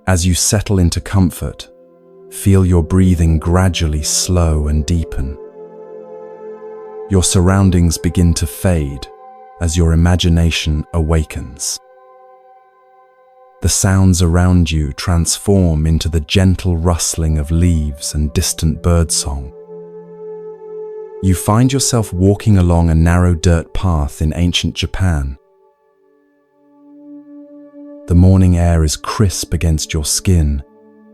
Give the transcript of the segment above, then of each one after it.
As you settle into comfort, feel your breathing gradually slow and deepen. Your surroundings begin to fade as your imagination awakens. The sounds around you transform into the gentle rustling of leaves and distant birdsong. You find yourself walking along a narrow dirt path in ancient Japan. The morning air is crisp against your skin,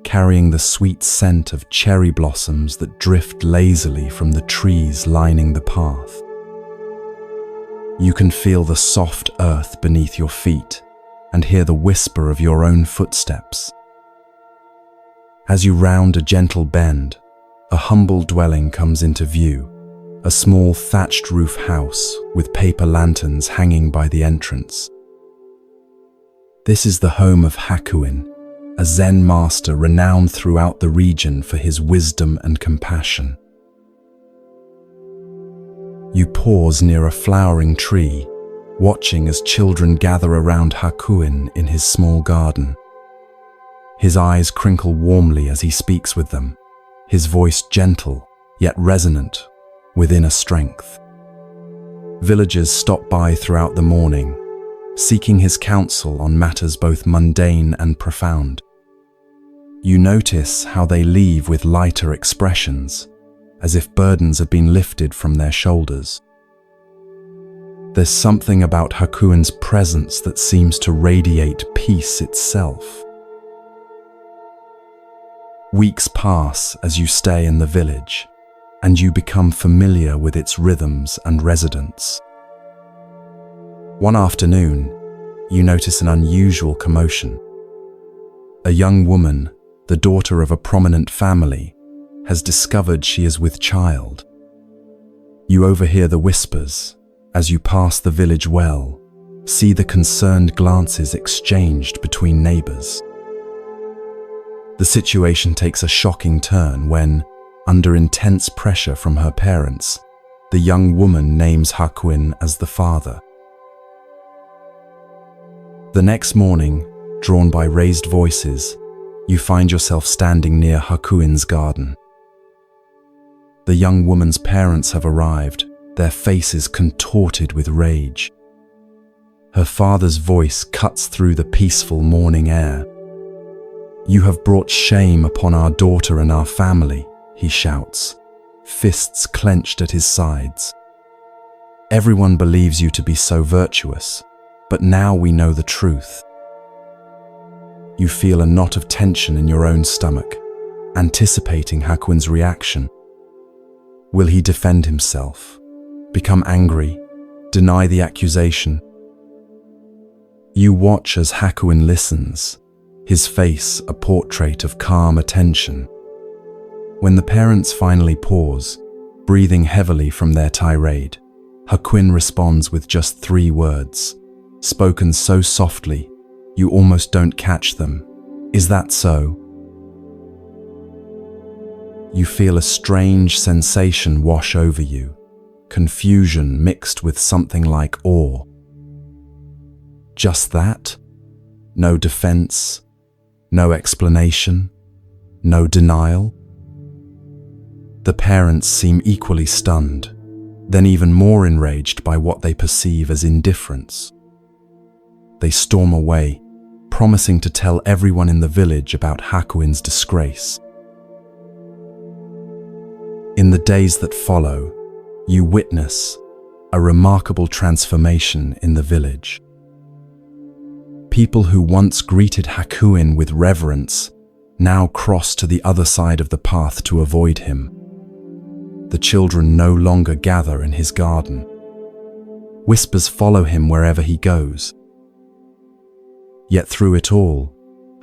carrying the sweet scent of cherry blossoms that drift lazily from the trees lining the path. You can feel the soft earth beneath your feet and hear the whisper of your own footsteps. As you round a gentle bend, a humble dwelling comes into view, a small thatched roof house with paper lanterns hanging by the entrance. This is the home of Hakuin, a Zen master renowned throughout the region for his wisdom and compassion. You pause near a flowering tree, watching as children gather around Hakuin in his small garden. His eyes crinkle warmly as he speaks with them, his voice gentle yet resonant with inner strength. Villagers stop by throughout the morning, seeking his counsel on matters both mundane and profound. You notice how they leave with lighter expressions, as if burdens have been lifted from their shoulders. There's something about Hakuin's presence that seems to radiate peace itself. Weeks pass as you stay in the village, and you become familiar with its rhythms and residents. One afternoon, you notice an unusual commotion. A young woman, the daughter of a prominent family, has discovered she is with child. You overhear the whispers as you pass the village well, see the concerned glances exchanged between neighbors. The situation takes a shocking turn when, under intense pressure from her parents, the young woman names Hakuin as the father. The next morning, drawn by raised voices, you find yourself standing near Hakuin's garden. The young woman's parents have arrived, their faces contorted with rage. Her father's voice cuts through the peaceful morning air. "You have brought shame upon our daughter and our family," he shouts, fists clenched at his sides. "Everyone believes you to be so virtuous, but now we know the truth." You feel a knot of tension in your own stomach, anticipating Hakuin's reaction. Will he defend himself, become angry, deny the accusation? You watch as Hakuin listens, his face a portrait of calm attention. When the parents finally pause, breathing heavily from their tirade, Hakuin responds with just 3 words, spoken so softly you almost don't catch them. "Is that so?" You feel a strange sensation wash over you, confusion mixed with something like awe. Just that? No defense, no explanation, no denial? The parents seem equally stunned, then even more enraged by what they perceive as indifference. They storm away, promising to tell everyone in the village about Hakuin's disgrace. In the days that follow, you witness a remarkable transformation in the village. People who once greeted Hakuin with reverence now cross to the other side of the path to avoid him. The children no longer gather in his garden. Whispers follow him wherever he goes. Yet through it all,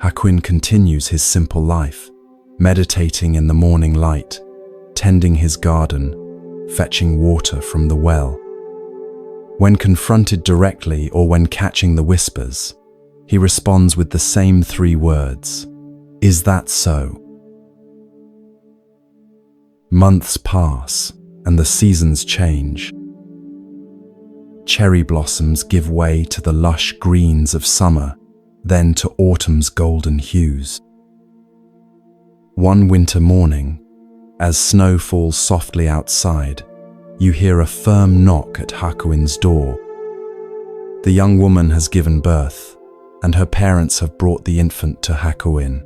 Hakuin continues his simple life, meditating in the morning light, tending his garden, fetching water from the well. When confronted directly or when catching the whispers, he responds with the same 3 words, "Is that so?" Months pass and the seasons change. Cherry blossoms give way to the lush greens of summer, then to autumn's golden hues. One winter morning, as snow falls softly outside, you hear a firm knock at Hakuin's door. The young woman has given birth, and her parents have brought the infant to Hakuin.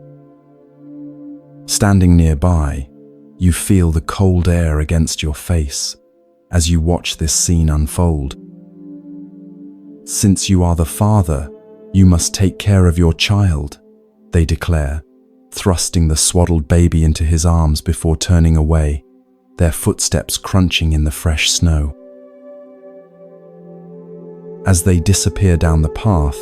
Standing nearby, you feel the cold air against your face as you watch this scene unfold. Since you are the father, you must take care of your child, they declare, thrusting the swaddled baby into his arms before turning away, their footsteps crunching in the fresh snow. As they disappear down the path,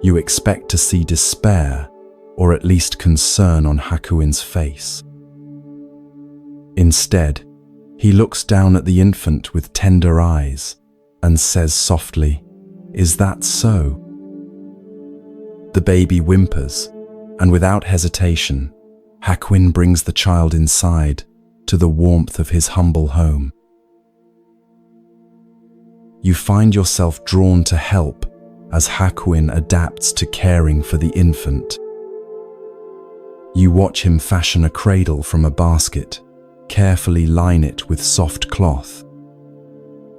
you expect to see despair, or at least concern on Hakuin's face. Instead, he looks down at the infant with tender eyes and says softly, "Is that so?" The baby whimpers, and without hesitation, Hakuin brings the child inside to the warmth of his humble home. You find yourself drawn to help as Hakuin adapts to caring for the infant. You watch him fashion a cradle from a basket, carefully line it with soft cloth.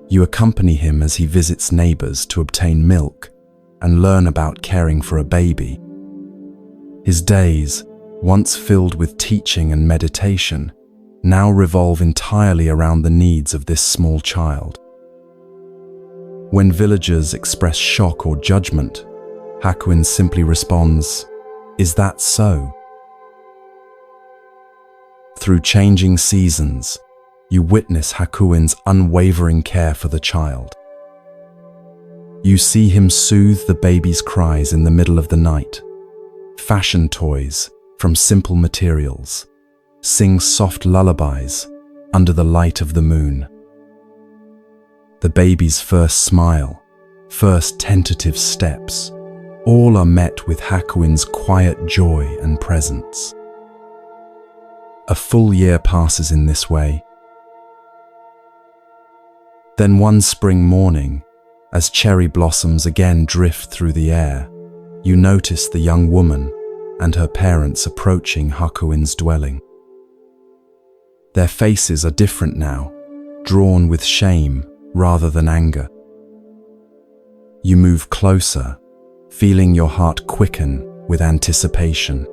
You accompany him as he visits neighbors to obtain milk and learn about caring for a baby. His days, once filled with teaching and meditation, now revolve entirely around the needs of this small child. When villagers express shock or judgment, Hakuin simply responds, "Is that so?" Through changing seasons, you witness Hakuin's unwavering care for the child. You see him soothe the baby's cries in the middle of the night, fashion toys from simple materials, sing soft lullabies under the light of the moon. The baby's first smile, first tentative steps, all are met with Hakuin's quiet joy and presence. A full year passes in this way. Then one spring morning, as cherry blossoms again drift through the air, you notice the young woman and her parents approaching Hakuin's dwelling. Their faces are different now, drawn with shame rather than anger. You move closer, feeling your heart quicken with anticipation.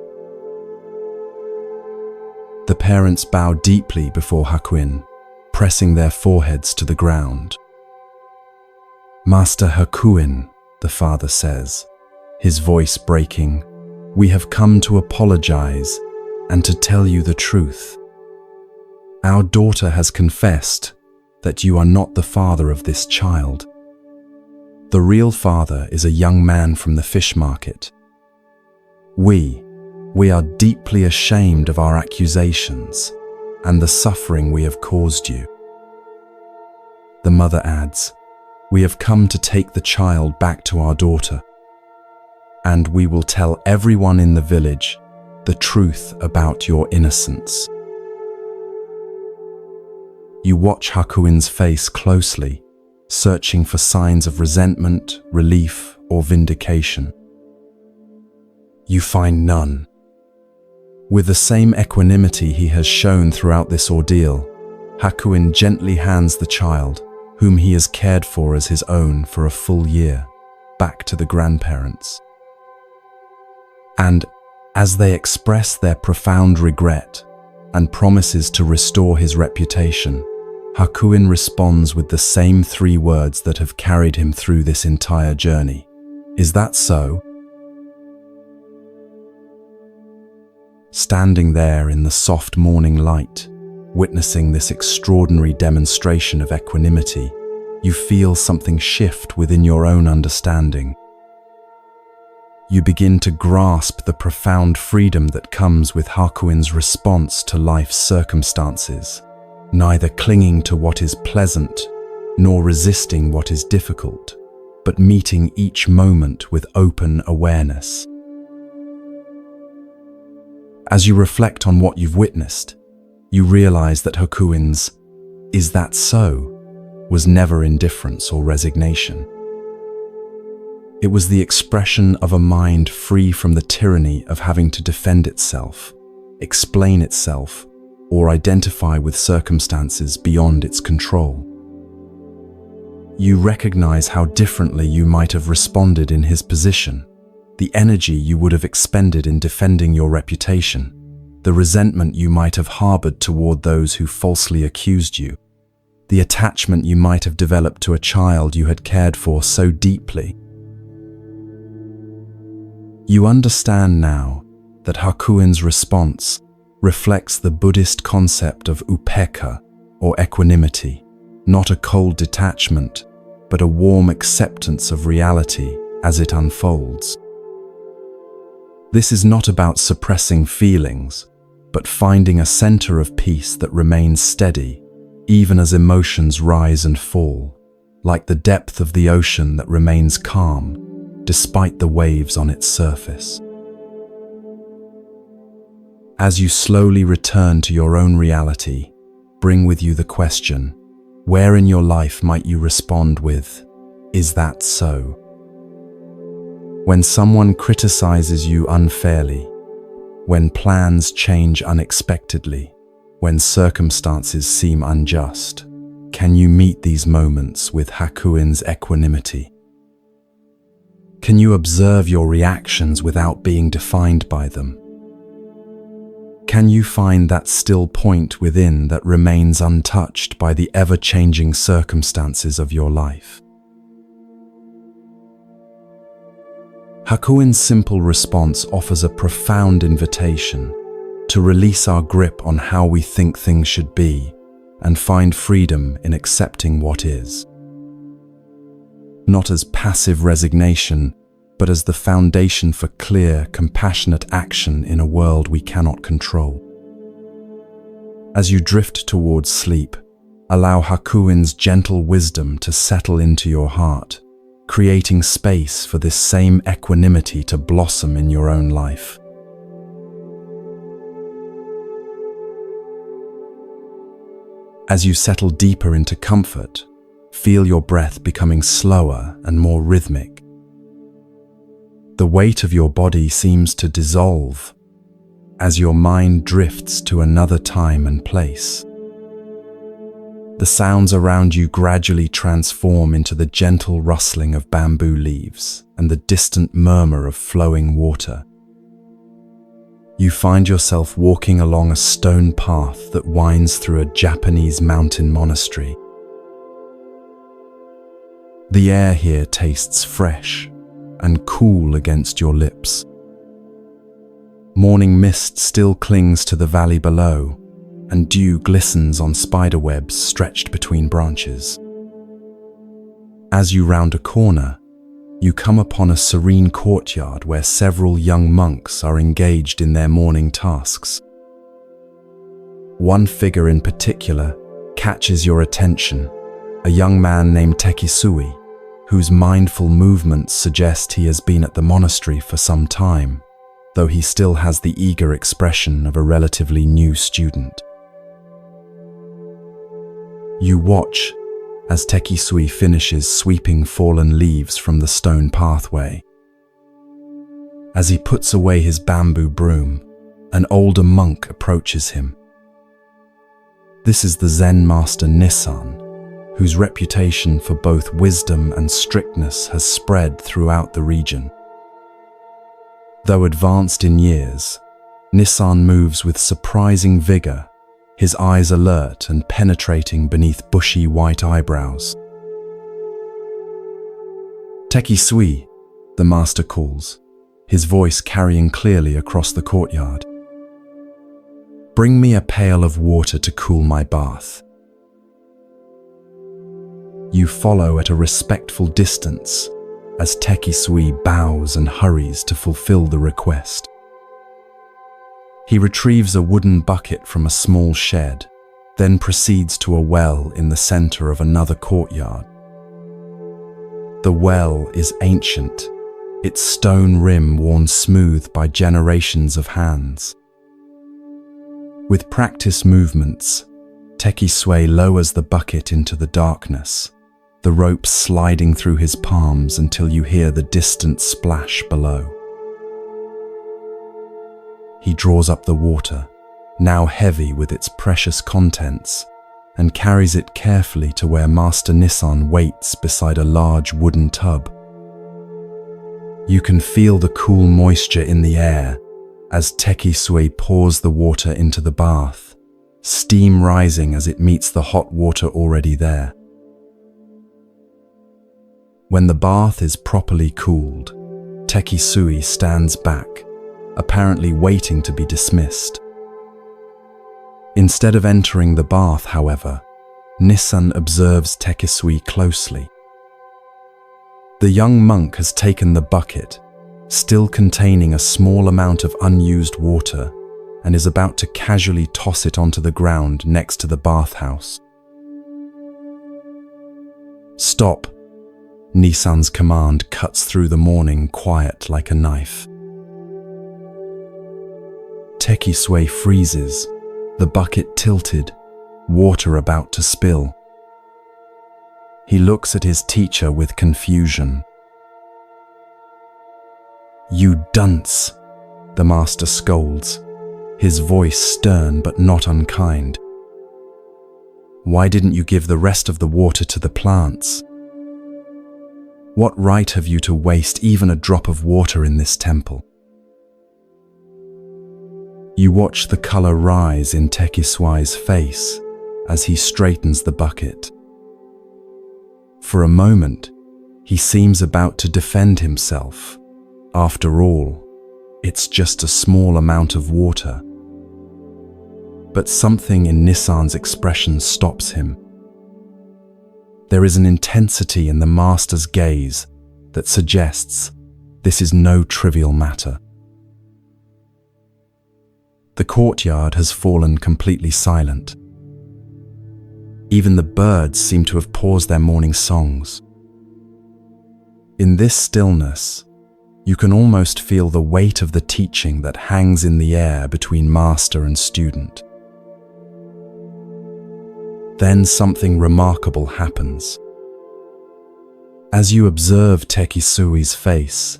The parents bow deeply before Hakuin, pressing their foreheads to the ground. "Master Hakuin," the father says, his voice breaking, "we have come to apologize and to tell you the truth. Our daughter has confessed that you are not the father of this child. The real father is a young man from the fish market. We are deeply ashamed of our accusations and the suffering we have caused you." The mother adds, "We have come to take the child back to our daughter, and we will tell everyone in the village the truth about your innocence." You watch Hakuin's face closely, searching for signs of resentment, relief, or vindication. You find none. With the same equanimity he has shown throughout this ordeal, Hakuin gently hands the child, whom he has cared for as his own for a full year, back to the grandparents. And as they express their profound regret and promises to restore his reputation, Hakuin responds with the same 3 words that have carried him through this entire journey. "Is that so?" Standing there in the soft morning light, witnessing this extraordinary demonstration of equanimity, you feel something shift within your own understanding. You begin to grasp the profound freedom that comes with Hakuin's response to life's circumstances, neither clinging to what is pleasant nor resisting what is difficult, but meeting each moment with open awareness. As you reflect on what you've witnessed, you realize that Hakuin's "Is that so?" was never indifference or resignation. It was the expression of a mind free from the tyranny of having to defend itself, explain itself, or identify with circumstances beyond its control. You recognize how differently you might have responded in his position, the energy you would have expended in defending your reputation, the resentment you might have harbored toward those who falsely accused you, the attachment you might have developed to a child you had cared for so deeply. You understand now that Hakuin's response reflects the Buddhist concept of upekkha, or equanimity, not a cold detachment, but a warm acceptance of reality as it unfolds. This is not about suppressing feelings, but finding a center of peace that remains steady, even as emotions rise and fall, like the depth of the ocean that remains calm, despite the waves on its surface. As you slowly return to your own reality, bring with you the question, where in your life might you respond with, "Is that so?" When someone criticizes you unfairly, when plans change unexpectedly, when circumstances seem unjust, can you meet these moments with Hakuin's equanimity? Can you observe your reactions without being defined by them? Can you find that still point within that remains untouched by the ever-changing circumstances of your life? Hakuin's simple response offers a profound invitation to release our grip on how we think things should be and find freedom in accepting what is. Not as passive resignation, but as the foundation for clear, compassionate action in a world we cannot control. As you drift towards sleep, allow Hakuin's gentle wisdom to settle into your heart, creating space for this same equanimity to blossom in your own life. As you settle deeper into comfort, feel your breath becoming slower and more rhythmic. The weight of your body seems to dissolve as your mind drifts to another time and place. The sounds around you gradually transform into the gentle rustling of bamboo leaves and the distant murmur of flowing water. You find yourself walking along a stone path that winds through a Japanese mountain monastery. The air here tastes fresh and cool against your lips. Morning mist still clings to the valley below, and dew glistens on spiderwebs stretched between branches. As you round a corner, you come upon a serene courtyard where several young monks are engaged in their morning tasks. One figure in particular catches your attention, a young man named Tekisui, whose mindful movements suggest he has been at the monastery for some time, though he still has the eager expression of a relatively new student. You watch as Tekisui finishes sweeping fallen leaves from the stone pathway. As he puts away his bamboo broom, an older monk approaches him. This is the Zen master Nissan, whose reputation for both wisdom and strictness has spread throughout the region. Though advanced in years, Nissan moves with surprising vigor, his eyes alert and penetrating beneath bushy white eyebrows. "Tekisui," the master calls, his voice carrying clearly across the courtyard. "Bring me a pail of water to cool my bath." You follow at a respectful distance as Tekisui bows and hurries to fulfill the request. He retrieves a wooden bucket from a small shed, then proceeds to a well in the center of another courtyard. The well is ancient, its stone rim worn smooth by generations of hands. With practiced movements, Tekisui lowers the bucket into the darkness, the rope sliding through his palms until you hear the distant splash below. He draws up the water, now heavy with its precious contents, and carries it carefully to where Master Nissan waits beside a large wooden tub. You can feel the cool moisture in the air as Tekisue pours the water into the bath, steam rising as it meets the hot water already there. When the bath is properly cooled, Tekisue stands back, apparently waiting to be dismissed. Instead of entering the bath, however, Nissan observes Tekisue closely. The young monk has taken the bucket, still containing a small amount of unused water, and is about to casually toss it onto the ground next to the bathhouse. "Stop!" Nissan's command cuts through the morning quiet like a knife. Tekisue freezes, the bucket tilted, water about to spill. He looks at his teacher with confusion. "You dunce!" the master scolds, his voice stern but not unkind. "Why didn't you give the rest of the water to the plants? What right have you to waste even a drop of water in this temple?" You watch the color rise in Tekisue's face as he straightens the bucket. For a moment, he seems about to defend himself. After all, it's just a small amount of water. But something in Nissan's expression stops him. There is an intensity in the master's gaze that suggests this is no trivial matter. The courtyard has fallen completely silent. Even the birds seem to have paused their morning songs. In this stillness, you can almost feel the weight of the teaching that hangs in the air between master and student. Then something remarkable happens. As you observe Tekisue's face,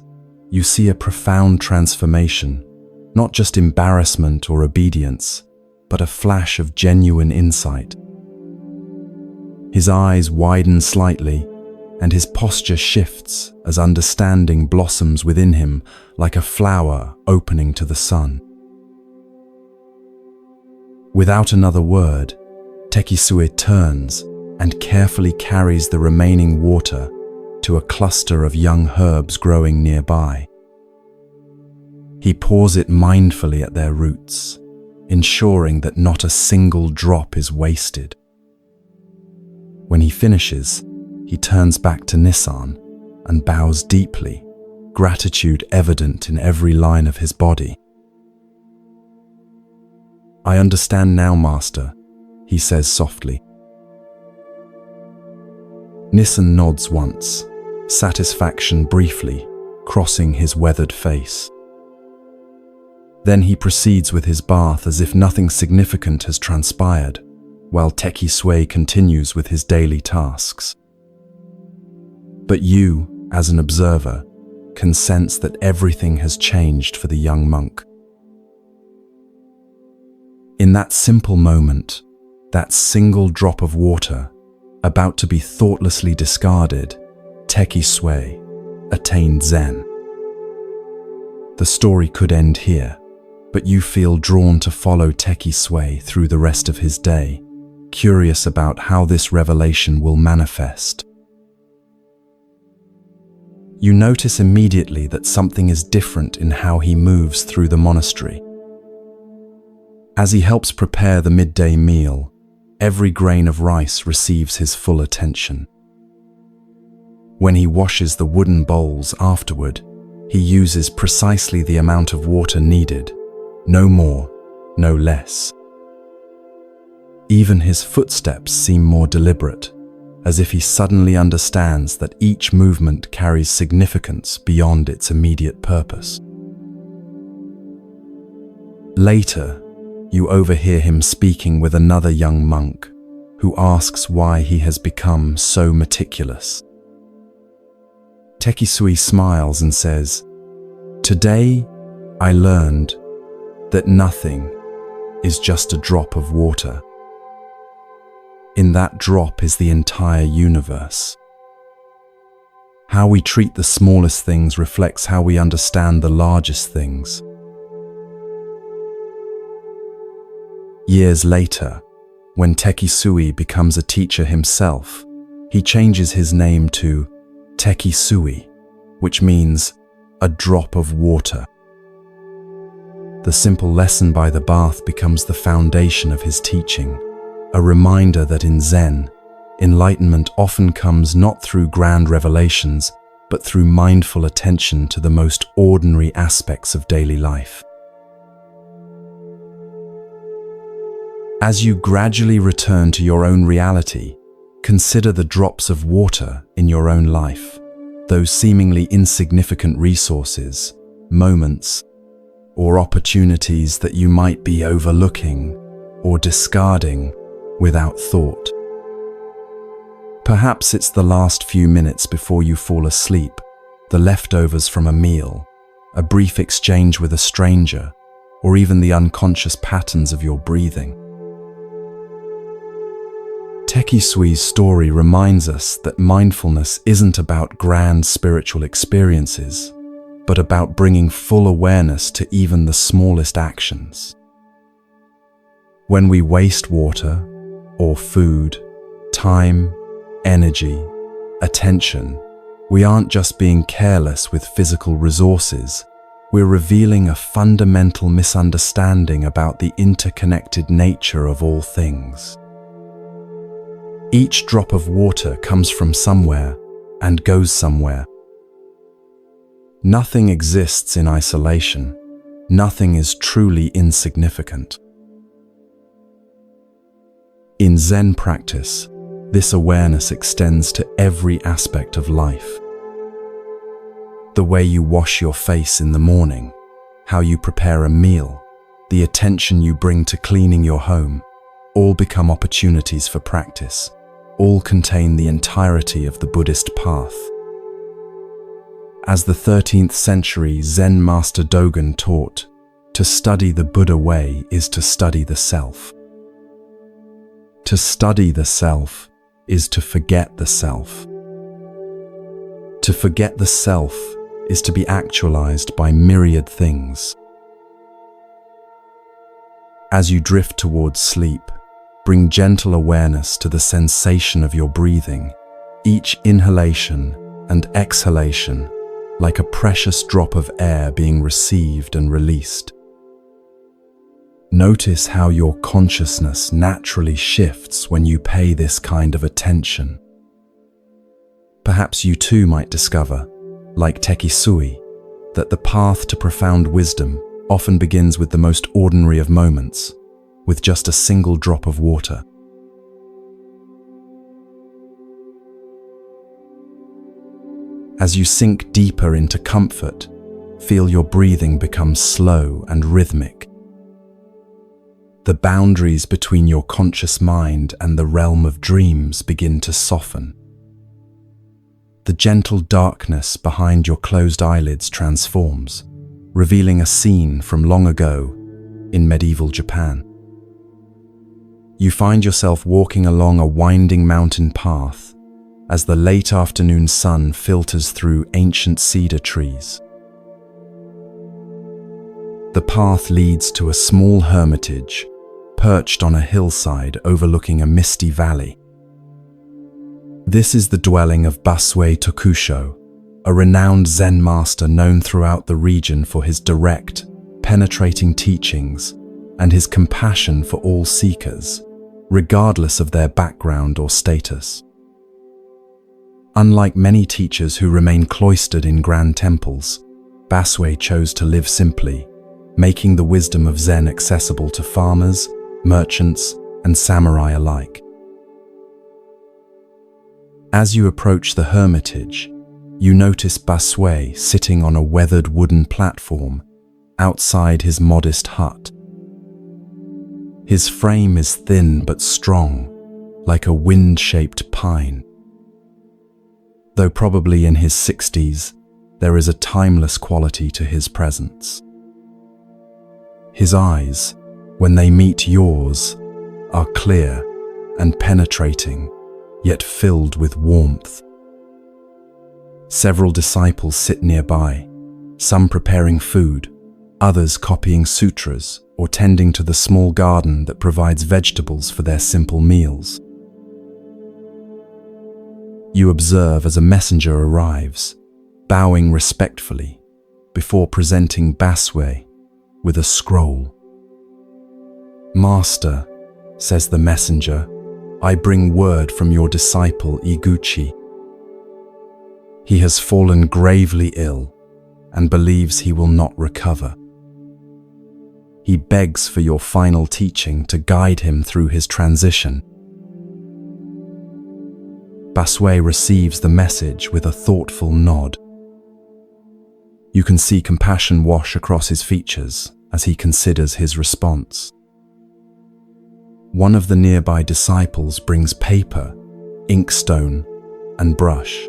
you see a profound transformation, not just embarrassment or obedience, but a flash of genuine insight. His eyes widen slightly, and his posture shifts as understanding blossoms within him like a flower opening to the sun. Without another word, Tekisue turns and carefully carries the remaining water to a cluster of young herbs growing nearby. He pours it mindfully at their roots, ensuring that not a single drop is wasted. When he finishes, he turns back to Nissan and bows deeply, gratitude evident in every line of his body. "I understand now, Master," he says softly. Nissan nods once, satisfaction briefly crossing his weathered face. Then he proceeds with his bath as if nothing significant has transpired, while Tekisue continues with his daily tasks. But you, as an observer, can sense that everything has changed for the young monk. In that simple moment, that single drop of water, about to be thoughtlessly discarded, Tekisue attained Zen. The story could end here, but you feel drawn to follow Tekisue through the rest of his day, curious about how this revelation will manifest. You notice immediately that something is different in how he moves through the monastery. As he helps prepare the midday meal, every grain of rice receives his full attention. When he washes the wooden bowls afterward, he uses precisely the amount of water needed, no more, no less. Even his footsteps seem more deliberate, as if he suddenly understands that each movement carries significance beyond its immediate purpose. Later, you overhear him speaking with another young monk, who asks why he has become so meticulous. Tekisui smiles and says, "Today, I learned that nothing is just a drop of water. In that drop is the entire universe. How we treat the smallest things reflects how we understand the largest things." Years later, when Tekisui becomes a teacher himself, he changes his name to Tekisui, which means a drop of water. The simple lesson by the bath becomes the foundation of his teaching, a reminder that in Zen, enlightenment often comes not through grand revelations, but through mindful attention to the most ordinary aspects of daily life. As you gradually return to your own reality, consider the drops of water in your own life, those seemingly insignificant resources, moments, or opportunities that you might be overlooking or discarding without thought. Perhaps it's the last few minutes before you fall asleep, the leftovers from a meal, a brief exchange with a stranger, or even the unconscious patterns of your breathing. Tekisui's story reminds us that mindfulness isn't about grand spiritual experiences, but about bringing full awareness to even the smallest actions. When we waste water, or food, time, energy, attention, we aren't just being careless with physical resources, we're revealing a fundamental misunderstanding about the interconnected nature of all things. Each drop of water comes from somewhere and goes somewhere. Nothing exists in isolation. Nothing is truly insignificant. In Zen practice, this awareness extends to every aspect of life. The way you wash your face in the morning, how you prepare a meal, the attention you bring to cleaning your home, all become opportunities for practice. All contain the entirety of the Buddhist path. As the 13th century Zen master Dogen taught, to study the Buddha way is to study the self. To study the self is to forget the self. To forget the self is to be actualized by myriad things. As you drift towards sleep, bring gentle awareness to the sensation of your breathing, each inhalation and exhalation like a precious drop of air being received and released. Notice how your consciousness naturally shifts when you pay this kind of attention. Perhaps you too might discover, like Tekisui, that the path to profound wisdom often begins with the most ordinary of moments, with just a single drop of water. As you sink deeper into comfort, feel your breathing become slow and rhythmic. The boundaries between your conscious mind and the realm of dreams begin to soften. The gentle darkness behind your closed eyelids transforms, revealing a scene from long ago in medieval Japan. You find yourself walking along a winding mountain path as the late afternoon sun filters through ancient cedar trees. The path leads to a small hermitage perched on a hillside overlooking a misty valley. This is the dwelling of Basue Tokusho, a renowned Zen master known throughout the region for his direct, penetrating teachings and his compassion for all seekers, regardless of their background or status. Unlike many teachers who remain cloistered in grand temples, Basue chose to live simply, making the wisdom of Zen accessible to farmers, merchants, and samurai alike. As you approach the hermitage, you notice Basue sitting on a weathered wooden platform outside his modest hut. His frame is thin but strong, like a wind-shaped pine. Though probably in his 60s, there is a timeless quality to his presence. His eyes, when they meet yours, are clear and penetrating, yet filled with warmth. Several disciples sit nearby, some preparing food, others copying sutras or tending to the small garden that provides vegetables for their simple meals. You observe as a messenger arrives, bowing respectfully, before presenting Baswe with a scroll. "Master," says the messenger, "I bring word from your disciple Iguchi. He has fallen gravely ill and believes he will not recover. He begs for your final teaching to guide him through his transition." Baswe receives the message with a thoughtful nod. You can see compassion wash across his features as he considers his response. One of the nearby disciples brings paper, inkstone, and brush.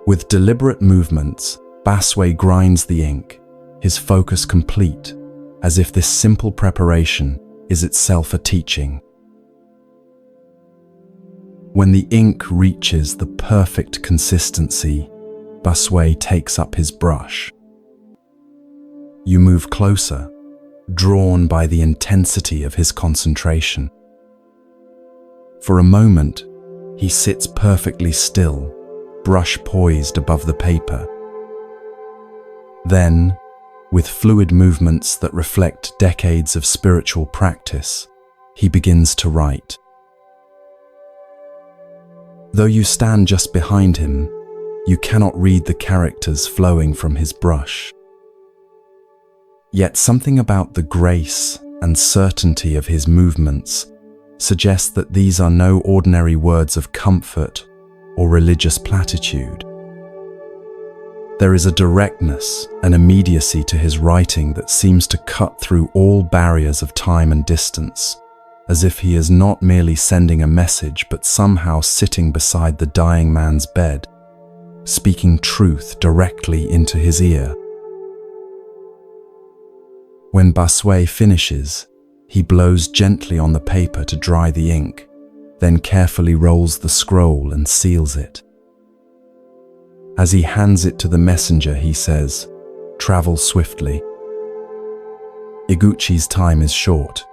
With deliberate movements, Baswe grinds the ink, his focus complete, as if this simple preparation is itself a teaching. When the ink reaches the perfect consistency, Baswe takes up his brush. You move closer, drawn by the intensity of his concentration. For a moment, he sits perfectly still, brush poised above the paper. Then, with fluid movements that reflect decades of spiritual practice, he begins to write. Though you stand just behind him, you cannot read the characters flowing from his brush. Yet something about the grace and certainty of his movements suggests that these are no ordinary words of comfort or religious platitude. There is a directness and immediacy to his writing that seems to cut through all barriers of time and distance, as if he is not merely sending a message but somehow sitting beside the dying man's bed, speaking truth directly into his ear. When Baswe finishes, he blows gently on the paper to dry the ink, then carefully rolls the scroll and seals it. As he hands it to the messenger, he says, "Travel swiftly. Iguchi's time is short."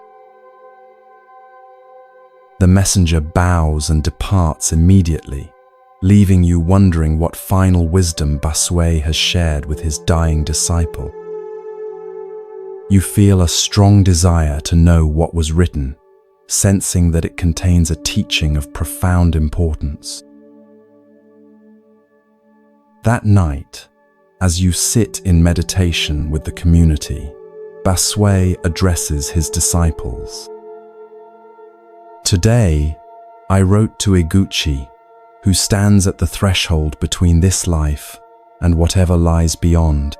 The messenger bows and departs immediately, leaving you wondering what final wisdom Baswe has shared with his dying disciple. You feel a strong desire to know what was written, sensing that it contains a teaching of profound importance. That night, as you sit in meditation with the community, Baswe addresses his disciples. "Today, I wrote to Iguchi, who stands at the threshold between this life and whatever lies beyond.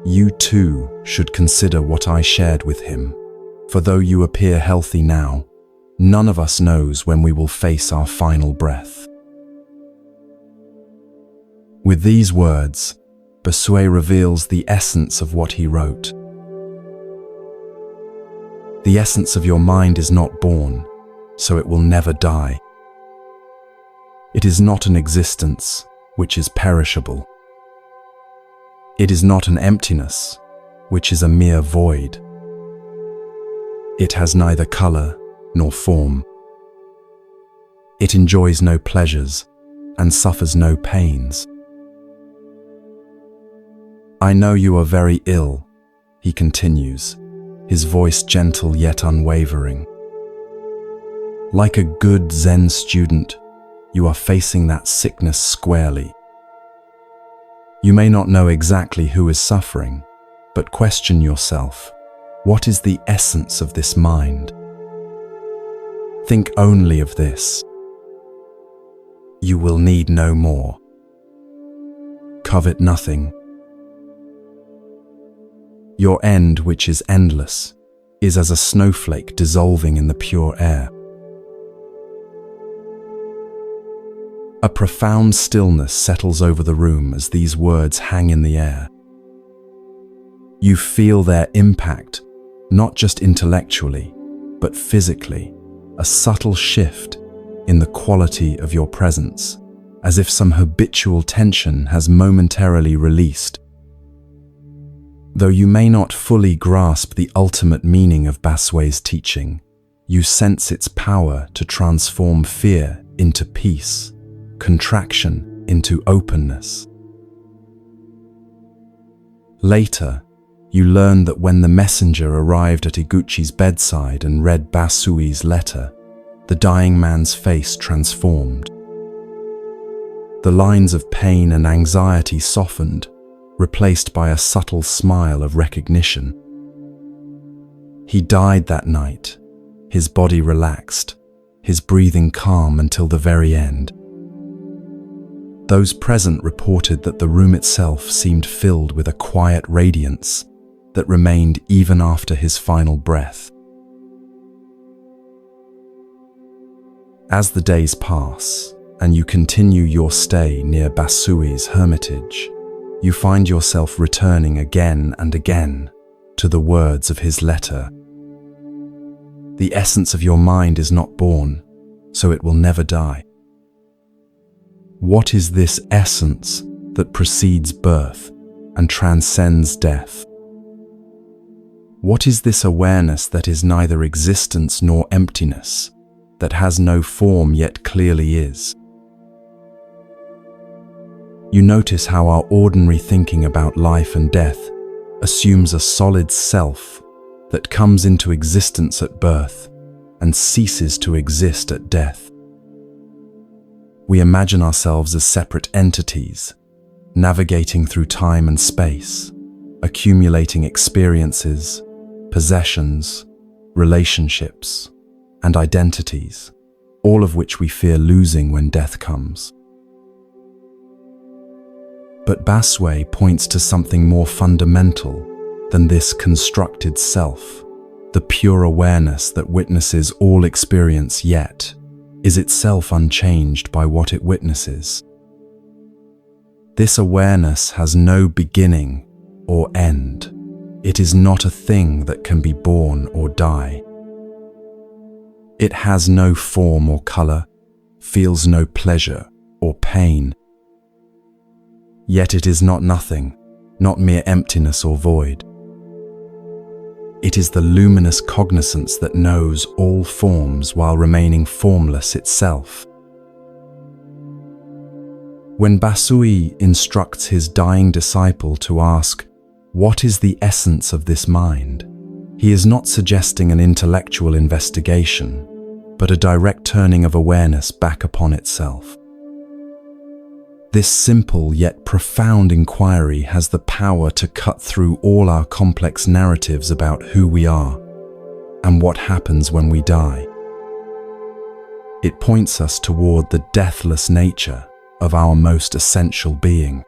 You too should consider what I shared with him, for though you appear healthy now, none of us knows when we will face our final breath." With these words, Baswe reveals the essence of what he wrote. The essence of your mind is not born, so it will never die. It is not an existence which is perishable. It is not an emptiness, which is a mere void. It has neither color nor form. It enjoys no pleasures and suffers no pains. "I know you are very ill," he continues, his voice gentle yet unwavering. "Like a good Zen student, you are facing that sickness squarely. You may not know exactly who is suffering, but question yourself, what is the essence of this mind? Think only of this. You will need no more. Covet nothing. Your end, which is endless, is as a snowflake dissolving in the pure air. A profound stillness settles over the room as these words hang in the air. You feel their impact, not just intellectually, but physically, a subtle shift in the quality of your presence, as if some habitual tension has momentarily released. Though you may not fully grasp the ultimate meaning of Baswe's teaching, you sense its power to transform fear into peace, contraction into openness. Later, you learn that when the messenger arrived at Iguchi's bedside and read Basui's letter, the dying man's face transformed. The lines of pain and anxiety softened, replaced by a subtle smile of recognition. He died that night, his body relaxed, his breathing calm until the very end. Those present reported that the room itself seemed filled with a quiet radiance that remained even after his final breath. As the days pass, and you continue your stay near Basui's hermitage, you find yourself returning again and again to the words of his letter. The essence of your mind is not born, so it will never die. What is this essence that precedes birth and transcends death? What is this awareness that is neither existence nor emptiness, that has no form yet clearly is? You notice how our ordinary thinking about life and death assumes a solid self that comes into existence at birth and ceases to exist at death. We imagine ourselves as separate entities, navigating through time and space, accumulating experiences, possessions, relationships, and identities, all of which we fear losing when death comes. But Baswe points to something more fundamental than this constructed self. The pure awareness that witnesses all experience yet is itself unchanged by what it witnesses. This awareness has no beginning or end. It is not a thing that can be born or die. It has no form or color, feels no pleasure or pain. Yet it is not nothing, not mere emptiness or void. It is the luminous cognizance that knows all forms while remaining formless itself. When Basui instructs his dying disciple to ask, "What is the essence of this mind?" he is not suggesting an intellectual investigation, but a direct turning of awareness back upon itself. This simple yet profound inquiry has the power to cut through all our complex narratives about who we are and what happens when we die. It points us toward the deathless nature of our most essential being.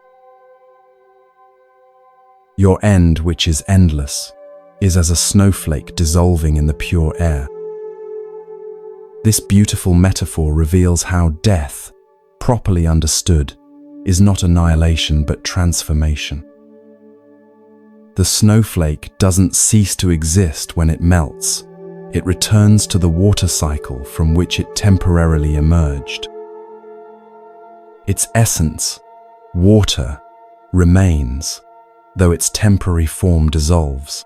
Your end, which is endless, is as a snowflake dissolving in the pure air. This beautiful metaphor reveals how death, properly understood, is not annihilation but transformation. The snowflake doesn't cease to exist when it melts. It returns to the water cycle from which it temporarily emerged. Its essence, water, remains, though its temporary form dissolves.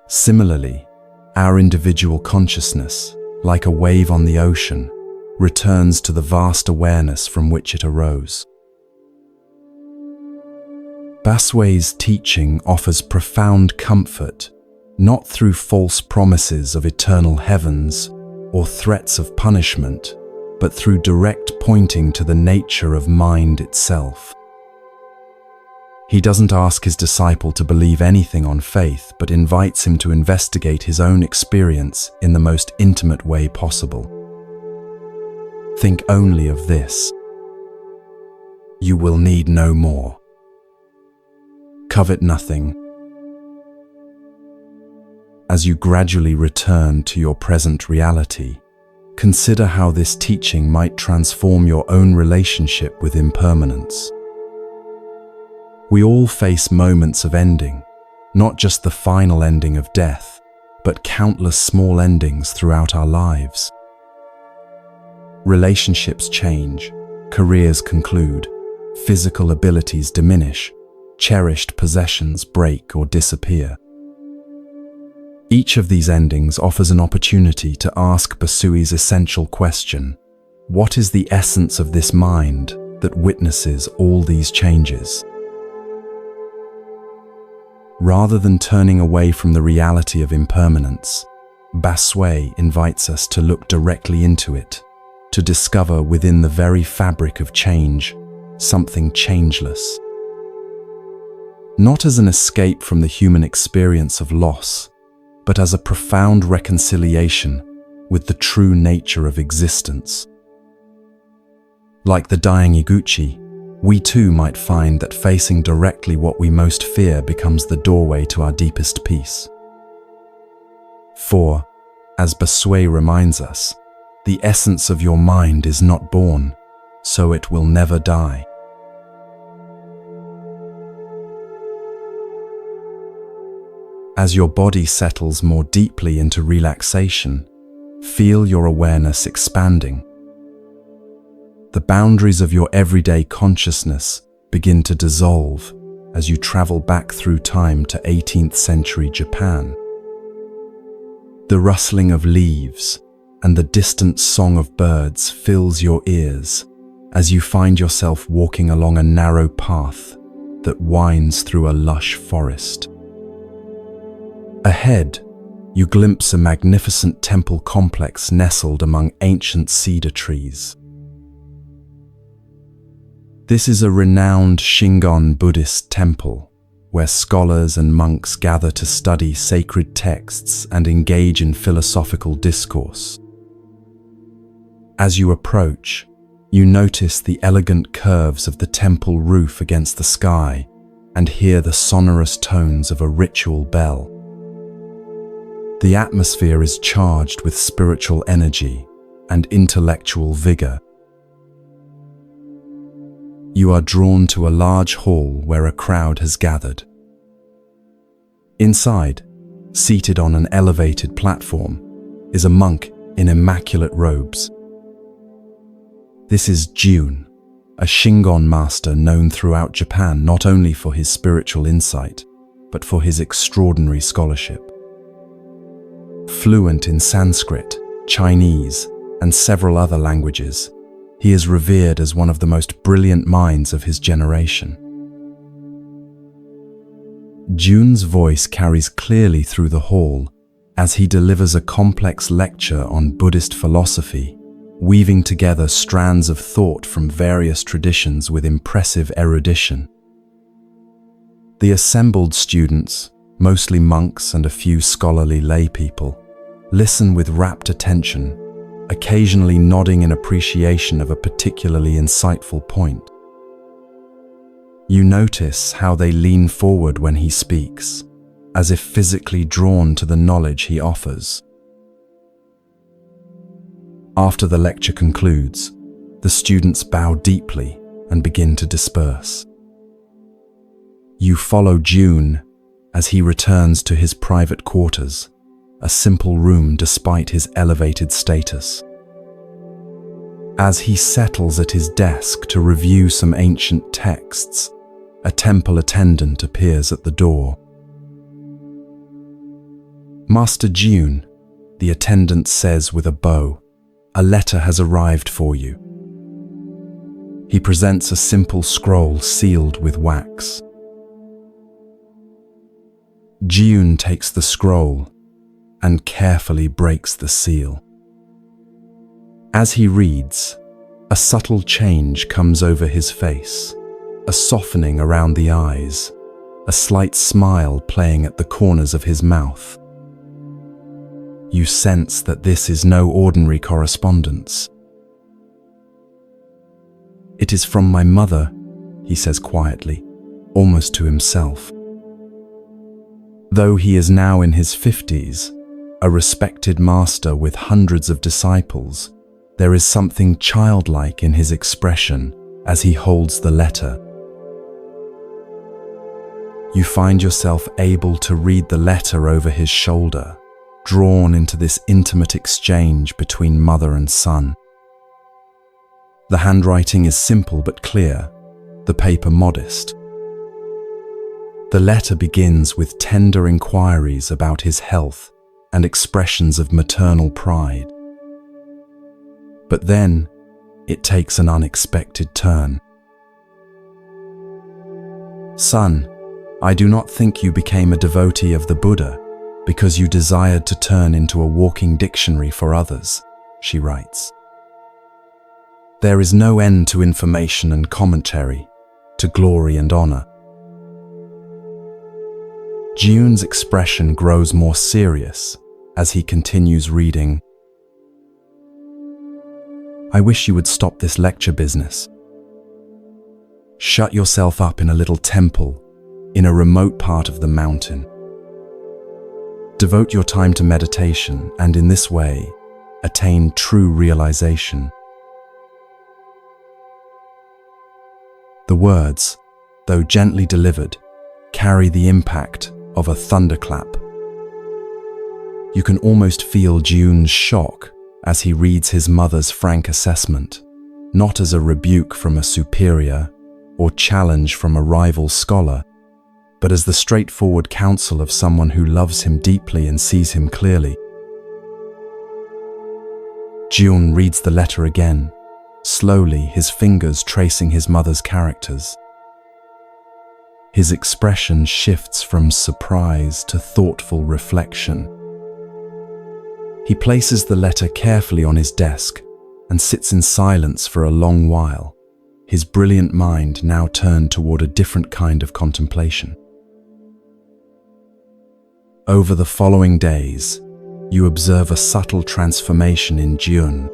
Similarly, our individual consciousness, like a wave on the ocean, returns to the vast awareness from which it arose. Baswe's teaching offers profound comfort, not through false promises of eternal heavens or threats of punishment, but through direct pointing to the nature of mind itself. He doesn't ask his disciple to believe anything on faith, but invites him to investigate his own experience in the most intimate way possible. Think only of this: you will need no more. Covet nothing. As you gradually return to your present reality, consider how this teaching might transform your own relationship with impermanence. We all face moments of ending, not just the final ending of death, but countless small endings throughout our lives. Relationships change, careers conclude, physical abilities diminish, cherished possessions break or disappear. Each of these endings offers an opportunity to ask Basui's essential question: what is the essence of this mind that witnesses all these changes? Rather than turning away from the reality of impermanence, Basui invites us to look directly into it, to discover within the very fabric of change something changeless. Not as an escape from the human experience of loss, but as a profound reconciliation with the true nature of existence. Like the dying Iguchi, we too might find that facing directly what we most fear becomes the doorway to our deepest peace. For, as Basui reminds us, the essence of your mind is not born, so it will never die. As your body settles more deeply into relaxation, feel your awareness expanding. The boundaries of your everyday consciousness begin to dissolve as you travel back through time to 18th century Japan. The rustling of leaves and the distant song of birds fills your ears as you find yourself walking along a narrow path that winds through a lush forest. Ahead, you glimpse a magnificent temple complex nestled among ancient cedar trees. This is a renowned Shingon Buddhist temple, where scholars and monks gather to study sacred texts and engage in philosophical discourse. As you approach, you notice the elegant curves of the temple roof against the sky and hear the sonorous tones of a ritual bell. The atmosphere is charged with spiritual energy and intellectual vigor. You are drawn to a large hall where a crowd has gathered. Inside, seated on an elevated platform, is a monk in immaculate robes. This is Jun, a Shingon master known throughout Japan not only for his spiritual insight, but for his extraordinary scholarship. Fluent in Sanskrit, Chinese, and several other languages, he is revered as one of the most brilliant minds of his generation. Jun's voice carries clearly through the hall as he delivers a complex lecture on Buddhist philosophy, weaving together strands of thought from various traditions with impressive erudition. The assembled students, mostly monks and a few scholarly lay people, listen with rapt attention, occasionally nodding in appreciation of a particularly insightful point. You notice how they lean forward when he speaks, as if physically drawn to the knowledge he offers. After the lecture concludes, the students bow deeply and begin to disperse. You follow Jun as he returns to his private quarters, a simple room despite his elevated status. As he settles at his desk to review some ancient texts, a temple attendant appears at the door. "Master Jun," the attendant says with a bow, "a letter has arrived for you." He presents a simple scroll sealed with wax. Jun takes the scroll and carefully breaks the seal. As he reads, a subtle change comes over his face, a softening around the eyes, a slight smile playing at the corners of his mouth. You sense that this is no ordinary correspondence. "It is from my mother," he says quietly, almost to himself. Though he is now in his 50s, a respected master with hundreds of disciples, there is something childlike in his expression as he holds the letter. You find yourself able to read the letter over his shoulder, drawn into this intimate exchange between mother and son. The handwriting is simple but clear, the paper modest. The letter begins with tender inquiries about his health and expressions of maternal pride. But then, it takes an unexpected turn. Son, I do not think you became a devotee of the Buddha because you desired to turn into a walking dictionary for others, she writes. There is no end to information and commentary, to glory and honor. Jiyun's expression grows more serious as he continues reading. I wish you would stop this lecture business. Shut yourself up in a little temple in a remote part of the mountain. Devote your time to meditation and in this way, attain true realization. The words, though gently delivered, carry the impact of a thunderclap. You can almost feel Jiyun's shock as he reads his mother's frank assessment, not as a rebuke from a superior or challenge from a rival scholar, but as the straightforward counsel of someone who loves him deeply and sees him clearly. Jiyun reads the letter again, slowly, his fingers tracing his mother's characters. His expression shifts from surprise to thoughtful reflection. He places the letter carefully on his desk and sits in silence for a long while, his brilliant mind now turned toward a different kind of contemplation. Over the following days, you observe a subtle transformation in Jiyun.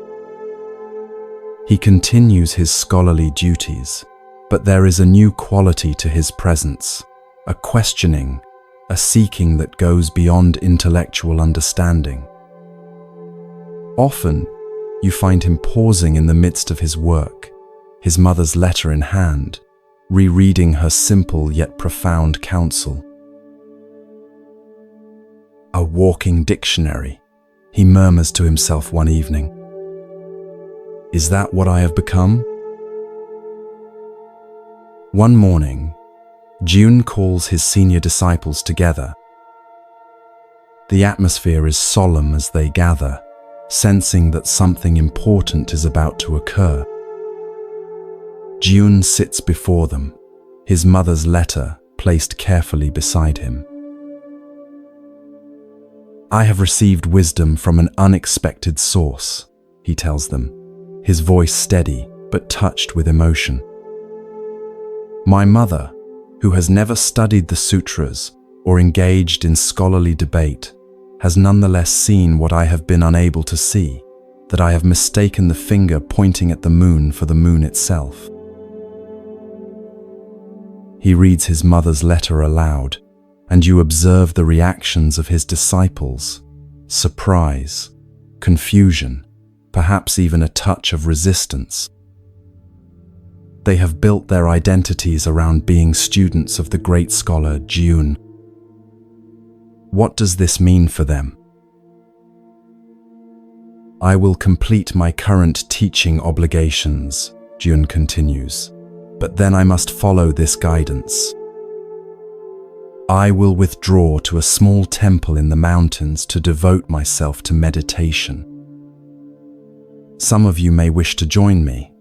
He continues his scholarly duties, but there is a new quality to his presence, a questioning, a seeking that goes beyond intellectual understanding. Often, you find him pausing in the midst of his work, his mother's letter in hand, rereading her simple yet profound counsel. A walking dictionary, he murmurs to himself one evening. Is that what I have become? One morning, Jiyun calls his senior disciples together. The atmosphere is solemn as they gather, sensing that something important is about to occur. Jiyun sits before them, his mother's letter placed carefully beside him. I have received wisdom from an unexpected source, he tells them, his voice steady but touched with emotion. My mother, who has never studied the sutras or engaged in scholarly debate, has nonetheless seen what I have been unable to see, that I have mistaken the finger pointing at the moon for the moon itself. He reads his mother's letter aloud, and you observe the reactions of his disciples: surprise, confusion, perhaps even a touch of resistance. They have built their identities around being students of the great scholar Jiyun. What does this mean for them? I will complete my current teaching obligations, Jiyun continues, but then I must follow this guidance. I will withdraw to a small temple in the mountains to devote myself to meditation. Some of you may wish to join me.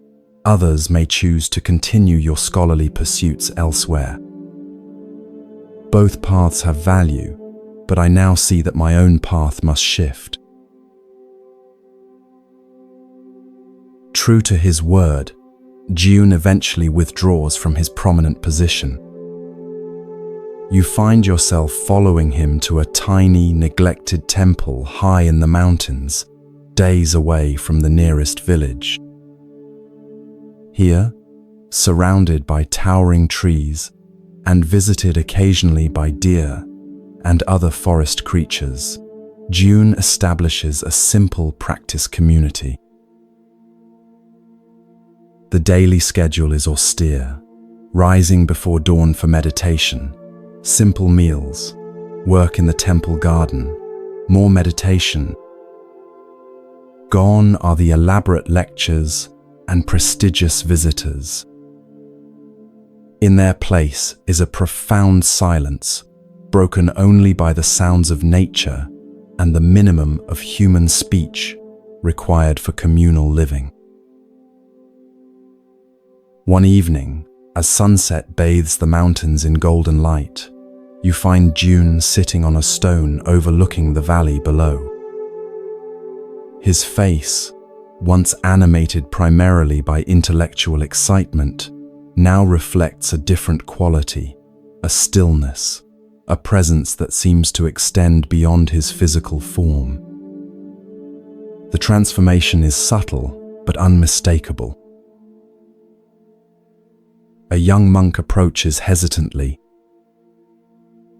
Others may choose to continue your scholarly pursuits elsewhere. Both paths have value, but I now see that my own path must shift. True to his word, Jiyun eventually withdraws from his prominent position. You find yourself following him to a tiny, neglected temple high in the mountains, days away from the nearest village. Here, surrounded by towering trees and visited occasionally by deer, and other forest creatures, June establishes a simple practice community. The daily schedule is austere, rising before dawn for meditation, simple meals, work in the temple garden, more meditation. Gone are the elaborate lectures and prestigious visitors. In their place is a profound silence, broken only by the sounds of nature and the minimum of human speech required for communal living. One evening, as sunset bathes the mountains in golden light, you find June sitting on a stone overlooking the valley below. His face, once animated primarily by intellectual excitement, now reflects a different quality, a stillness, a presence that seems to extend beyond his physical form. The transformation is subtle but unmistakable. A young monk approaches hesitantly.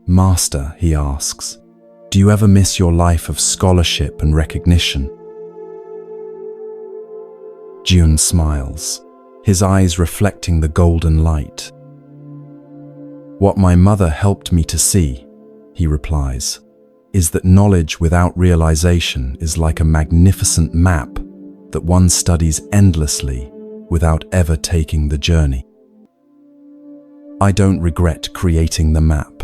"Master," he asks, "do you ever miss your life of scholarship and recognition?" June smiles, his eyes reflecting the golden light. "What my mother helped me to see," he replies, "is that knowledge without realization is like a magnificent map that one studies endlessly without ever taking the journey. I don't regret creating the map.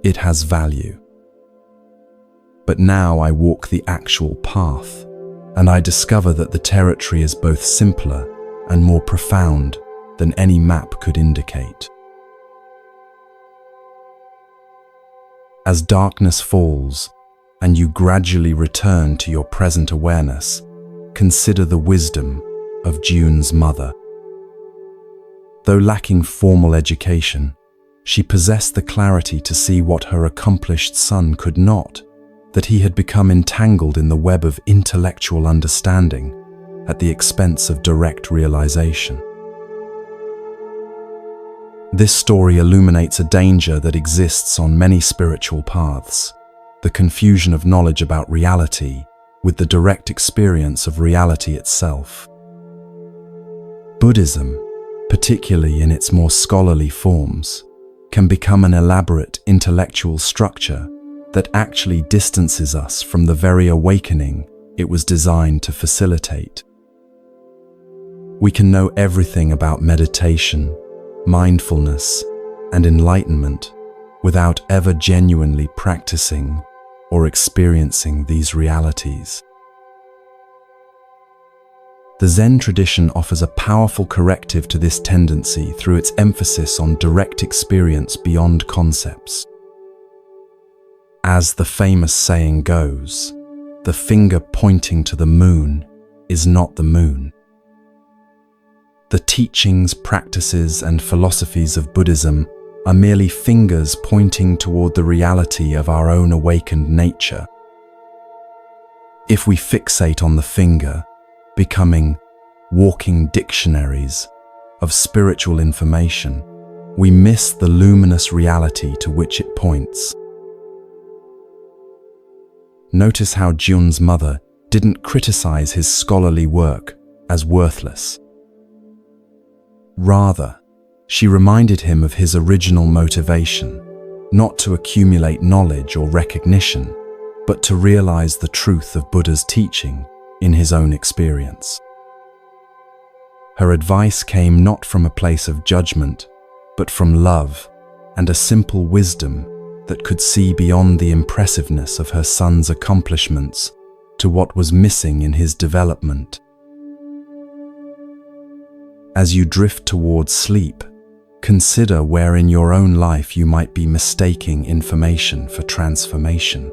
It has value. But now I walk the actual path, and I discover that the territory is both simpler and more profound than any map could indicate." As darkness falls and you gradually return to your present awareness, consider the wisdom of June's mother. Though lacking formal education, she possessed the clarity to see what her accomplished son could not, that he had become entangled in the web of intellectual understanding at the expense of direct realization. This story illuminates a danger that exists on many spiritual paths, the confusion of knowledge about reality with the direct experience of reality itself. Buddhism, particularly in its more scholarly forms, can become an elaborate intellectual structure that actually distances us from the very awakening it was designed to facilitate. We can know everything about meditation, mindfulness, and enlightenment without ever genuinely practicing or experiencing these realities. The Zen tradition offers a powerful corrective to this tendency through its emphasis on direct experience beyond concepts. As the famous saying goes, the finger pointing to the moon is not the moon. The teachings, practices, and philosophies of Buddhism are merely fingers pointing toward the reality of our own awakened nature. If we fixate on the finger, becoming walking dictionaries of spiritual information, we miss the luminous reality to which it points. Notice how June's mother didn't criticize his scholarly work as worthless. Rather, she reminded him of his original motivation, not to accumulate knowledge or recognition, but to realize the truth of Buddha's teaching in his own experience. Her advice came not from a place of judgment, but from love and a simple wisdom that could see beyond the impressiveness of her son's accomplishments to what was missing in his development. As you drift towards sleep, consider where in your own life you might be mistaking information for transformation.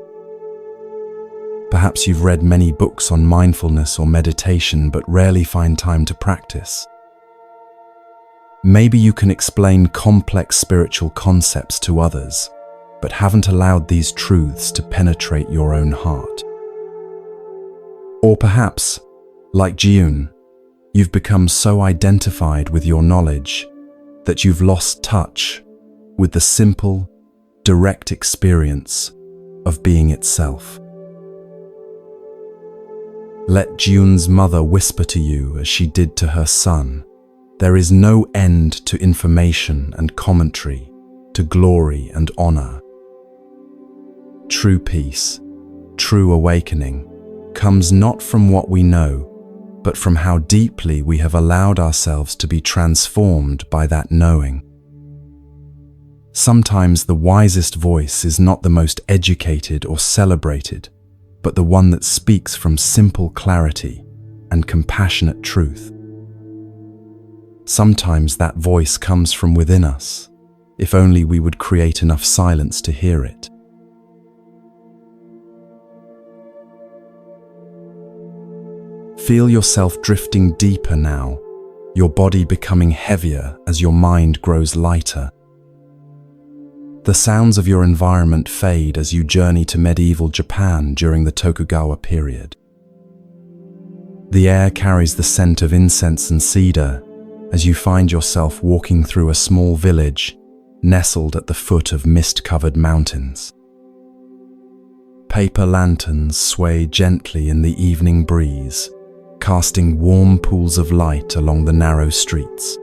Perhaps you've read many books on mindfulness or meditation but rarely find time to practice. Maybe you can explain complex spiritual concepts to others, but haven't allowed these truths to penetrate your own heart. Or perhaps, like June, you've become so identified with your knowledge that you've lost touch with the simple, direct experience of being itself. Let Jun's mother whisper to you as she did to her son, there is no end to information and commentary, to glory and honor. True peace, true awakening, comes not from what we know, but from how deeply we have allowed ourselves to be transformed by that knowing. Sometimes the wisest voice is not the most educated or celebrated, but the one that speaks from simple clarity and compassionate truth. Sometimes that voice comes from within us, if only we would create enough silence to hear it. Feel yourself drifting deeper now, your body becoming heavier as your mind grows lighter. The sounds of your environment fade as you journey to medieval Japan during the Tokugawa period. The air carries the scent of incense and cedar as you find yourself walking through a small village nestled at the foot of mist-covered mountains. Paper lanterns sway gently in the evening breeze, casting warm pools of light along the narrow streets.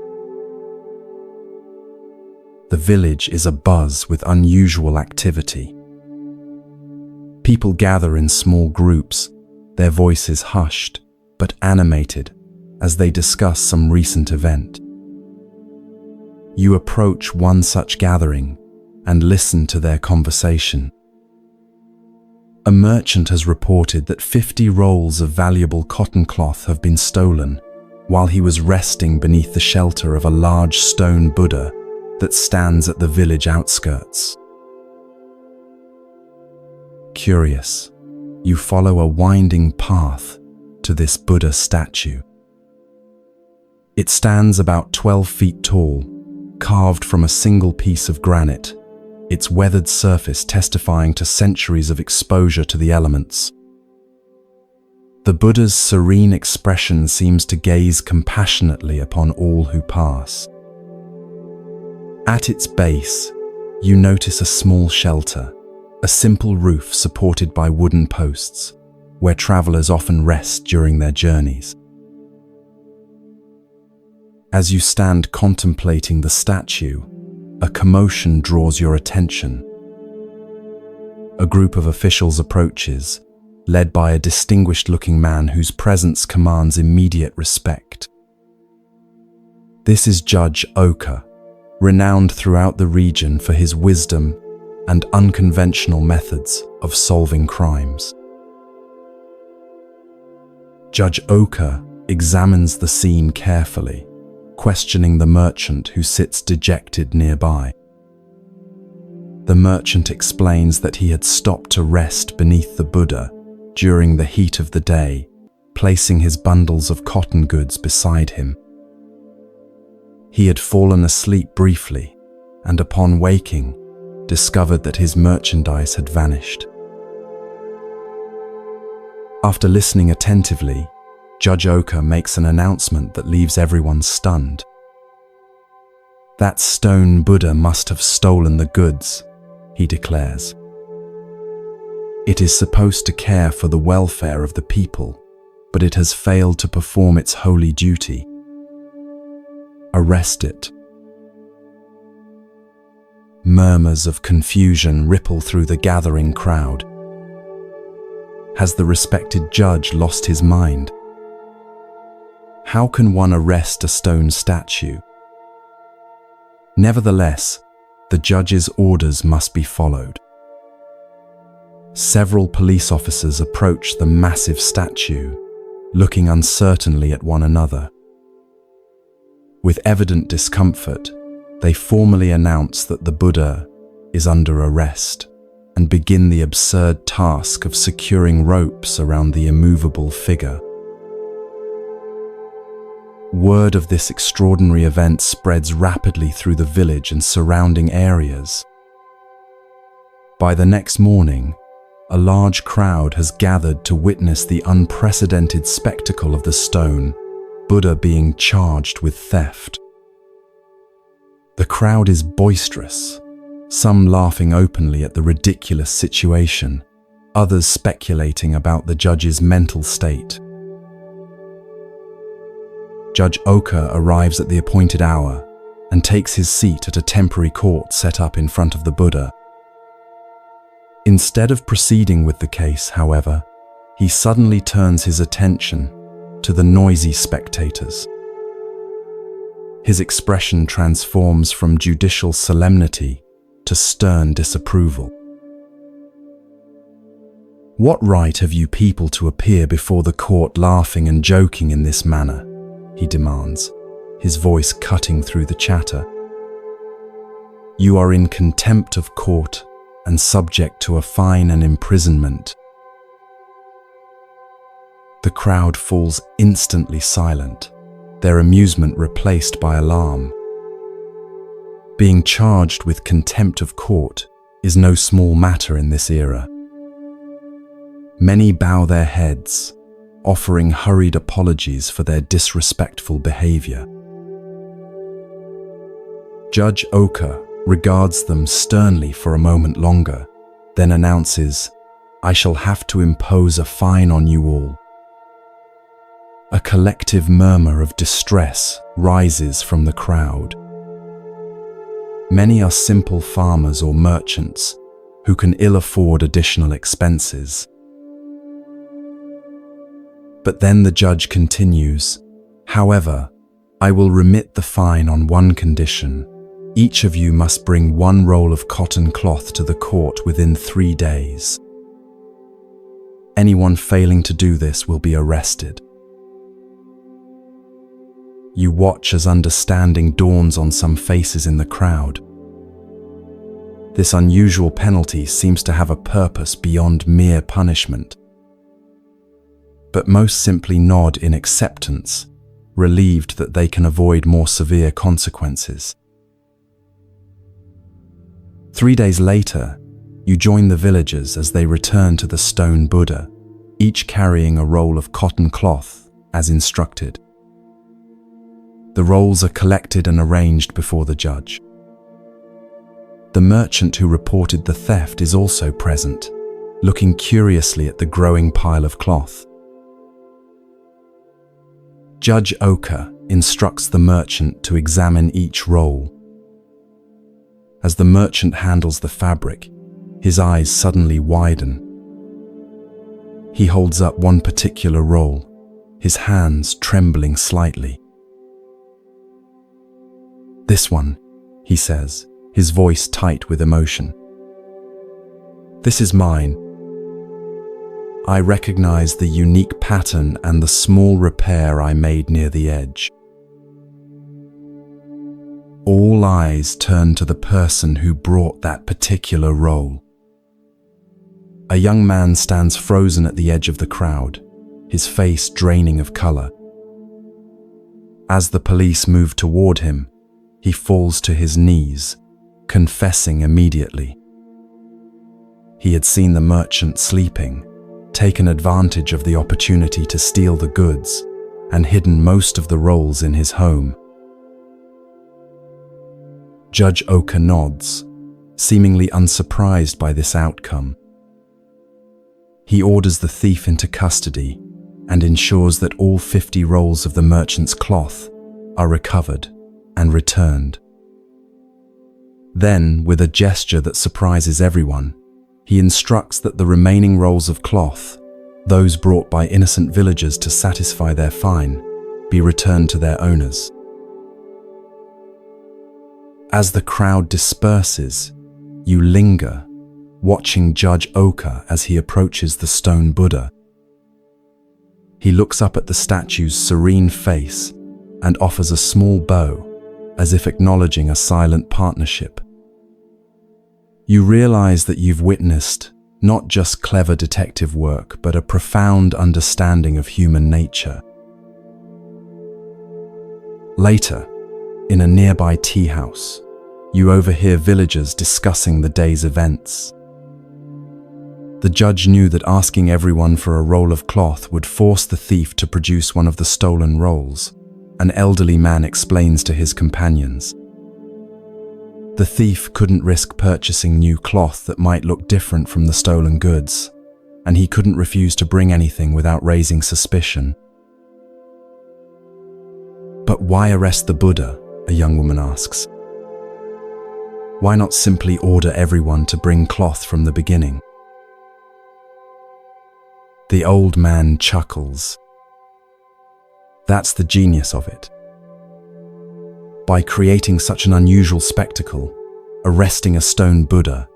The village is abuzz with unusual activity. People gather in small groups, their voices hushed but animated as they discuss some recent event. You approach one such gathering and listen to their conversation. A merchant has reported that 50 rolls of valuable cotton cloth have been stolen while he was resting beneath the shelter of a large stone Buddha that stands at the village outskirts. Curious, you follow a winding path to this Buddha statue. It stands about 12 feet tall, carved from a single piece of granite, its weathered surface testifying to centuries of exposure to the elements. The Buddha's serene expression seems to gaze compassionately upon all who pass. At its base, you notice a small shelter, a simple roof supported by wooden posts, where travelers often rest during their journeys. As you stand contemplating the statue, a commotion draws your attention. A group of officials approaches, led by a distinguished-looking man whose presence commands immediate respect. This is Judge Oka, renowned throughout the region for his wisdom and unconventional methods of solving crimes. Judge Oka examines the scene carefully, questioning the merchant who sits dejected nearby. The merchant explains that he had stopped to rest beneath the Buddha during the heat of the day, placing his bundles of cotton goods beside him. He had fallen asleep briefly, and upon waking, discovered that his merchandise had vanished. After listening attentively, Judge Oka makes an announcement that leaves everyone stunned. That stone Buddha must have stolen the goods, he declares. It is supposed to care for the welfare of the people, but it has failed to perform its holy duty. Arrest it. Murmurs of confusion ripple through the gathering crowd. Has the respected judge lost his mind? How can one arrest a stone statue? Nevertheless, the judge's orders must be followed. Several police officers approach the massive statue, looking uncertainly at one another. With evident discomfort, they formally announce that the Buddha is under arrest and begin the absurd task of securing ropes around the immovable figure. Word of this extraordinary event spreads rapidly through the village and surrounding areas. By the next morning, a large crowd has gathered to witness the unprecedented spectacle of the stone Buddha being charged with theft. The crowd is boisterous, some laughing openly at the ridiculous situation, others speculating about the judge's mental state. Judge Oka arrives at the appointed hour and takes his seat at a temporary court set up in front of the Buddha. Instead of proceeding with the case, however, he suddenly turns his attention to the noisy spectators. His expression transforms from judicial solemnity to stern disapproval. "What right have you people to appear before the court laughing and joking in this manner?" he demands, his voice cutting through the chatter. "You are in contempt of court and subject to a fine and imprisonment." The crowd falls instantly silent, their amusement replaced by alarm. Being charged with contempt of court is no small matter in this era. Many bow their heads, offering hurried apologies for their disrespectful behavior. Judge Oka regards them sternly for a moment longer, then announces, "I shall have to impose a fine on you all." A collective murmur of distress rises from the crowd. Many are simple farmers or merchants who can ill afford additional expenses. But then the judge continues, "However, I will remit the fine on one condition. Each of you must bring one roll of cotton cloth to the court within 3 days. Anyone failing to do this will be arrested." You watch as understanding dawns on some faces in the crowd. This unusual penalty seems to have a purpose beyond mere punishment. But most simply nod in acceptance, relieved that they can avoid more severe consequences. 3 days later, you join the villagers as they return to the stone Buddha, each carrying a roll of cotton cloth as instructed. The rolls are collected and arranged before the judge. The merchant who reported the theft is also present, looking curiously at the growing pile of cloth. Judge Oka instructs the merchant to examine each roll. As the merchant handles the fabric, his eyes suddenly widen. He holds up one particular roll, his hands trembling slightly. "This one," he says, his voice tight with emotion. "This is mine. I recognize the unique pattern and the small repair I made near the edge." All eyes turn to the person who brought that particular roll. A young man stands frozen at the edge of the crowd, his face draining of color. As the police move toward him, he falls to his knees, confessing immediately. He had seen the merchant sleeping, taken advantage of the opportunity to steal the goods, and hidden most of the rolls in his home. Judge Oka nods, seemingly unsurprised by this outcome. He orders the thief into custody and ensures that all 50 rolls of the merchant's cloth are recovered and returned. Then, with a gesture that surprises everyone, he instructs that the remaining rolls of cloth, those brought by innocent villagers to satisfy their fine, be returned to their owners. As the crowd disperses, you linger, watching Judge Oka as he approaches the stone Buddha. He looks up at the statue's serene face and offers a small bow, as if acknowledging a silent partnership. You realize that you've witnessed not just clever detective work, but a profound understanding of human nature. Later, in a nearby tea house, you overhear villagers discussing the day's events. The judge knew that asking everyone for a roll of cloth would force the thief to produce one of the stolen rolls. An elderly man explains to his companions. The thief couldn't risk purchasing new cloth that might look different from the stolen goods, and he couldn't refuse to bring anything without raising suspicion. But why arrest the Buddha? A young woman asks. Why not simply order everyone to bring cloth from the beginning? The old man chuckles. That's the genius of it. By creating such an unusual spectacle, arresting a stone Buddha,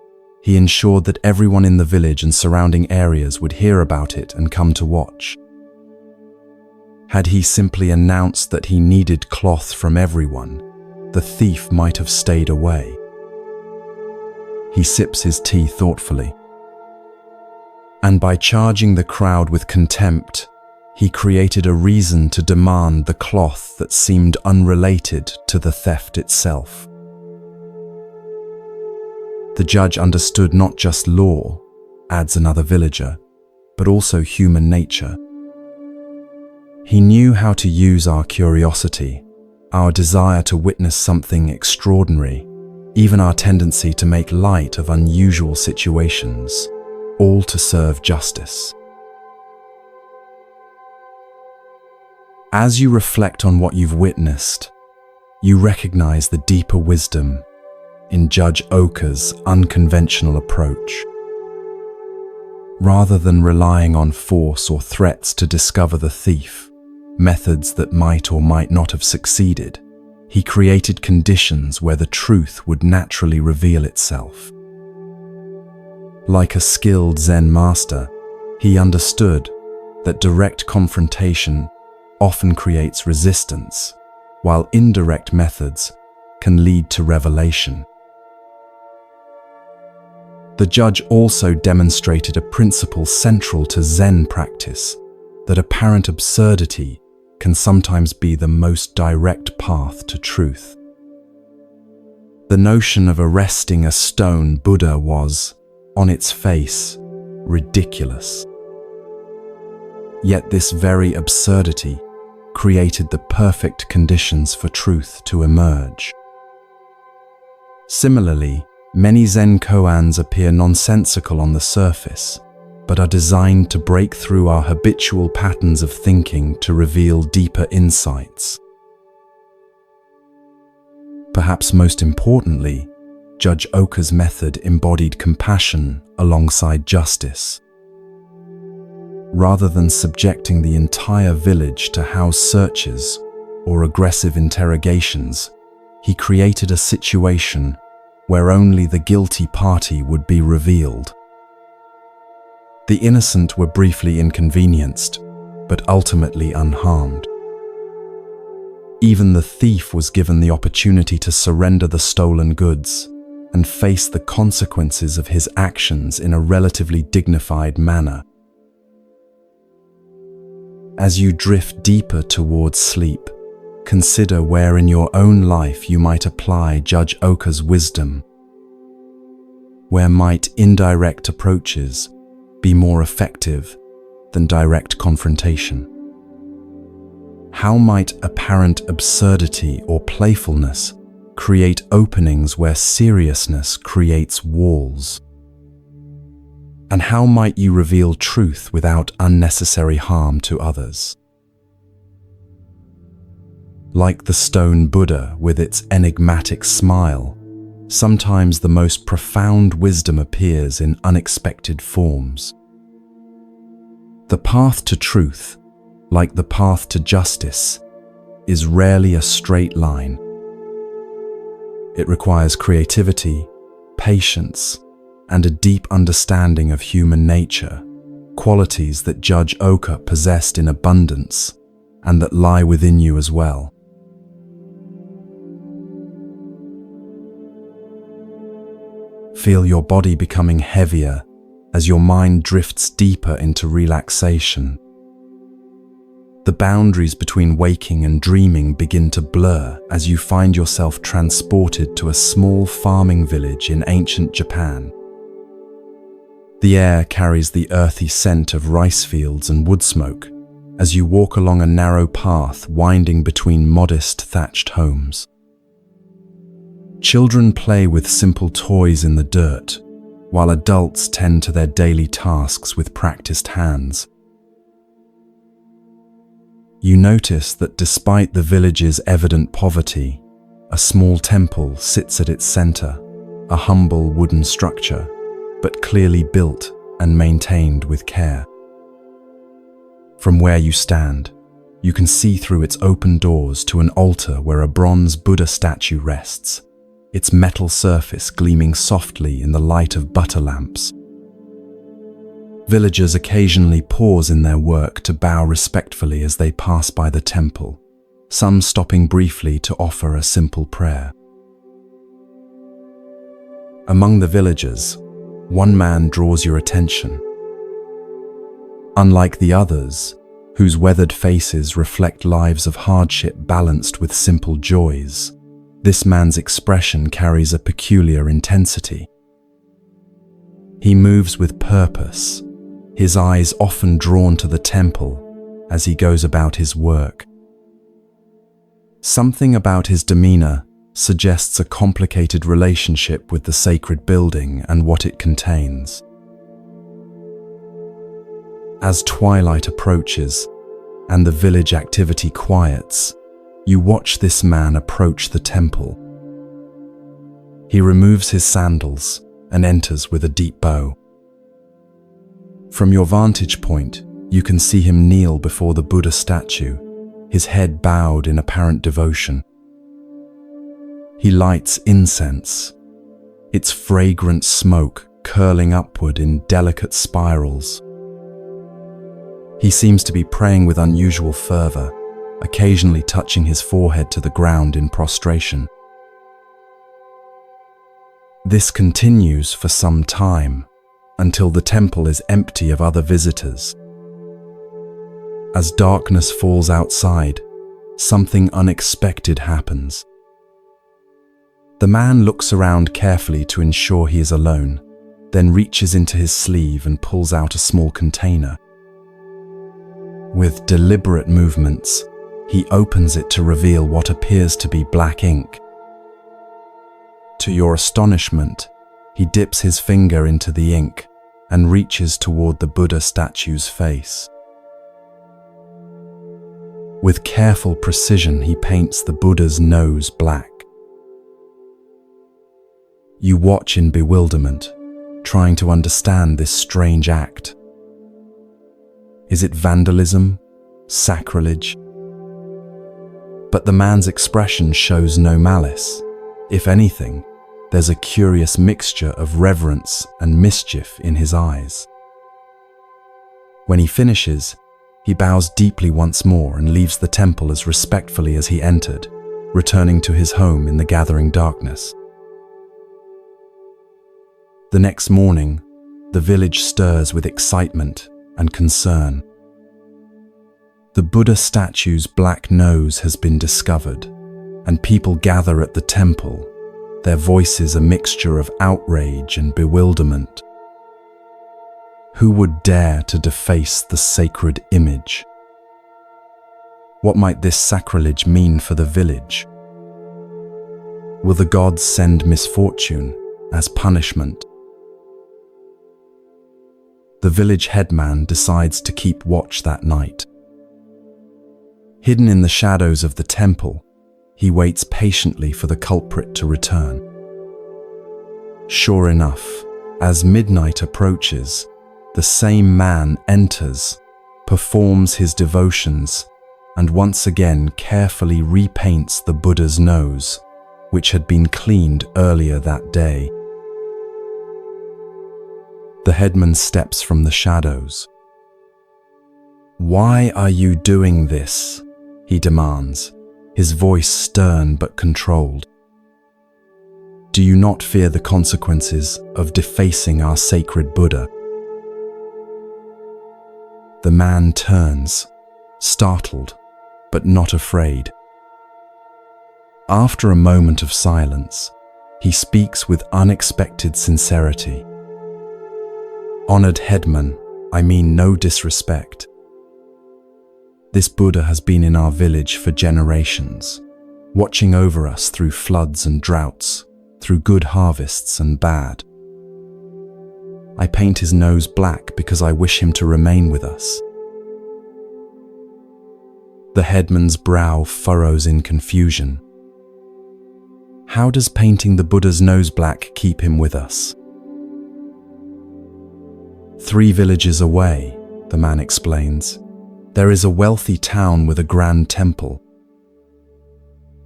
he ensured that everyone in the village and surrounding areas would hear about it and come to watch. Had he simply announced that he needed cloth from everyone, the thief might have stayed away. He sips his tea thoughtfully. And by charging the crowd with contempt, he created a reason to demand the cloth that seemed unrelated to the theft itself. The judge understood not just law, adds another villager, but also human nature. He knew how to use our curiosity, our desire to witness something extraordinary, even our tendency to make light of unusual situations, all to serve justice. As you reflect on what you've witnessed, you recognize the deeper wisdom in Judge Oka's unconventional approach. Rather than relying on force or threats to discover the thief, methods that might or might not have succeeded, he created conditions where the truth would naturally reveal itself. Like a skilled Zen master, he understood that direct confrontation often creates resistance, while indirect methods can lead to revelation. The judge also demonstrated a principle central to Zen practice, that apparent absurdity can sometimes be the most direct path to truth. The notion of arresting a stone Buddha was, on its face, ridiculous. Yet this very absurdity created the perfect conditions for truth to emerge. Similarly, many Zen koans appear nonsensical on the surface, but are designed to break through our habitual patterns of thinking to reveal deeper insights. Perhaps most importantly, Judge Oka's method embodied compassion alongside justice. Rather than subjecting the entire village to house searches or aggressive interrogations, he created a situation where only the guilty party would be revealed. The innocent were briefly inconvenienced, but ultimately unharmed. Even the thief was given the opportunity to surrender the stolen goods and face the consequences of his actions in a relatively dignified manner. As you drift deeper towards sleep, consider where in your own life you might apply Judge Oka's wisdom. Where might indirect approaches be more effective than direct confrontation? How might apparent absurdity or playfulness create openings where seriousness creates walls? And how might you reveal truth without unnecessary harm to others? Like the stone Buddha with its enigmatic smile, sometimes the most profound wisdom appears in unexpected forms. The path to truth, like the path to justice, is rarely a straight line. It requires creativity, patience, and a deep understanding of human nature, qualities that Judge Oka possessed in abundance and that lie within you as well. Feel your body becoming heavier as your mind drifts deeper into relaxation. The boundaries between waking and dreaming begin to blur as you find yourself transported to a small farming village in ancient Japan. The air carries the earthy scent of rice fields and wood smoke as you walk along a narrow path winding between modest thatched homes. Children play with simple toys in the dirt, while adults tend to their daily tasks with practiced hands. You notice that despite the village's evident poverty, a small temple sits at its center, a humble wooden structure, but clearly built and maintained with care. From where you stand, you can see through its open doors to an altar where a bronze Buddha statue rests, its metal surface gleaming softly in the light of butter lamps. Villagers occasionally pause in their work to bow respectfully as they pass by the temple, some stopping briefly to offer a simple prayer. Among the villagers, one man draws your attention. Unlike the others, whose weathered faces reflect lives of hardship balanced with simple joys, this man's expression carries a peculiar intensity. He moves with purpose, his eyes often drawn to the temple as he goes about his work. Something about his demeanor suggests a complicated relationship with the sacred building and what it contains. As twilight approaches and the village activity quiets, you watch this man approach the temple. He removes his sandals and enters with a deep bow. From your vantage point, you can see him kneel before the Buddha statue, his head bowed in apparent devotion. He lights incense, its fragrant smoke curling upward in delicate spirals. He seems to be praying with unusual fervor, occasionally touching his forehead to the ground in prostration. This continues for some time, until the temple is empty of other visitors. As darkness falls outside, something unexpected happens. The man looks around carefully to ensure he is alone, then reaches into his sleeve and pulls out a small container. With deliberate movements, he opens it to reveal what appears to be black ink. To your astonishment, he dips his finger into the ink and reaches toward the Buddha statue's face. With careful precision, he paints the Buddha's nose black. You watch in bewilderment, trying to understand this strange act. Is it vandalism? Sacrilege? But the man's expression shows no malice. If anything, there's a curious mixture of reverence and mischief in his eyes. When he finishes, he bows deeply once more and leaves the temple as respectfully as he entered, returning to his home in the gathering darkness. The next morning, the village stirs with excitement and concern. The Buddha statue's black nose has been discovered, and people gather at the temple, their voices a mixture of outrage and bewilderment. Who would dare to deface the sacred image? What might this sacrilege mean for the village? Will the gods send misfortune as punishment? The village headman decides to keep watch that night. Hidden in the shadows of the temple, he waits patiently for the culprit to return. Sure enough, as midnight approaches, the same man enters, performs his devotions, and once again carefully repaints the Buddha's nose, which had been cleaned earlier that day. The headman steps from the shadows. "Why are you doing this?" he demands, his voice stern but controlled. "Do you not fear the consequences of defacing our sacred Buddha?" The man turns, startled, but not afraid. After a moment of silence, he speaks with unexpected sincerity. "Honored headman, I mean no disrespect. This Buddha has been in our village for generations, watching over us through floods and droughts, through good harvests and bad. I paint his nose black because I wish him to remain with us. The headman's brow furrows in confusion. How does painting the Buddha's nose black keep him with us? 3 villages away, the man explains, there is a wealthy town with a grand temple.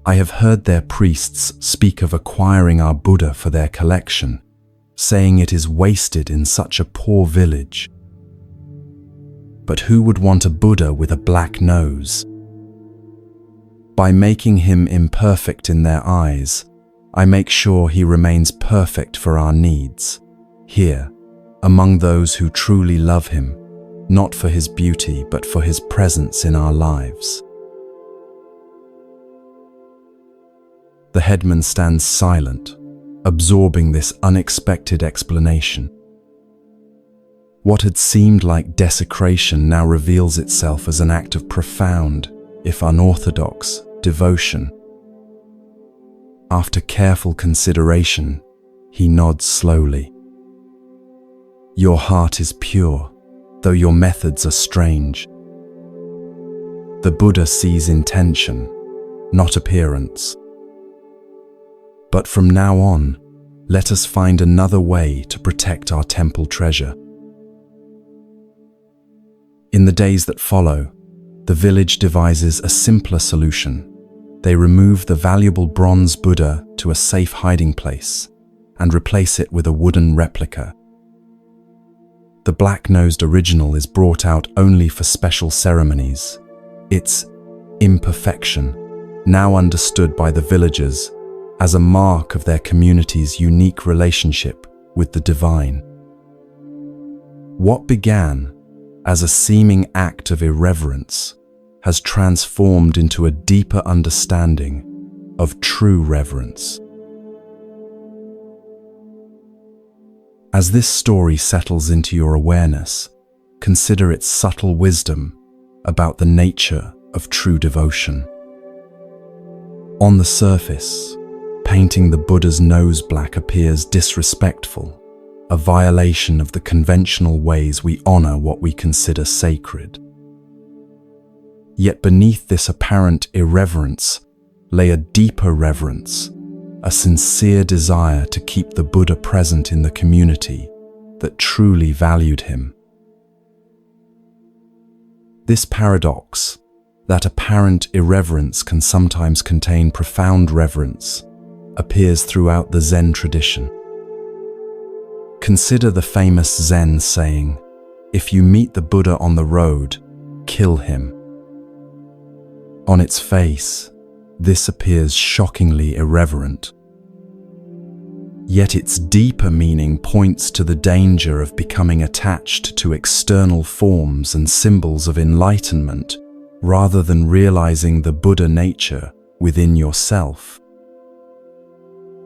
I have heard their priests speak of acquiring our Buddha for their collection, saying it is wasted in such a poor village. But who would want a Buddha with a black nose? By making him imperfect in their eyes, I make sure he remains perfect for our needs, here, among those who truly love him, not for his beauty but for his presence in our lives. The headman stands silent, absorbing this unexpected explanation. What had seemed like desecration now reveals itself as an act of profound, if unorthodox, devotion. After careful consideration, he nods slowly. Your heart is pure, though your methods are strange. The Buddha sees intention, not appearance. But from now on, let us find another way to protect our temple treasure. In the days that follow, the village devises a simpler solution. They remove the valuable bronze Buddha to a safe hiding place and replace it with a wooden replica. The black-nosed original is brought out only for special ceremonies. Its imperfection, now understood by the villagers as a mark of their community's unique relationship with the divine. What began as a seeming act of irreverence has transformed into a deeper understanding of true reverence. As this story settles into your awareness, consider its subtle wisdom about the nature of true devotion. On the surface, painting the Buddha's nose black appears disrespectful, a violation of the conventional ways we honor what we consider sacred. Yet beneath this apparent irreverence lay a deeper reverence, a sincere desire to keep the Buddha present in the community that truly valued him. This paradox, that apparent irreverence can sometimes contain profound reverence, appears throughout the Zen tradition. Consider the famous Zen saying, "If you meet the Buddha on the road, kill him." On its face, this appears shockingly irreverent. Yet its deeper meaning points to the danger of becoming attached to external forms and symbols of enlightenment rather than realizing the Buddha nature within yourself.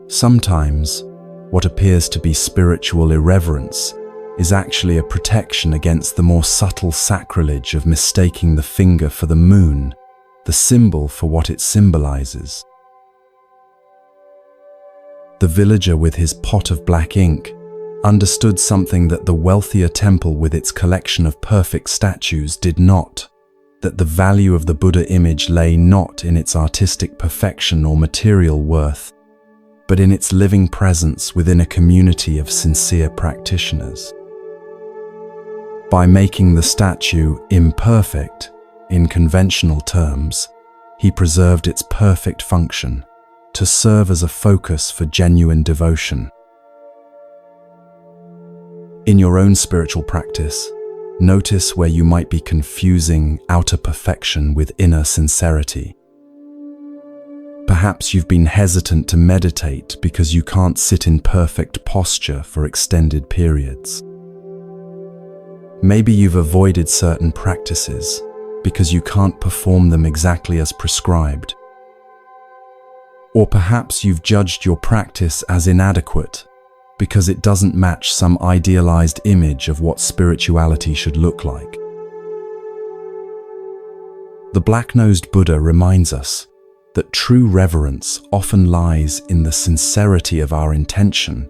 Sometimes, what appears to be spiritual irreverence is actually a protection against the more subtle sacrilege of mistaking the finger for the moon, the symbol for what it symbolizes. The villager with his pot of black ink understood something that the wealthier temple with its collection of perfect statues did not, that the value of the Buddha image lay not in its artistic perfection or material worth, but in its living presence within a community of sincere practitioners. By making the statue imperfect, in conventional terms, he preserved its perfect function, to serve as a focus for genuine devotion. In your own spiritual practice, notice where you might be confusing outer perfection with inner sincerity. Perhaps you've been hesitant to meditate because you can't sit in perfect posture for extended periods. Maybe you've avoided certain practices because you can't perform them exactly as prescribed. Or perhaps you've judged your practice as inadequate because it doesn't match some idealized image of what spirituality should look like. The black-nosed Buddha reminds us that true reverence often lies in the sincerity of our intention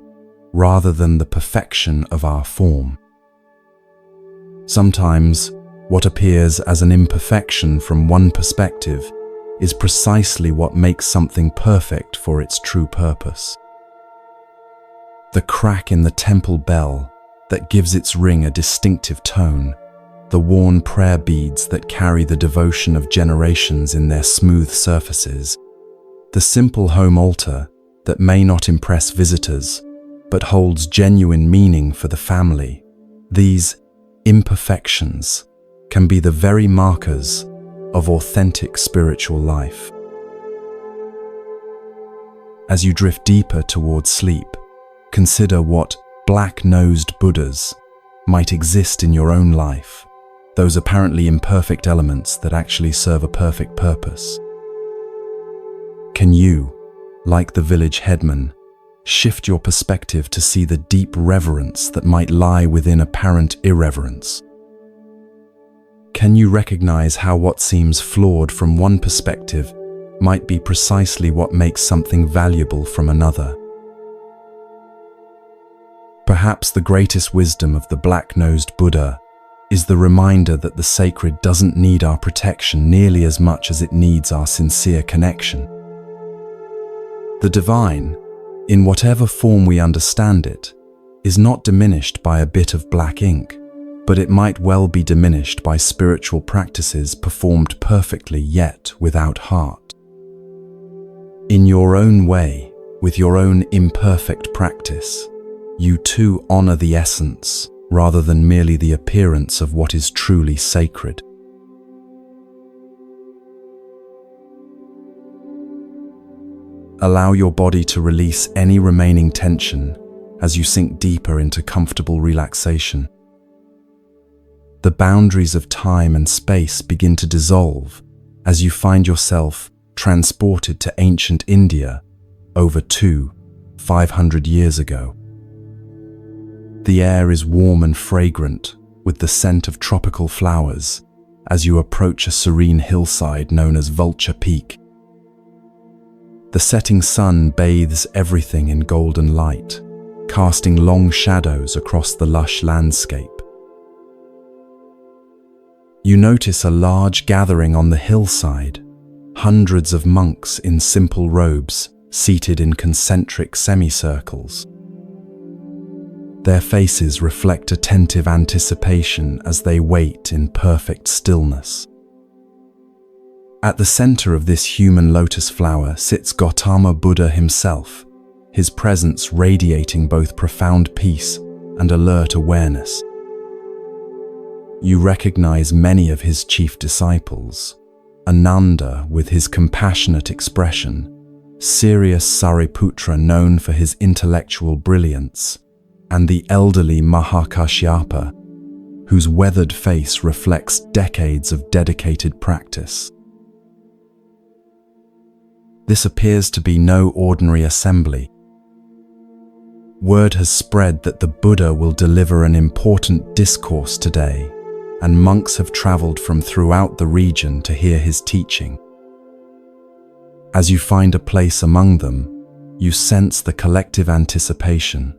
rather than the perfection of our form. Sometimes, what appears as an imperfection from one perspective is precisely what makes something perfect for its true purpose. The crack in the temple bell that gives its ring a distinctive tone, the worn prayer beads that carry the devotion of generations in their smooth surfaces, the simple home altar that may not impress visitors but holds genuine meaning for the family. These imperfections can be the very markers of authentic spiritual life. As you drift deeper towards sleep, consider what black-nosed Buddhas might exist in your own life, those apparently imperfect elements that actually serve a perfect purpose. Can you, like the village headman, shift your perspective to see the deep reverence that might lie within apparent irreverence? Can you recognize how what seems flawed from one perspective might be precisely what makes something valuable from another? Perhaps the greatest wisdom of the black-nosed Buddha is the reminder that the sacred doesn't need our protection nearly as much as it needs our sincere connection. The divine, in whatever form we understand it, is not diminished by a bit of black ink, but it might well be diminished by spiritual practices performed perfectly yet without heart. In your own way, with your own imperfect practice, you too honor the essence rather than merely the appearance of what is truly sacred. Allow your body to release any remaining tension as you sink deeper into comfortable relaxation. The boundaries of time and space begin to dissolve as you find yourself transported to ancient India over 500 years ago. The air is warm and fragrant with the scent of tropical flowers as you approach a serene hillside known as Vulture Peak. The setting sun bathes everything in golden light, casting long shadows across the lush landscape. You notice a large gathering on the hillside, hundreds of monks in simple robes seated in concentric semicircles. Their faces reflect attentive anticipation as they wait in perfect stillness. At the center of this human lotus flower sits Gautama Buddha himself, his presence radiating both profound peace and alert awareness. You recognize many of his chief disciples: Ananda with his compassionate expression, serious Sariputra known for his intellectual brilliance, and the elderly Mahakashyapa, whose weathered face reflects decades of dedicated practice. This appears to be no ordinary assembly. Word has spread that the Buddha will deliver an important discourse today, and monks have traveled from throughout the region to hear his teaching. As you find a place among them, you sense the collective anticipation,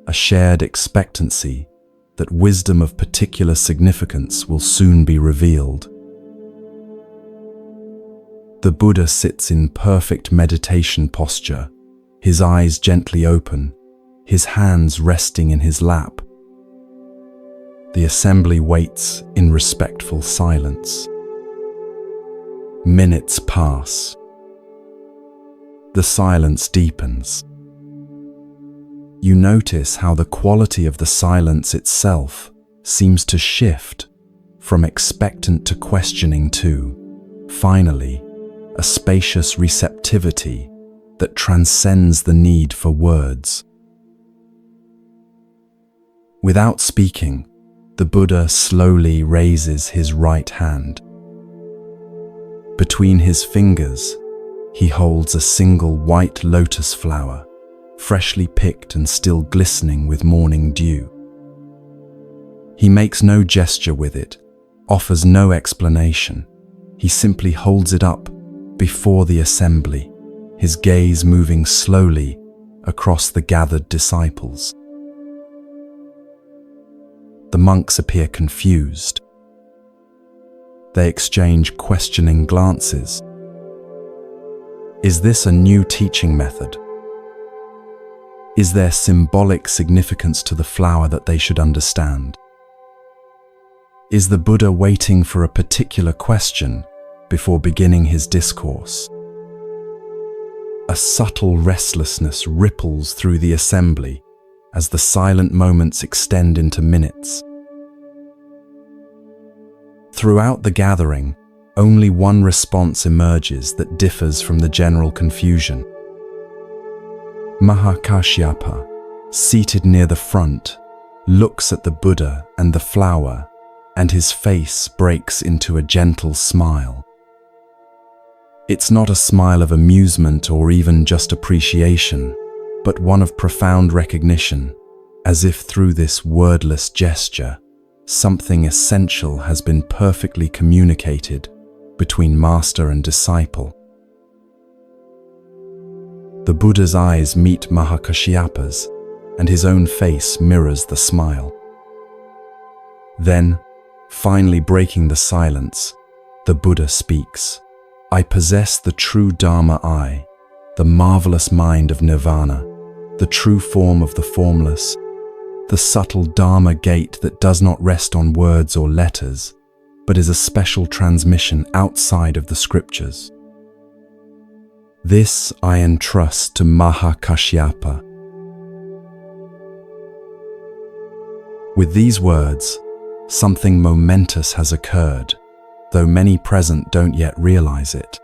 a shared expectancy that wisdom of particular significance will soon be revealed. The Buddha sits in perfect meditation posture, his eyes gently open, his hands resting in his lap. The assembly waits in respectful silence. Minutes pass. The silence deepens. You notice how the quality of the silence itself seems to shift from expectant to questioning to, finally, a spacious receptivity that transcends the need for words. Without speaking, the Buddha slowly raises his right hand. Between his fingers, he holds a single white lotus flower, freshly picked and still glistening with morning dew. He makes no gesture with it, offers no explanation. He simply holds it up, before the assembly, his gaze moving slowly across the gathered disciples. The monks appear confused. They exchange questioning glances. Is this a new teaching method? Is there symbolic significance to the flower that they should understand? Is the Buddha waiting for a particular question before beginning his discourse? A subtle restlessness ripples through the assembly as the silent moments extend into minutes. Throughout the gathering, only one response emerges that differs from the general confusion. Mahakashyapa, seated near the front, looks at the Buddha and the flower, and his face breaks into a gentle smile. It's not a smile of amusement or even just appreciation, but one of profound recognition, as if through this wordless gesture, something essential has been perfectly communicated between master and disciple. The Buddha's eyes meet Mahakashyapa's, and his own face mirrors the smile. Then, finally breaking the silence, the Buddha speaks. I possess the true Dharma I, the marvelous mind of nirvana, the true form of the formless, the subtle Dharma gate that does not rest on words or letters, but is a special transmission outside of the scriptures. This I entrust to Mahakashyapa. With these words, something momentous has occurred, though many present don't yet realize it.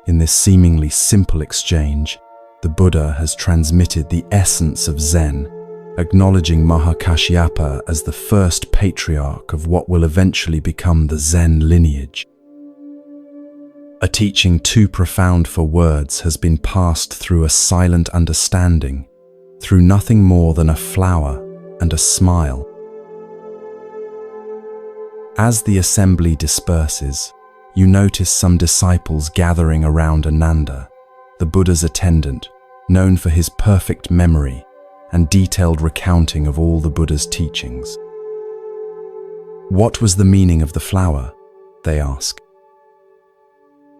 In this seemingly simple exchange, the Buddha has transmitted the essence of Zen, acknowledging Mahakashyapa as the first patriarch of what will eventually become the Zen lineage. A teaching too profound for words has been passed through a silent understanding, through nothing more than a flower and a smile. As the assembly disperses, you notice some disciples gathering around Ananda, the Buddha's attendant, known for his perfect memory and detailed recounting of all the Buddha's teachings. What was the meaning of the flower? They ask.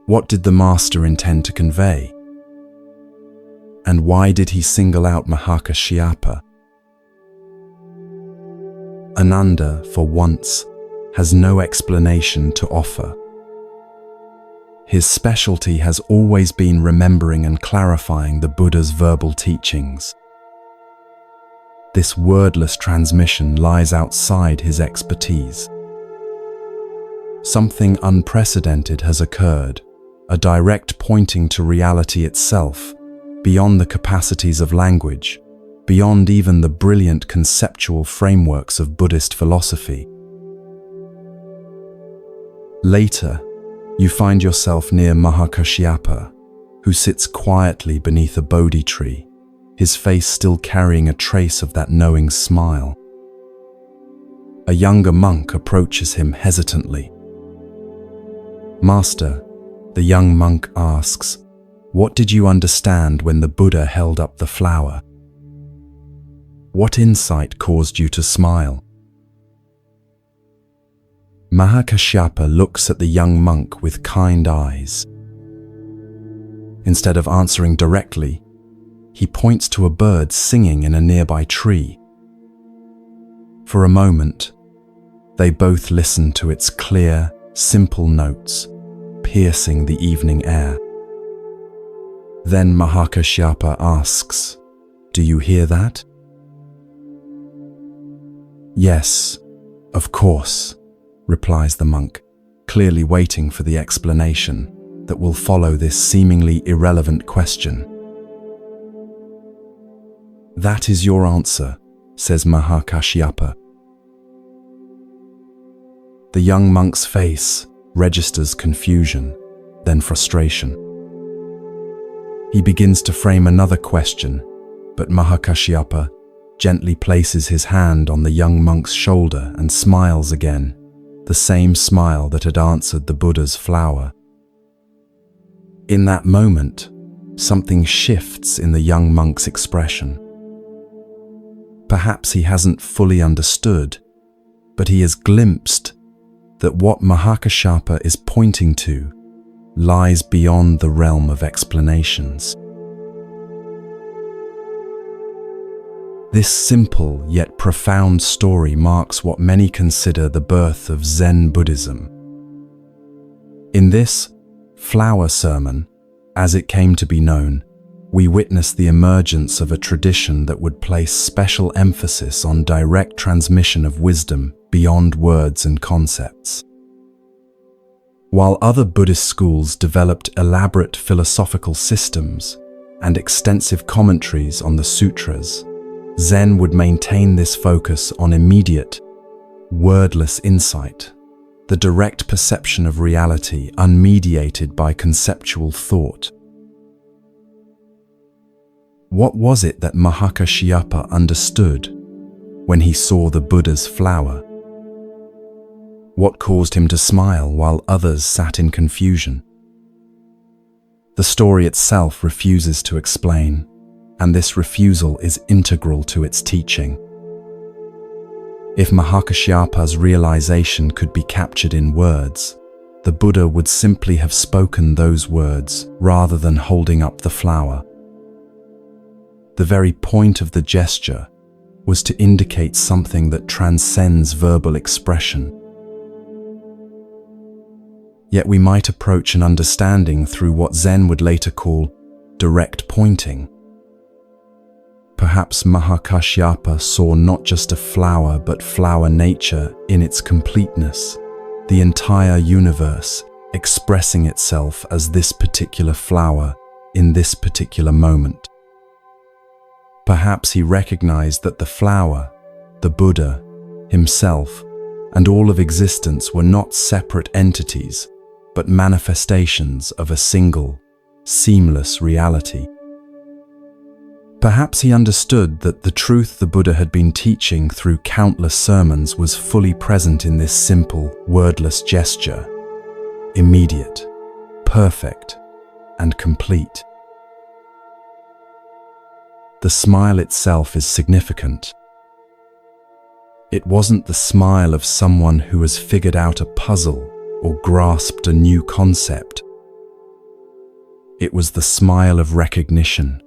What did the master intend to convey? And why did he single out Mahakashyapa? Ananda, for once, has no explanation to offer. His specialty has always been remembering and clarifying the Buddha's verbal teachings. This wordless transmission lies outside his expertise. Something unprecedented has occurred, a direct pointing to reality itself, beyond the capacities of language, beyond even the brilliant conceptual frameworks of Buddhist philosophy. Later, you find yourself near Mahakashyapa, who sits quietly beneath a Bodhi tree, his face still carrying a trace of that knowing smile. A younger monk approaches him hesitantly. Master, the young monk asks, what did you understand when the Buddha held up the flower? What insight caused you to smile? Mahakashyapa looks at the young monk with kind eyes. Instead of answering directly, he points to a bird singing in a nearby tree. For a moment, they both listen to its clear, simple notes, piercing the evening air. Then Mahakashyapa asks, "Do you hear that?" "Yes, of course," replies the monk, clearly waiting for the explanation that will follow this seemingly irrelevant question. "That is your answer," says Mahakashyapa. The young monk's face registers confusion, then frustration. He begins to frame another question, but Mahakashyapa gently places his hand on the young monk's shoulder and smiles again, the same smile that had answered the Buddha's flower. In that moment, something shifts in the young monk's expression. Perhaps he hasn't fully understood, but he has glimpsed that what Mahakashyapa is pointing to lies beyond the realm of explanations. This simple yet profound story marks what many consider the birth of Zen Buddhism. In this flower sermon, as it came to be known, we witness the emergence of a tradition that would place special emphasis on direct transmission of wisdom beyond words and concepts. While other Buddhist schools developed elaborate philosophical systems and extensive commentaries on the sutras, Zen would maintain this focus on immediate, wordless insight, the direct perception of reality unmediated by conceptual thought. What was it that Mahakashyapa understood when he saw the Buddha's flower? What caused him to smile while others sat in confusion? The story itself refuses to explain, and this refusal is integral to its teaching. If Mahakashyapa's realization could be captured in words, the Buddha would simply have spoken those words rather than holding up the flower. The very point of the gesture was to indicate something that transcends verbal expression. Yet we might approach an understanding through what Zen would later call direct pointing. Perhaps Mahakashyapa saw not just a flower but flower nature in its completeness, the entire universe expressing itself as this particular flower in this particular moment. Perhaps he recognized that the flower, the Buddha, himself, and all of existence were not separate entities, but manifestations of a single, seamless reality. Perhaps he understood that the truth the Buddha had been teaching through countless sermons was fully present in this simple, wordless gesture, immediate, perfect, and complete. The smile itself is significant. It wasn't the smile of someone who has figured out a puzzle or grasped a new concept. It was the smile of recognition,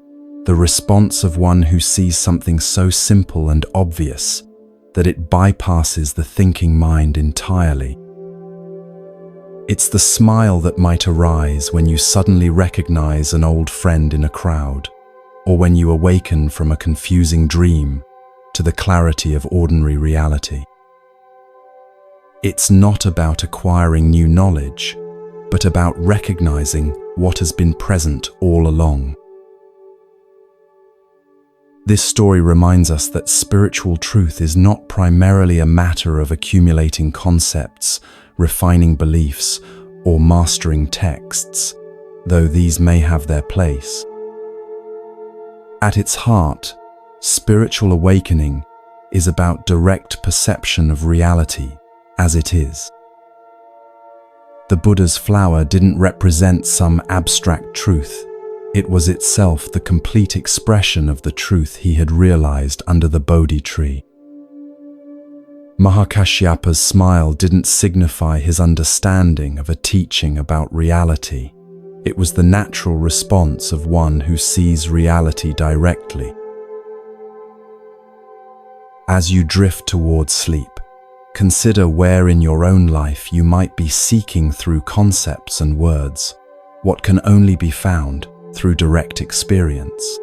the response of one who sees something so simple and obvious that it bypasses the thinking mind entirely. It's the smile that might arise when you suddenly recognize an old friend in a crowd, or when you awaken from a confusing dream to the clarity of ordinary reality. It's not about acquiring new knowledge, but about recognizing what has been present all along. This story reminds us that spiritual truth is not primarily a matter of accumulating concepts, refining beliefs, or mastering texts, though these may have their place. At its heart, spiritual awakening is about direct perception of reality as it is. The Buddha's flower didn't represent some abstract truth. It was itself the complete expression of the truth he had realized under the Bodhi tree. Mahakashyapa's smile didn't signify his understanding of a teaching about reality. It was the natural response of one who sees reality directly. As you drift towards sleep, consider where in your own life you might be seeking through concepts and words what can only be found through direct experience.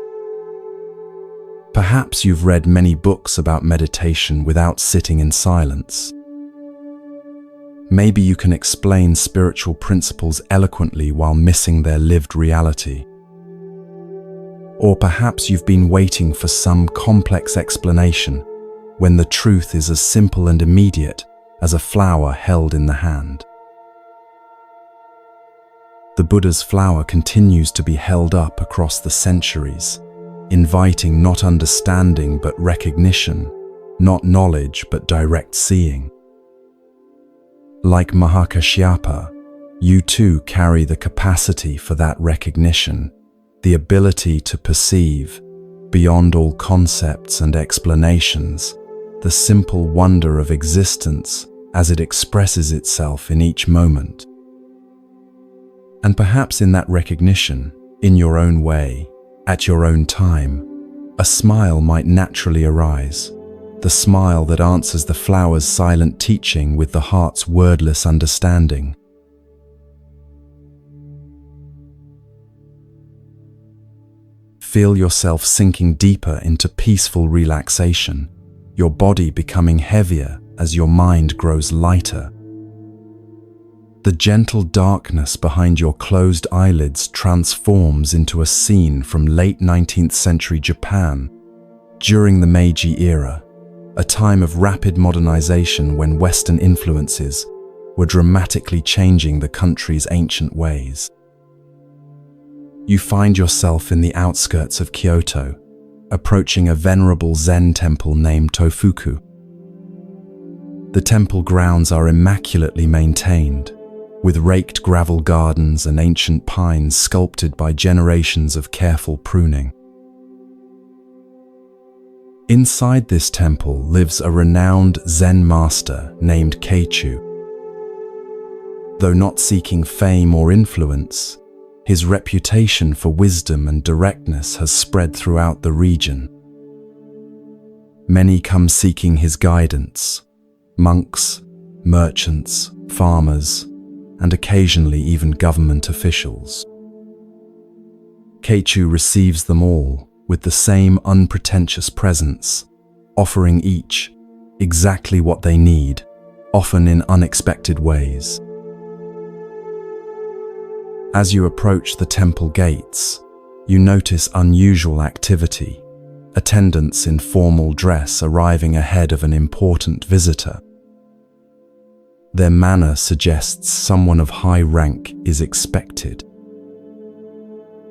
Perhaps you've read many books about meditation without sitting in silence. Maybe you can explain spiritual principles eloquently while missing their lived reality. Or perhaps you've been waiting for some complex explanation when the truth is as simple and immediate as a flower held in the hand. The Buddha's flower continues to be held up across the centuries, inviting not understanding but recognition, not knowledge but direct seeing. Like Mahakashyapa, You too carry the capacity for that recognition, the ability to perceive, beyond all concepts and explanations, the simple wonder of existence as it expresses itself in each moment. And perhaps in that recognition, in your own way, at your own time, a smile might naturally arise, the smile that answers the flower's silent teaching with the heart's wordless understanding. Feel yourself sinking deeper into peaceful relaxation, your body becoming heavier as your mind grows lighter. The gentle darkness behind your closed eyelids transforms into a scene from late 19th century Japan during the Meiji era, a time of rapid modernization when Western influences were dramatically changing the country's ancient ways. You find yourself in the outskirts of Kyoto, approaching a venerable Zen temple named Tofuku. The temple grounds are immaculately maintained, with raked gravel gardens and ancient pines sculpted by generations of careful pruning. Inside this temple lives a renowned Zen master named Keichu. Though not seeking fame or influence, his reputation for wisdom and directness has spread throughout the region. Many come seeking his guidance: monks, merchants, farmers, and occasionally even government officials. Keichu receives them all with the same unpretentious presence, offering each exactly what they need, often in unexpected ways. As you approach the temple gates, you notice unusual activity, attendants in formal dress arriving ahead of an important visitor. Their manner suggests someone of high rank is expected.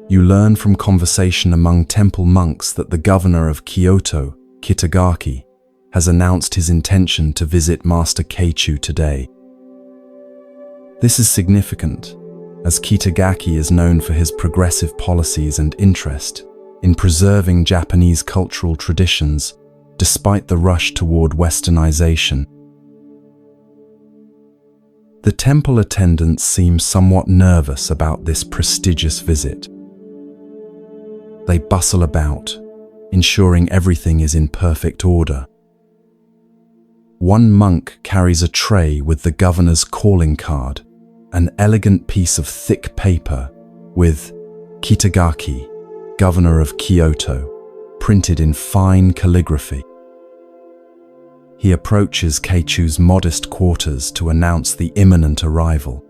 You learn from conversation among temple monks that the governor of Kyoto, Kitagaki, has announced his intention to visit Master Keichu today. This is significant, as Kitagaki is known for his progressive policies and interest in preserving Japanese cultural traditions despite the rush toward westernization. The temple attendants seem somewhat nervous about this prestigious visit. They bustle about, ensuring everything is in perfect order. One monk carries a tray with the governor's calling card, an elegant piece of thick paper with Kitagaki, Governor of Kyoto, printed in fine calligraphy. He approaches Keichu's modest quarters to announce the imminent arrival.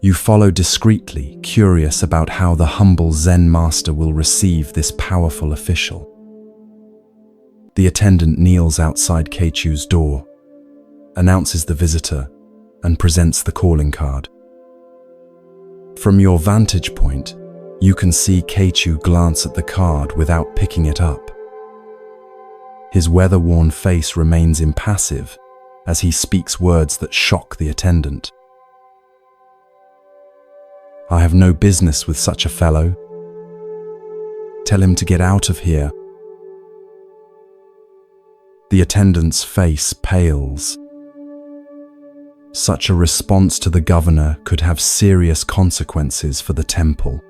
You follow discreetly, curious about how the humble Zen master will receive this powerful official. The attendant kneels outside Keichu's door, announces the visitor, and presents the calling card. From your vantage point, you can see Keichu glance at the card without picking it up. His weather-worn face remains impassive as he speaks words that shock the attendant. "I have no business with such a fellow. Tell him to get out of here." The attendant's face pales. Such a response to the governor could have serious consequences for the temple.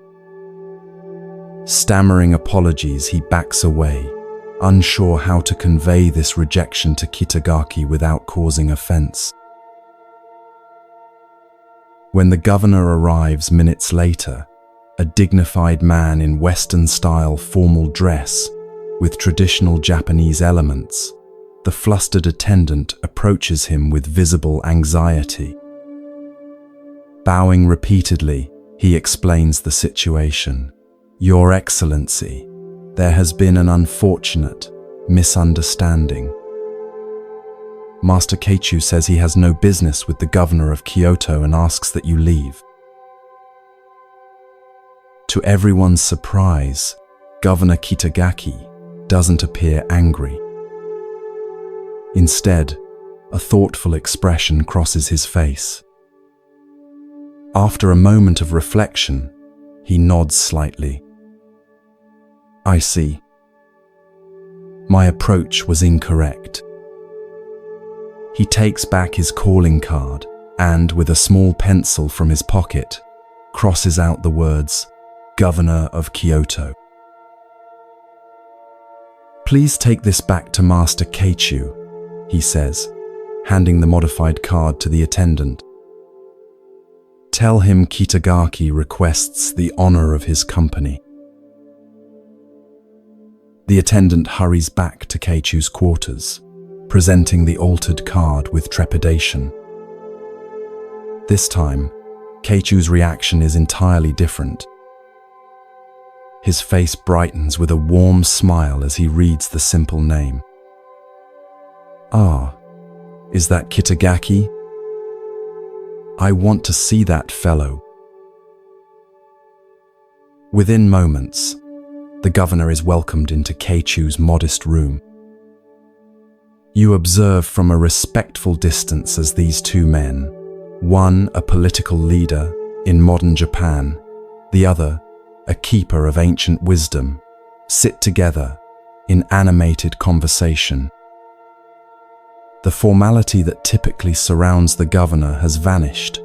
Stammering apologies, he backs away, unsure how to convey this rejection to Kitagaki without causing offense. When the governor arrives minutes later, a dignified man in Western-style formal dress with traditional Japanese elements, the flustered attendant approaches him with visible anxiety. Bowing repeatedly, he explains the situation. "Your Excellency, there has been an unfortunate misunderstanding. Master Keichu says he has no business with the governor of Kyoto and asks that you leave." To everyone's surprise, Governor Kitagaki doesn't appear angry. Instead, a thoughtful expression crosses his face. After a moment of reflection, he nods slightly. I see. My approach was incorrect. He takes back his calling card and, with a small pencil from his pocket, crosses out the words, Governor of Kyoto. Please take this back to Master Keichu, he says, handing the modified card to the attendant. Tell him Kitagaki requests the honor of his company. The attendant hurries back to Keichu's quarters, presenting the altered card with trepidation. This time, Keichu's reaction is entirely different. His face brightens with a warm smile as he reads the simple name. Ah, is that Kitagaki? I want to see that fellow. Within moments, the governor is welcomed into Keichu's modest room. You observe from a respectful distance as these two men, one a political leader in modern Japan, the other a keeper of ancient wisdom, sit together in animated conversation. The formality that typically surrounds the governor has vanished,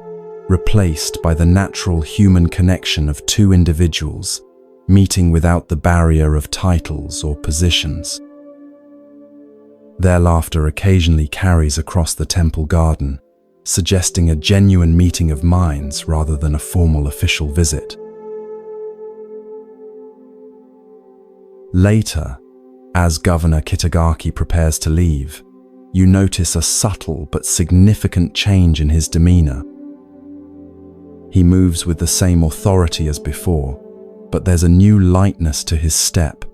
replaced by the natural human connection of two individuals meeting without the barrier of titles or positions. Their laughter occasionally carries across the temple garden, suggesting a genuine meeting of minds rather than a formal official visit. Later, as Governor Kitagaki prepares to leave, you notice a subtle but significant change in his demeanor. He moves with the same authority as before, but there's a new lightness to his step,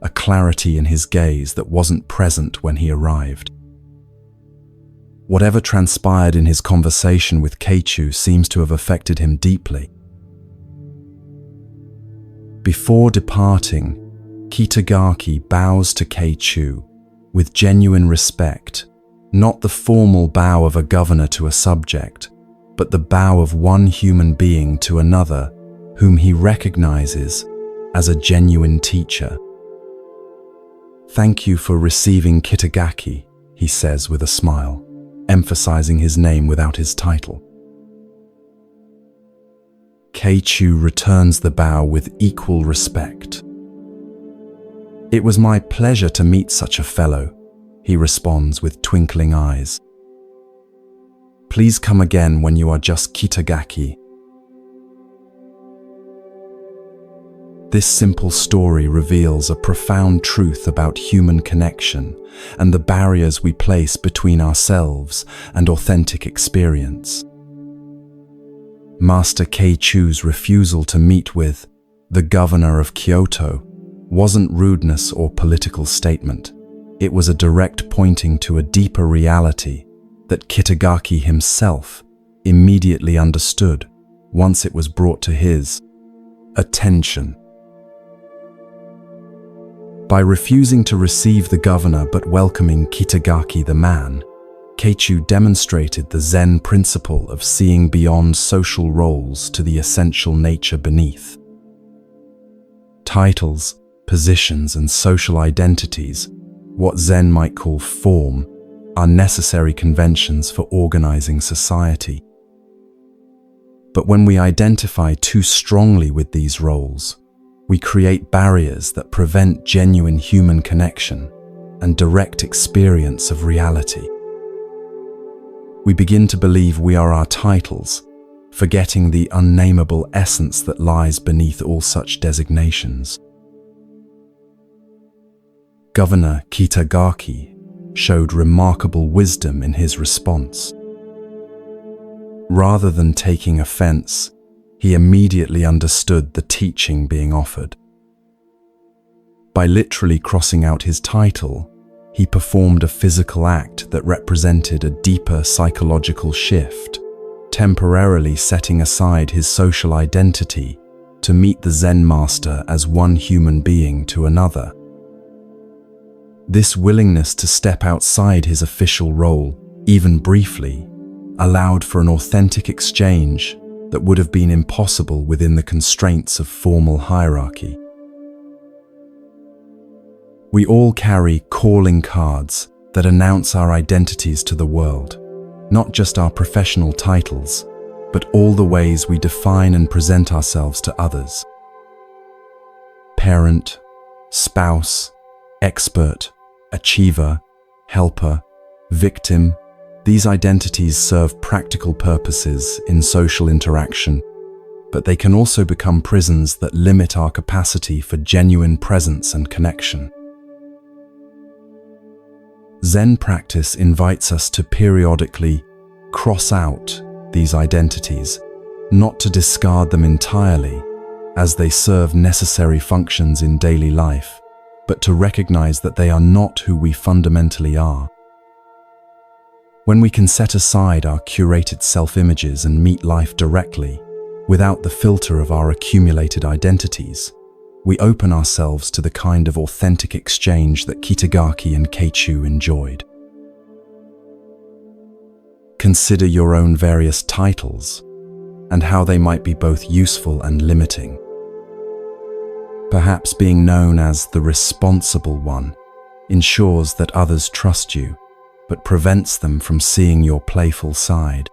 a clarity in his gaze that wasn't present when he arrived. Whatever transpired in his conversation with Keichu seems to have affected him deeply. Before departing, Kitagaki bows to Keichu with genuine respect, not the formal bow of a governor to a subject, but the bow of one human being to another whom he recognizes as a genuine teacher. Thank you for receiving Kitagaki, he says with a smile, emphasizing his name without his title. Keichu returns the bow with equal respect. It was my pleasure to meet such a fellow, he responds with twinkling eyes. Please come again when you are just Kitagaki. This simple story reveals a profound truth about human connection and the barriers we place between ourselves and authentic experience. Master Keichu's refusal to meet with the governor of Kyoto wasn't rudeness or political statement. It was a direct pointing to a deeper reality that Kitagaki himself immediately understood once it was brought to his attention. By refusing to receive the governor but welcoming Kitagaki the man, Keichu demonstrated the Zen principle of seeing beyond social roles to the essential nature beneath. Titles, positions, and social identities, what Zen might call form, are necessary conventions for organizing society. But when we identify too strongly with these roles, we create barriers that prevent genuine human connection and direct experience of reality. We begin to believe we are our titles, forgetting the unnameable essence that lies beneath all such designations. Governor Kitagaki showed remarkable wisdom in his response. Rather than taking offense, he immediately understood the teaching being offered. By literally crossing out his title, he performed a physical act that represented a deeper psychological shift, temporarily setting aside his social identity to meet the Zen master as one human being to another. This willingness to step outside his official role even briefly, allowed for an authentic exchange that would have been impossible within the constraints of formal hierarchy. We all carry calling cards that announce our identities to the world, not just our professional titles, but all the ways we define and present ourselves to others. Parent, spouse, expert, achiever, helper, victim. These identities serve practical purposes in social interaction, but they can also become prisons that limit our capacity for genuine presence and connection. Zen practice invites us to periodically cross out these identities, not to discard them entirely, as they serve necessary functions in daily life, but to recognize that they are not who we fundamentally are. When we can set aside our curated self-images and meet life directly, without the filter of our accumulated identities, we open ourselves to the kind of authentic exchange that Kitagaki and Keichu enjoyed. Consider your own various titles and how they might be both useful and limiting. Perhaps being known as the responsible one ensures that others trust you, but prevents them from seeing your playful side.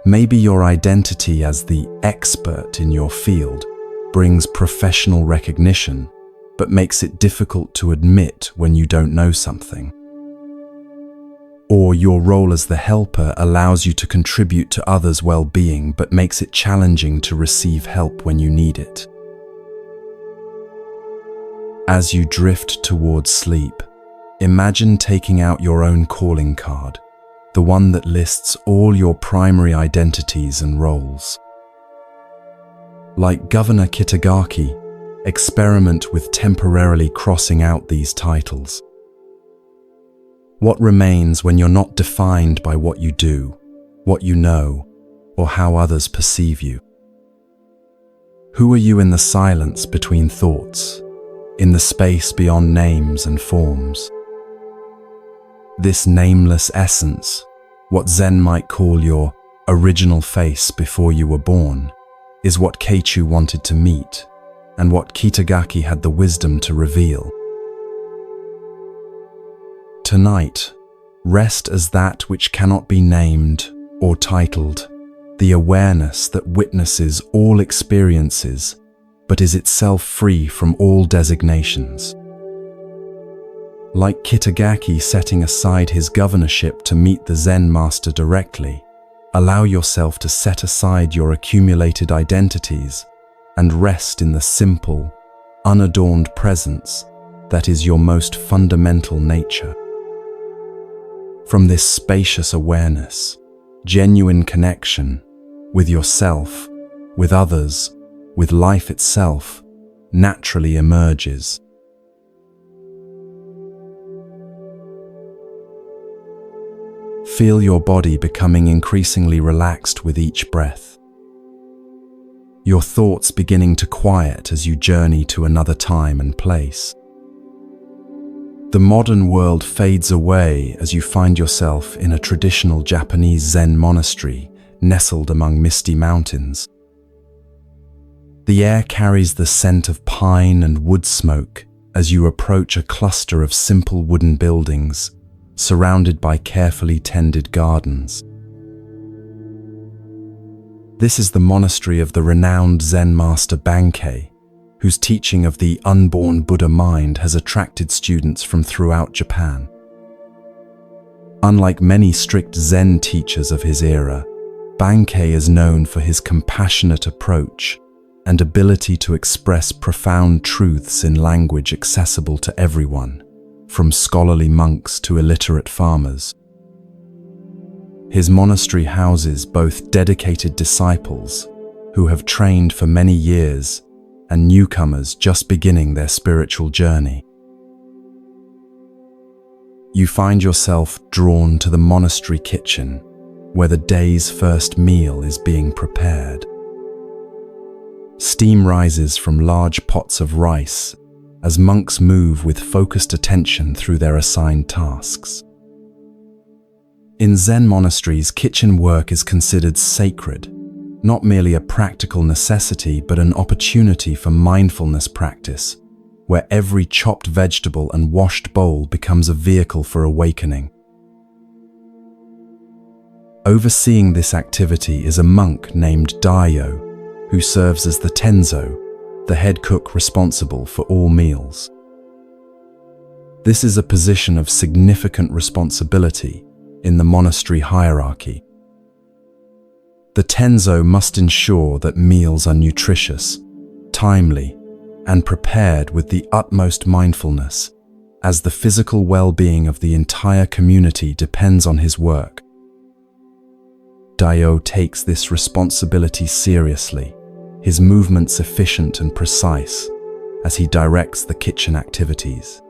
Maybe your identity as the expert in your field brings professional recognition, but makes it difficult to admit when you don't know something. Or your role as the helper allows you to contribute to others' well-being, but makes it challenging to receive help when you need it. As you drift towards sleep, imagine taking out your own calling card, the one that lists all your primary identities and roles. Like Governor Kitagaki, experiment with temporarily crossing out these titles. What remains when you're not defined by what you do, what you know, or how others perceive you? Who are you in the silence between thoughts, in the space beyond names and forms? This nameless essence, what Zen might call your original face before you were born, is what Keichu wanted to meet, and what Kitagaki had the wisdom to reveal. Tonight, rest as that which cannot be named or titled, the awareness that witnesses all experiences, but is itself free from all designations. Like Kitagaki setting aside his governorship to meet the Zen master directly, allow yourself to set aside your accumulated identities and rest in the simple, unadorned presence that is your most fundamental nature. From this spacious awareness, genuine connection with yourself, with others, with life itself, naturally emerges. Feel your body becoming increasingly relaxed with each breath. Your thoughts beginning to quiet as you journey to another time and place. The modern world fades away as you find yourself in a traditional Japanese Zen monastery nestled among misty mountains. The air carries the scent of pine and wood smoke as you approach a cluster of simple wooden buildings surrounded by carefully tended gardens. This is the monastery of the renowned Zen master Bankei, whose teaching of the unborn Buddha mind has attracted students from throughout Japan. Unlike many strict Zen teachers of his era, Bankei is known for his compassionate approach and ability to express profound truths in language accessible to everyone, from scholarly monks to illiterate farmers. His monastery houses both dedicated disciples who have trained for many years and newcomers just beginning their spiritual journey. You find yourself drawn to the monastery kitchen, where the day's first meal is being prepared. Steam rises from large pots of rice as monks move with focused attention through their assigned tasks. In Zen monasteries, kitchen work is considered sacred, not merely a practical necessity, but an opportunity for mindfulness practice, where every chopped vegetable and washed bowl becomes a vehicle for awakening. Overseeing this activity is a monk named Daio, who serves as the tenzo, the head cook responsible for all meals. This is a position of significant responsibility in the monastery hierarchy. The tenzo must ensure that meals are nutritious, timely, and prepared with the utmost mindfulness, as the physical well-being of the entire community depends on his work. Daio takes this responsibility seriously, his movements efficient and precise, as he directs the kitchen activities.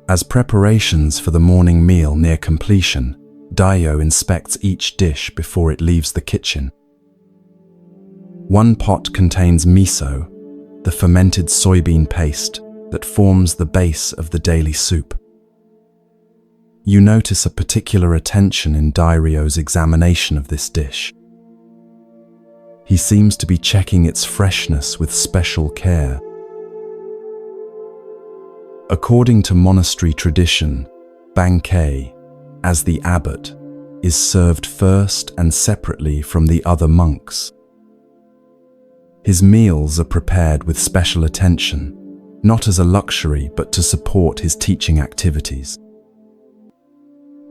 As preparations for the morning meal near completion, Daio inspects each dish before it leaves the kitchen. One pot contains miso, the fermented soybean paste that forms the base of the daily soup. You notice a particular attention in Dairyo's examination of this dish. He seems to be checking its freshness with special care. According to monastery tradition, Bankei, as the abbot, is served first and separately from the other monks. His meals are prepared with special attention, not as a luxury but to support his teaching activities.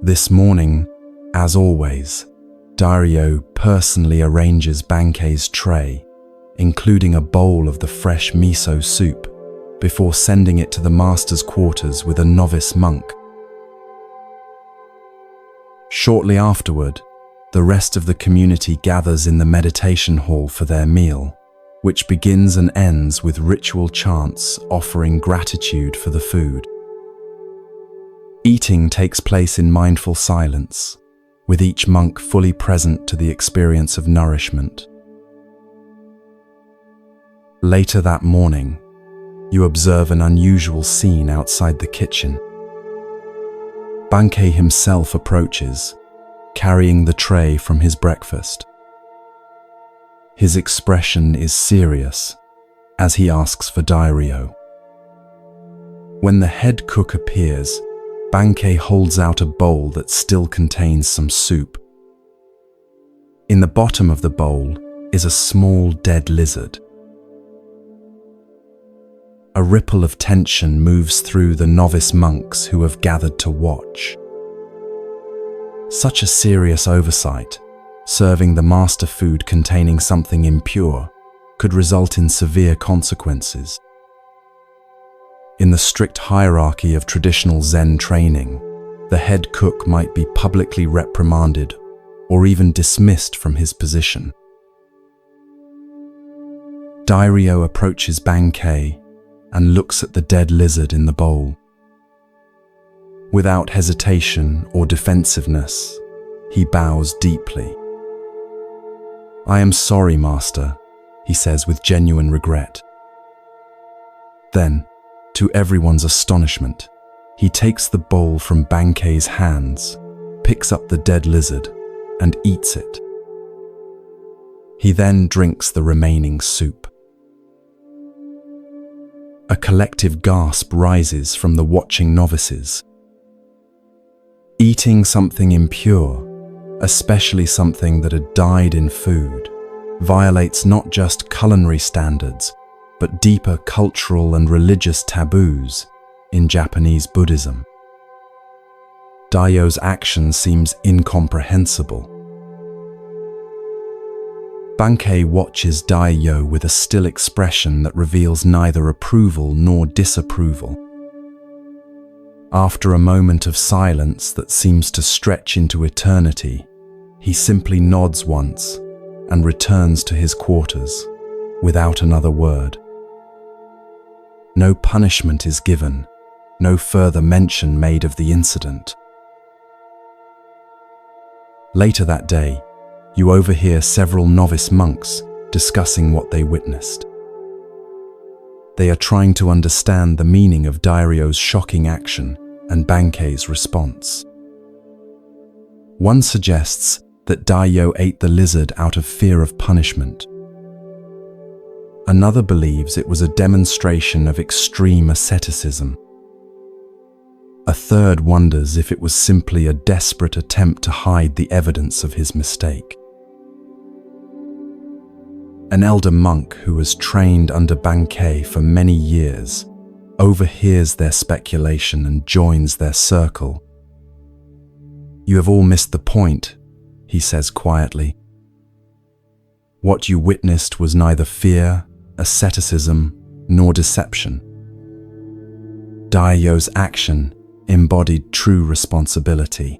This morning, as always, Dairyo personally arranges Bankei's tray, including a bowl of the fresh miso soup, before sending it to the master's quarters with a novice monk. Shortly afterward, the rest of the community gathers in the meditation hall for their meal, which begins and ends with ritual chants offering gratitude for the food. Eating takes place in mindful silence, with each monk fully present to the experience of nourishment. Later that morning, you observe an unusual scene outside the kitchen. Bankei himself approaches, carrying the tray from his breakfast. His expression is serious as he asks for Dairyo. When the head cook appears, Bankei holds out a bowl that still contains some soup. In the bottom of the bowl is a small dead lizard. A ripple of tension moves through the novice monks who have gathered to watch. Such a serious oversight, serving the master food containing something impure, could result in severe consequences. In the strict hierarchy of traditional Zen training, the head cook might be publicly reprimanded or even dismissed from his position. Dairyo approaches Bankei and looks at the dead lizard in the bowl. Without hesitation or defensiveness, he bows deeply. "I am sorry, Master," he says with genuine regret. Then, to everyone's astonishment, he takes the bowl from Bankei's hands, picks up the dead lizard, and eats it. He then drinks the remaining soup. A collective gasp rises from the watching novices. Eating something impure, especially something that had died in food, violates not just culinary standards, but deeper cultural and religious taboos in Japanese Buddhism. Daio's action seems incomprehensible. Bankei watches Dairyo with a still expression that reveals neither approval nor disapproval. After a moment of silence that seems to stretch into eternity, he simply nods once and returns to his quarters without another word. No punishment is given, no further mention made of the incident. Later that day, you overhear several novice monks discussing what they witnessed. They are trying to understand the meaning of Dairyo's shocking action and Bankei's response. One suggests that Dayo ate the lizard out of fear of punishment. Another believes it was a demonstration of extreme asceticism. A third wonders if it was simply a desperate attempt to hide the evidence of his mistake. An elder monk who was trained under Bankei for many years overhears their speculation and joins their circle. "You have all missed the point," he says quietly. "What you witnessed was neither fear, asceticism, nor deception. Daio's action embodied true responsibility.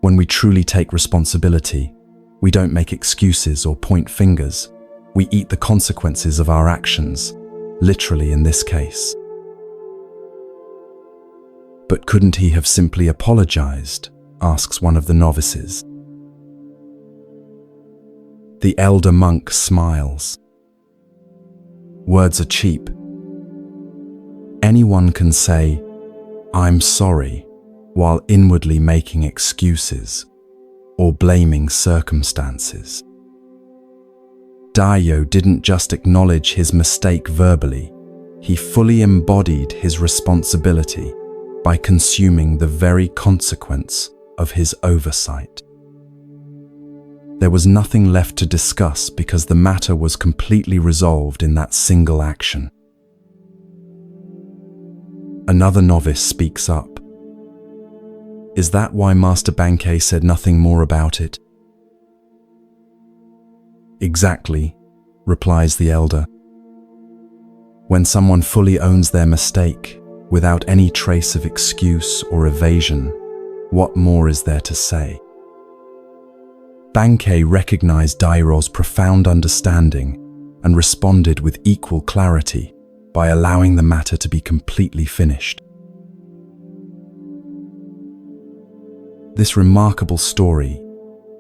When we truly take responsibility, we don't make excuses or point fingers. We eat the consequences of our actions, literally in this case." "But couldn't he have simply apologized?" asks one of the novices. The elder monk smiles. "Words are cheap. Anyone can say, 'I'm sorry,' while inwardly making excuses or blaming circumstances. Daio didn't just acknowledge his mistake verbally, he fully embodied his responsibility by consuming the very consequence of his oversight. There was nothing left to discuss because the matter was completely resolved in that single action. Another novice speaks up. "Is that why Master Bankei said nothing more about it?" "Exactly," replies the elder. "When someone fully owns their mistake, without any trace of excuse or evasion, what more is there to say?" Bankei recognized Dairo's profound understanding and responded with equal clarity by allowing the matter to be completely finished. This remarkable story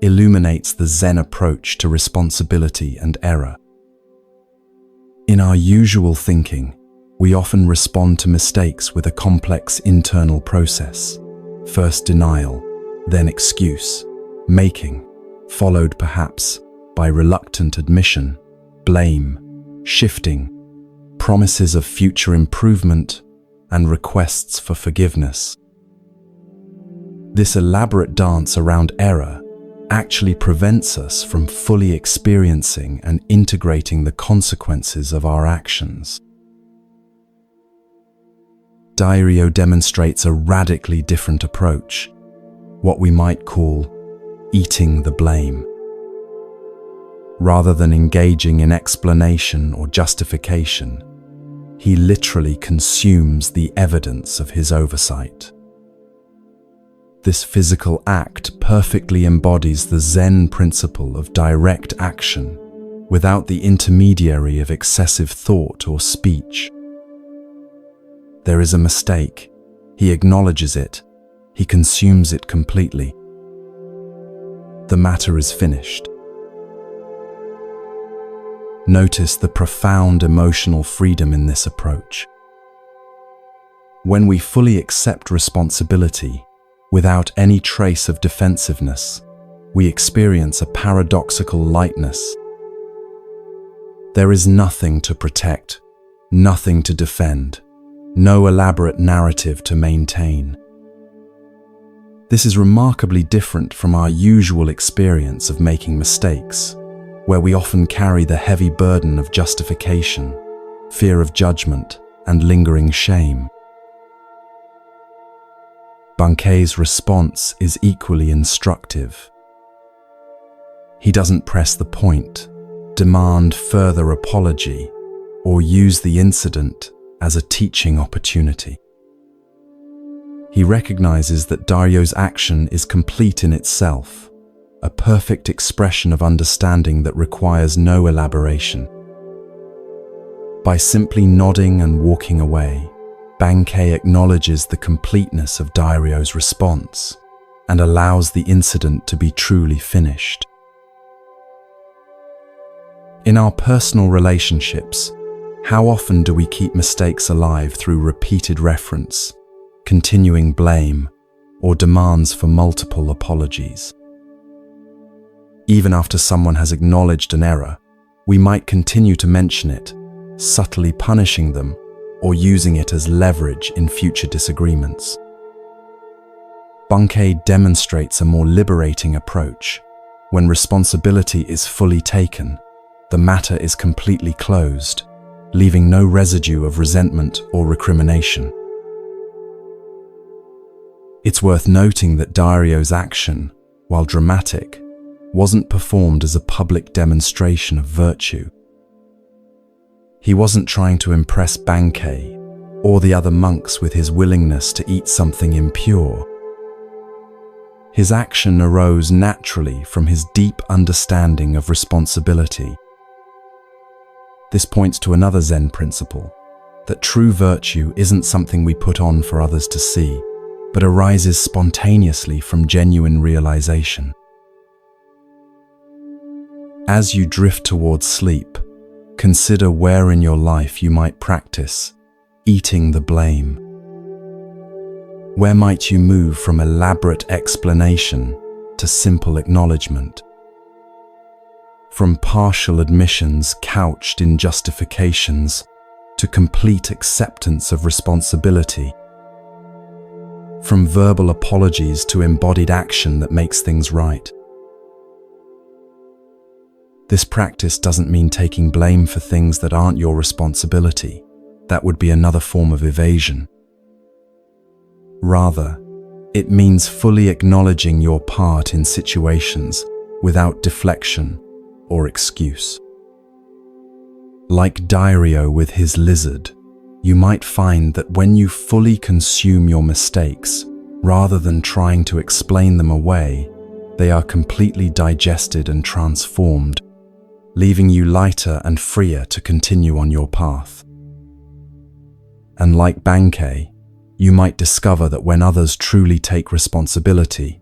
illuminates the Zen approach to responsibility and error. In our usual thinking, we often respond to mistakes with a complex internal process. First denial, then excuse, making, followed perhaps by reluctant admission, blame, shifting, promises of future improvement, and requests for forgiveness. This elaborate dance around error actually prevents us from fully experiencing and integrating the consequences of our actions. Dairyo demonstrates a radically different approach, what we might call eating the blame. Rather than engaging in explanation or justification, he literally consumes the evidence of his oversight. This physical act perfectly embodies the Zen principle of direct action without the intermediary of excessive thought or speech. There is a mistake. He acknowledges it. He consumes it completely. The matter is finished. Notice the profound emotional freedom in this approach. When we fully accept responsibility, without any trace of defensiveness, we experience a paradoxical lightness. There is nothing to protect, nothing to defend, no elaborate narrative to maintain. This is remarkably different from our usual experience of making mistakes, where we often carry the heavy burden of justification, fear of judgment, and lingering shame. Bankei's response is equally instructive. He doesn't press the point, demand further apology, or use the incident as a teaching opportunity. He recognizes that Dairyo's action is complete in itself, a perfect expression of understanding that requires no elaboration. By simply nodding and walking away, Bankei acknowledges the completeness of Dairyo's response and allows the incident to be truly finished. In our personal relationships, how often do we keep mistakes alive through repeated reference, continuing blame, or demands for multiple apologies. Even after someone has acknowledged an error, we might continue to mention it, subtly punishing them or using it as leverage in future disagreements. Bunkei demonstrates a more liberating approach. When responsibility is fully taken, the matter is completely closed, leaving no residue of resentment or recrimination. It's worth noting that Dairyo's action, while dramatic, wasn't performed as a public demonstration of virtue. He wasn't trying to impress Bankei or the other monks with his willingness to eat something impure. His action arose naturally from his deep understanding of responsibility. This points to another Zen principle, that true virtue isn't something we put on for others to see, but arises spontaneously from genuine realization. As you drift towards sleep, consider where in your life you might practice eating the blame. Where might you move from elaborate explanation to simple acknowledgement? From partial admissions couched in justifications to complete acceptance of responsibility? From verbal apologies to embodied action that makes things right? This practice doesn't mean taking blame for things that aren't your responsibility. That would be another form of evasion. Rather, it means fully acknowledging your part in situations without deflection or excuse. Like Dairyo with his lizard, you might find that when you fully consume your mistakes, rather than trying to explain them away, they are completely digested and transformed, leaving you lighter and freer to continue on your path. And like Bankei, you might discover that when others truly take responsibility,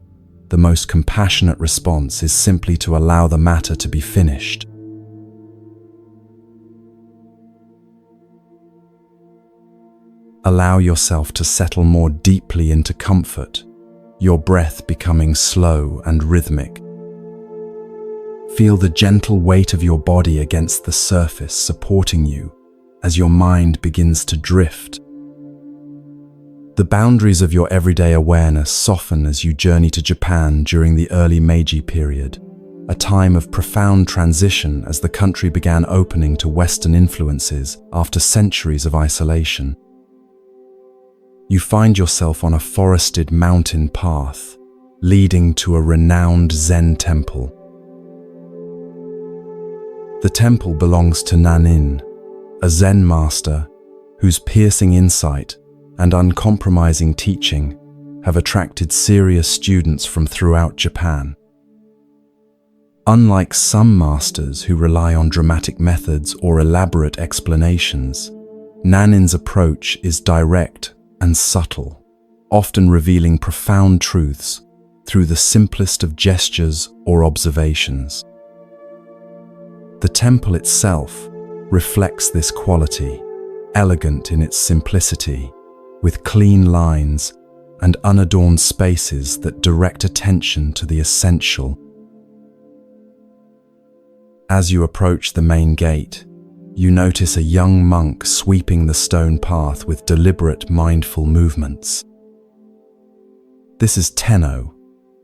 the most compassionate response is simply to allow the matter to be finished. Allow yourself to settle more deeply into comfort, your breath becoming slow and rhythmic. Feel the gentle weight of your body against the surface supporting you as your mind begins to drift. The boundaries of your everyday awareness soften as you journey to Japan during the early Meiji period, a time of profound transition as the country began opening to Western influences after centuries of isolation. You find yourself on a forested mountain path, leading to a renowned Zen temple. The temple belongs to Nanin, a Zen master whose piercing insight and uncompromising teaching have attracted serious students from throughout Japan. Unlike some masters who rely on dramatic methods or elaborate explanations, Nanin's approach is direct and subtle, often revealing profound truths through the simplest of gestures or observations. The temple itself reflects this quality, elegant in its simplicity, with clean lines and unadorned spaces that direct attention to the essential. As you approach the main gate, you notice a young monk sweeping the stone path with deliberate, mindful movements. This is Tenno,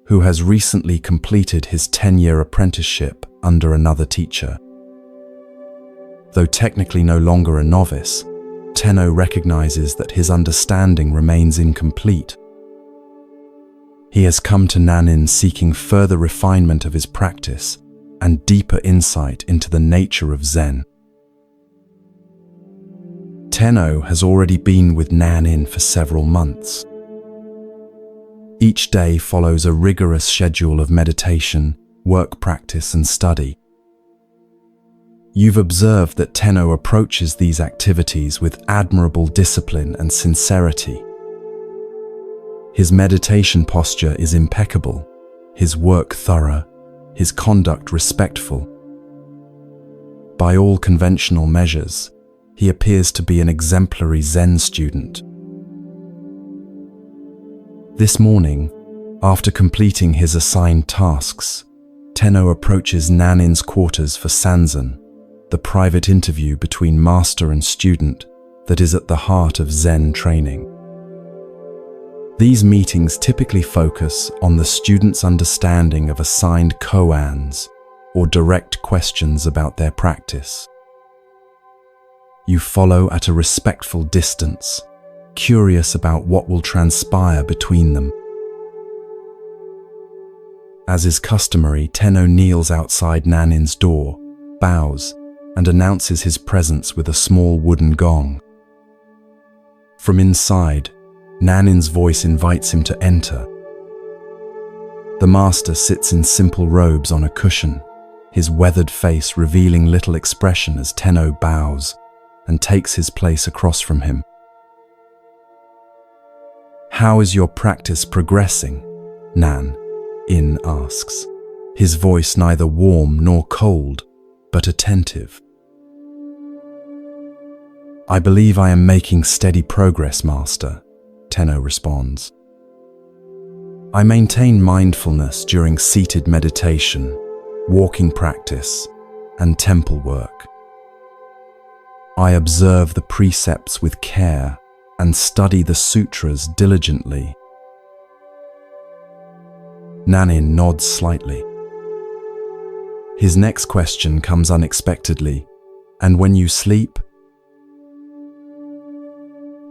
who has recently completed his 10-year apprenticeship under another teacher. Though technically no longer a novice, Tenno recognizes that his understanding remains incomplete. He has come to Nanin seeking further refinement of his practice and deeper insight into the nature of Zen. Tenno has already been with Nanin for several months. Each day follows a rigorous schedule of meditation, work practice, and study. You've observed that Tenno approaches these activities with admirable discipline and sincerity. His meditation posture is impeccable, his work thorough, his conduct respectful. By all conventional measures, he appears to be an exemplary Zen student. This morning, after completing his assigned tasks, Tenno approaches Nanin's quarters for Sanzen, the private interview between master and student that is at the heart of Zen training. These meetings typically focus on the student's understanding of assigned koans or direct questions about their practice. You follow at a respectful distance, curious about what will transpire between them. As is customary, Tenno kneels outside Nanin's door, bows, and announces his presence with a small wooden gong. From inside, Nanin's voice invites him to enter. The master sits in simple robes on a cushion, his weathered face revealing little expression as Tenno bows and takes his place across from him. "How is your practice progressing?" Nan-in asks, his voice neither warm nor cold, but attentive. "I believe I am making steady progress, Master," Tenno responds. "I maintain mindfulness during seated meditation, walking practice, and temple work. I observe the precepts with care and study the sutras diligently." Nanin nods slightly. His next question comes unexpectedly. "And when you sleep?"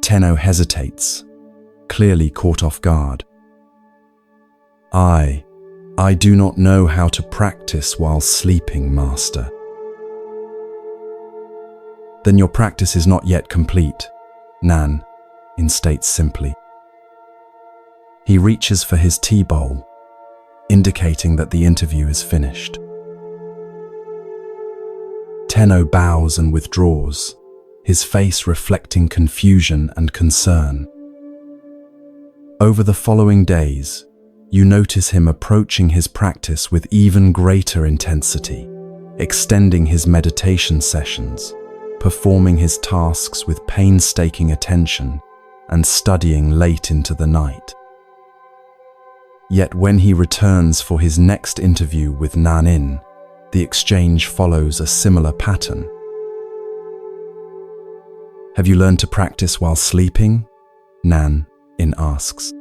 Tenno hesitates, clearly caught off guard. I do not know how to practice while sleeping, Master." "Then your practice is not yet complete," Nan-in states simply. He reaches for his tea bowl, indicating that the interview is finished. Tenno bows and withdraws, his face reflecting confusion and concern. Over the following days, you notice him approaching his practice with even greater intensity, extending his meditation sessions, performing his tasks with painstaking attention, and studying late into the night. Yet when he returns for his next interview with Nanin, the exchange follows a similar pattern. "Have you learned to practice while sleeping?" Nanin asks.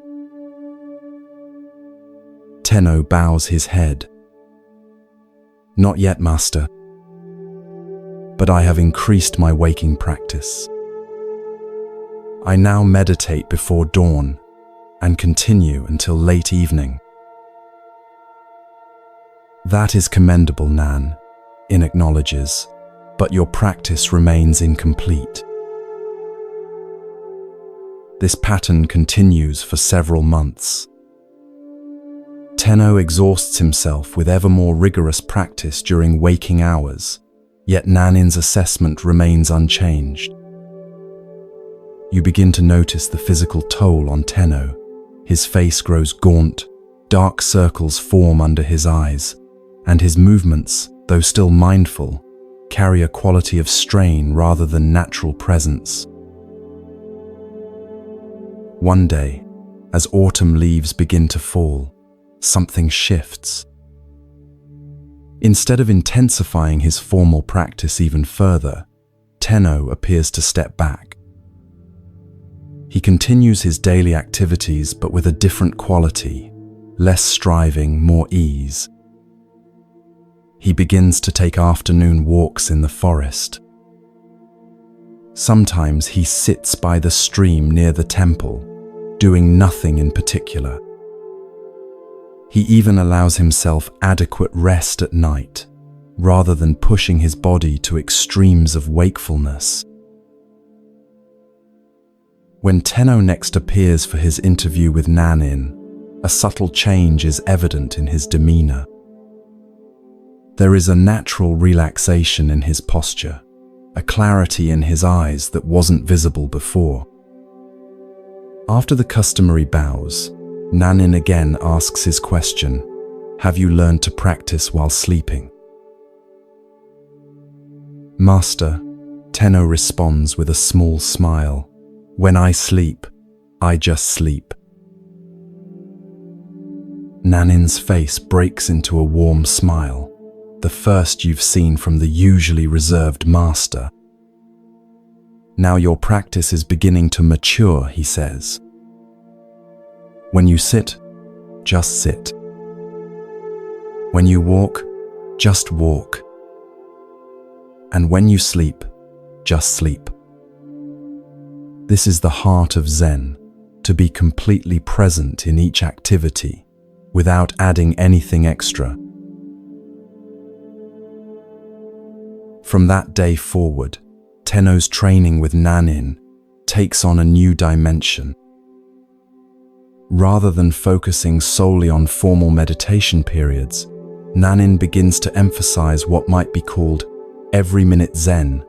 Tenno bows his head. "Not yet, Master. But I have increased my waking practice. I now meditate before dawn and continue until late evening." "That is commendable," Nan-in acknowledges, "but your practice remains incomplete." This pattern continues for several months. Tenno exhausts himself with ever more rigorous practice during waking hours, yet Nanin's assessment remains unchanged. You begin to notice the physical toll on Tenno. His face grows gaunt, dark circles form under his eyes, and his movements, though still mindful, carry a quality of strain rather than natural presence. One day, as autumn leaves begin to fall, something shifts. Instead of intensifying his formal practice even further, Tenno appears to step back. He continues his daily activities but with a different quality, less striving, more ease. He begins to take afternoon walks in the forest. Sometimes he sits by the stream near the temple, doing nothing in particular. He even allows himself adequate rest at night, rather than pushing his body to extremes of wakefulness. When Tenno next appears for his interview with Nanin, a subtle change is evident in his demeanor. There is a natural relaxation in his posture, a clarity in his eyes that wasn't visible before. After the customary bows, Nanin again asks his question, "Have you learned to practice while sleeping?" "Master," Tenno responds with a small smile, "when I sleep, I just sleep." Nanin's face breaks into a warm smile, the first you've seen from the usually reserved master. Now your practice is beginning to mature, he says. When you sit, just sit. When you walk, just walk. And when you sleep, just sleep. This is the heart of Zen, to be completely present in each activity, without adding anything extra. From that day forward, Tenno's training with Nanin takes on a new dimension. Rather than focusing solely on formal meditation periods, Nanin begins to emphasize what might be called every-minute Zen,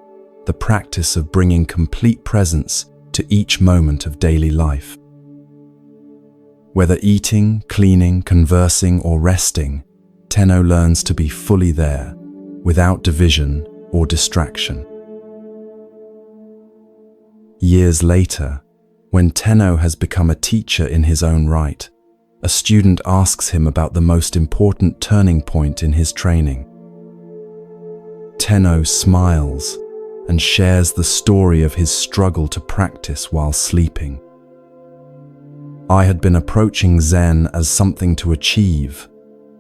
the practice of bringing complete presence to each moment of daily life. Whether eating, cleaning, conversing, or resting, Tenno learns to be fully there, without division or distraction. Years later, when Tenno has become a teacher in his own right, a student asks him about the most important turning point in his training. Tenno smiles and shares the story of his struggle to practice while sleeping. I had been approaching Zen as something to achieve,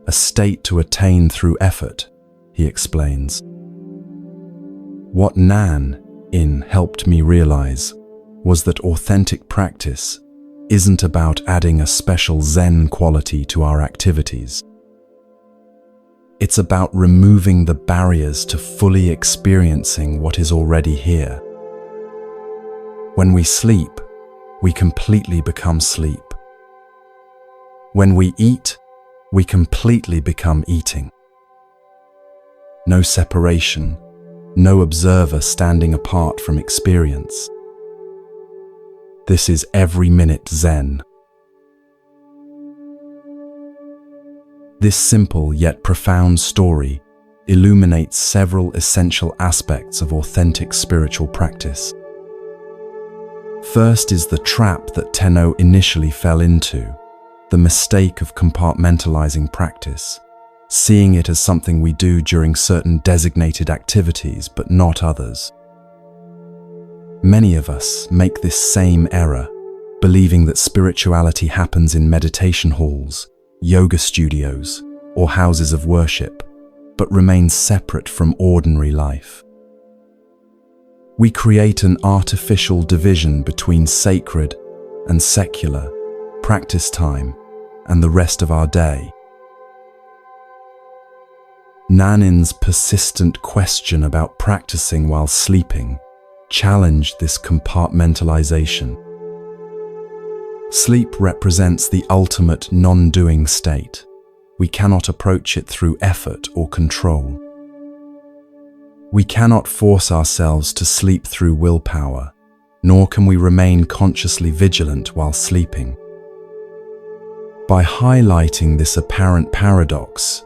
a state to attain through effort, he explains. What Nan-in helped me realize was that authentic practice isn't about adding a special Zen quality to our activities. It's about removing the barriers to fully experiencing what is already here. When we sleep, we completely become sleep. When we eat, we completely become eating. No separation, no observer standing apart from experience. This is every-minute Zen. This simple yet profound story illuminates several essential aspects of authentic spiritual practice. First is the trap that Tenno initially fell into, the mistake of compartmentalizing practice, seeing it as something we do during certain designated activities but not others. Many of us make this same error, believing that spirituality happens in meditation halls, yoga studios, or houses of worship, but remains separate from ordinary life. We create an artificial division between sacred and secular, practice time, and the rest of our day. Nanin's persistent question about practicing while sleeping challenged this compartmentalization. Sleep represents the ultimate non-doing state. We cannot approach it through effort or control. We cannot force ourselves to sleep through willpower, nor can we remain consciously vigilant while sleeping. By highlighting this apparent paradox,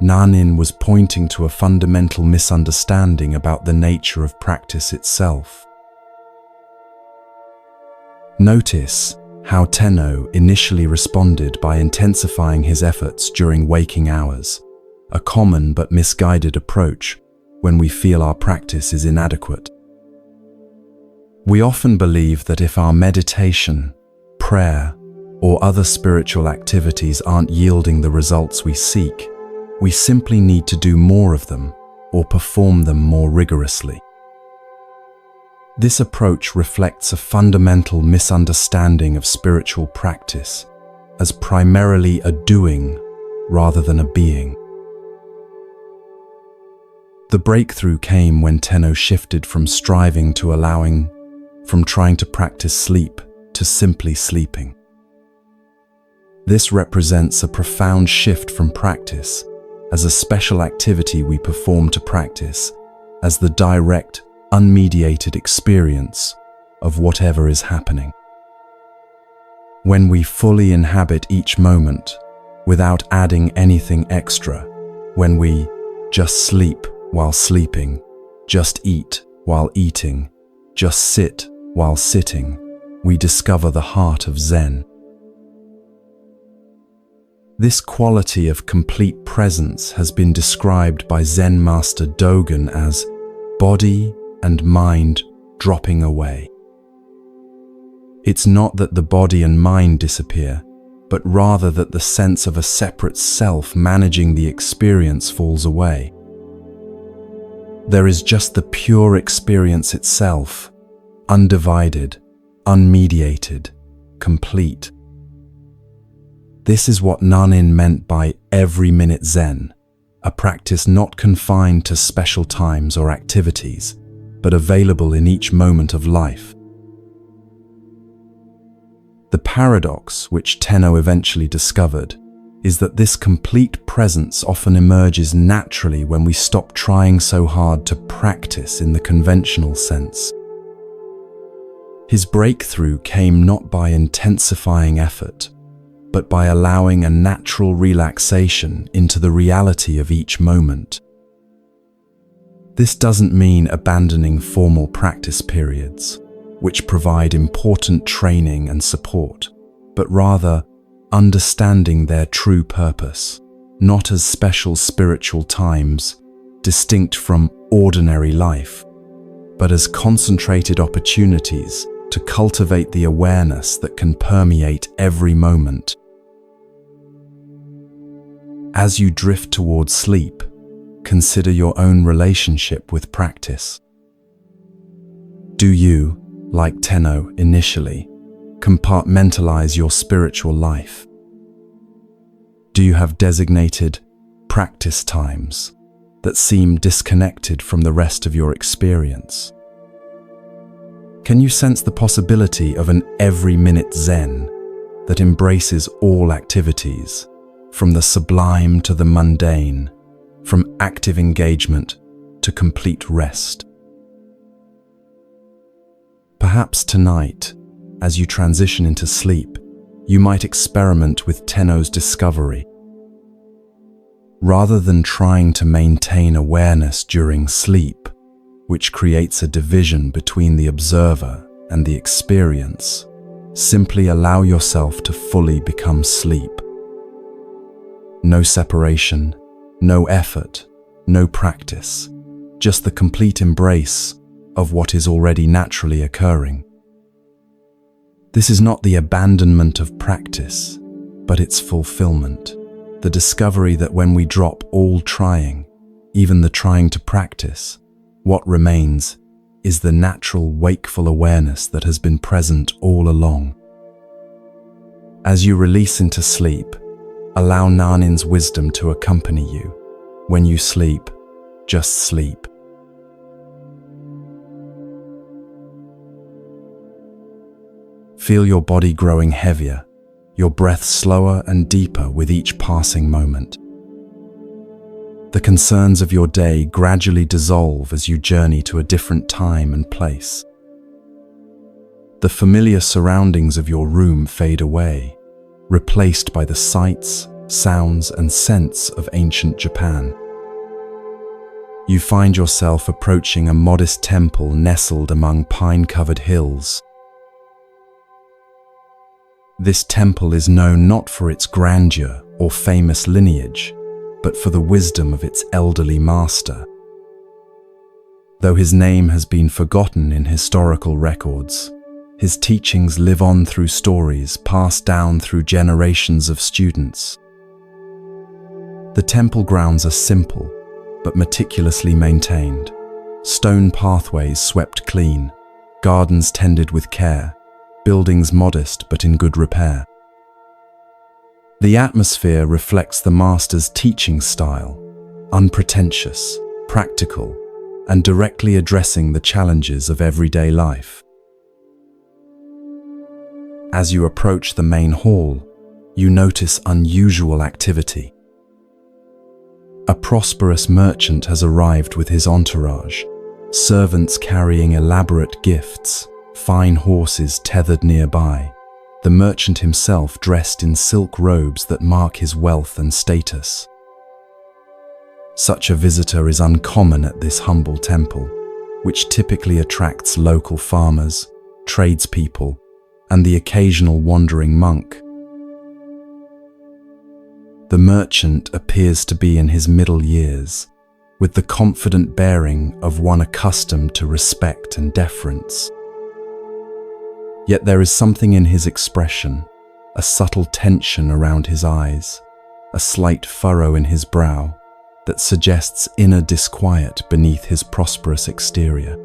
Nanin was pointing to a fundamental misunderstanding about the nature of practice itself. Notice how Tenno initially responded by intensifying his efforts during waking hours, a common but misguided approach when we feel our practice is inadequate. We often believe that if our meditation, prayer, or other spiritual activities aren't yielding the results we seek, we simply need to do more of them or perform them more rigorously. This approach reflects a fundamental misunderstanding of spiritual practice as primarily a doing rather than a being. The breakthrough came when Tenno shifted from striving to allowing, from trying to practice sleep to simply sleeping. This represents a profound shift from practice as a special activity we perform to practice as the direct, unmediated experience of whatever is happening. When we fully inhabit each moment without adding anything extra, when we just sleep while sleeping, just eat while eating, just sit while sitting, we discover the heart of Zen. This quality of complete presence has been described by Zen master Dogen as body and mind dropping away. It's not that the body and mind disappear, but rather that the sense of a separate self managing the experience falls away. There is just the pure experience itself, undivided, unmediated, complete. This is what Nanin meant by every minute Zen, a practice not confined to special times or activities, but available in each moment of life. The paradox, which Tenno eventually discovered, is that this complete presence often emerges naturally when we stop trying so hard to practice in the conventional sense. His breakthrough came not by intensifying effort, but by allowing a natural relaxation into the reality of each moment. This doesn't mean abandoning formal practice periods, which provide important training and support, but rather understanding their true purpose, not as special spiritual times, distinct from ordinary life, but as concentrated opportunities to cultivate the awareness that can permeate every moment. As you drift towards sleep, consider your own relationship with practice. Do you, like Tenno initially, compartmentalize your spiritual life? Do you have designated practice times that seem disconnected from the rest of your experience? Can you sense the possibility of an every-minute Zen that embraces all activities, from the sublime to the mundane, from active engagement to complete rest? Perhaps tonight, as you transition into sleep, you might experiment with Tenno's discovery. Rather than trying to maintain awareness during sleep, which creates a division between the observer and the experience, simply allow yourself to fully become sleep. No separation, no effort, no practice, just the complete embrace of what is already naturally occurring. This is not the abandonment of practice, but its fulfillment, the discovery that when we drop all trying, even the trying to practice, what remains is the natural wakeful awareness that has been present all along. As you release into sleep, allow Nanin's wisdom to accompany you. When you sleep, just sleep. Feel your body growing heavier, your breath slower and deeper with each passing moment. The concerns of your day gradually dissolve as you journey to a different time and place. The familiar surroundings of your room fade away, replaced by the sights, sounds, and scents of ancient Japan. You find yourself approaching a modest temple nestled among pine-covered hills. This temple is known not for its grandeur or famous lineage, but for the wisdom of its elderly master. Though his name has been forgotten in historical records, his teachings live on through stories passed down through generations of students. The temple grounds are simple, but meticulously maintained. Stone pathways swept clean, gardens tended with care, buildings modest but in good repair. The atmosphere reflects the master's teaching style, unpretentious, practical, and directly addressing the challenges of everyday life. As you approach the main hall, you notice unusual activity. A prosperous merchant has arrived with his entourage, servants carrying elaborate gifts, fine horses tethered nearby, the merchant himself dressed in silk robes that mark his wealth and status. Such a visitor is uncommon at this humble temple, which typically attracts local farmers, tradespeople, and the occasional wandering monk. The merchant appears to be in his middle years, with the confident bearing of one accustomed to respect and deference. Yet there is something in his expression, a subtle tension around his eyes, a slight furrow in his brow, that suggests inner disquiet beneath his prosperous exterior.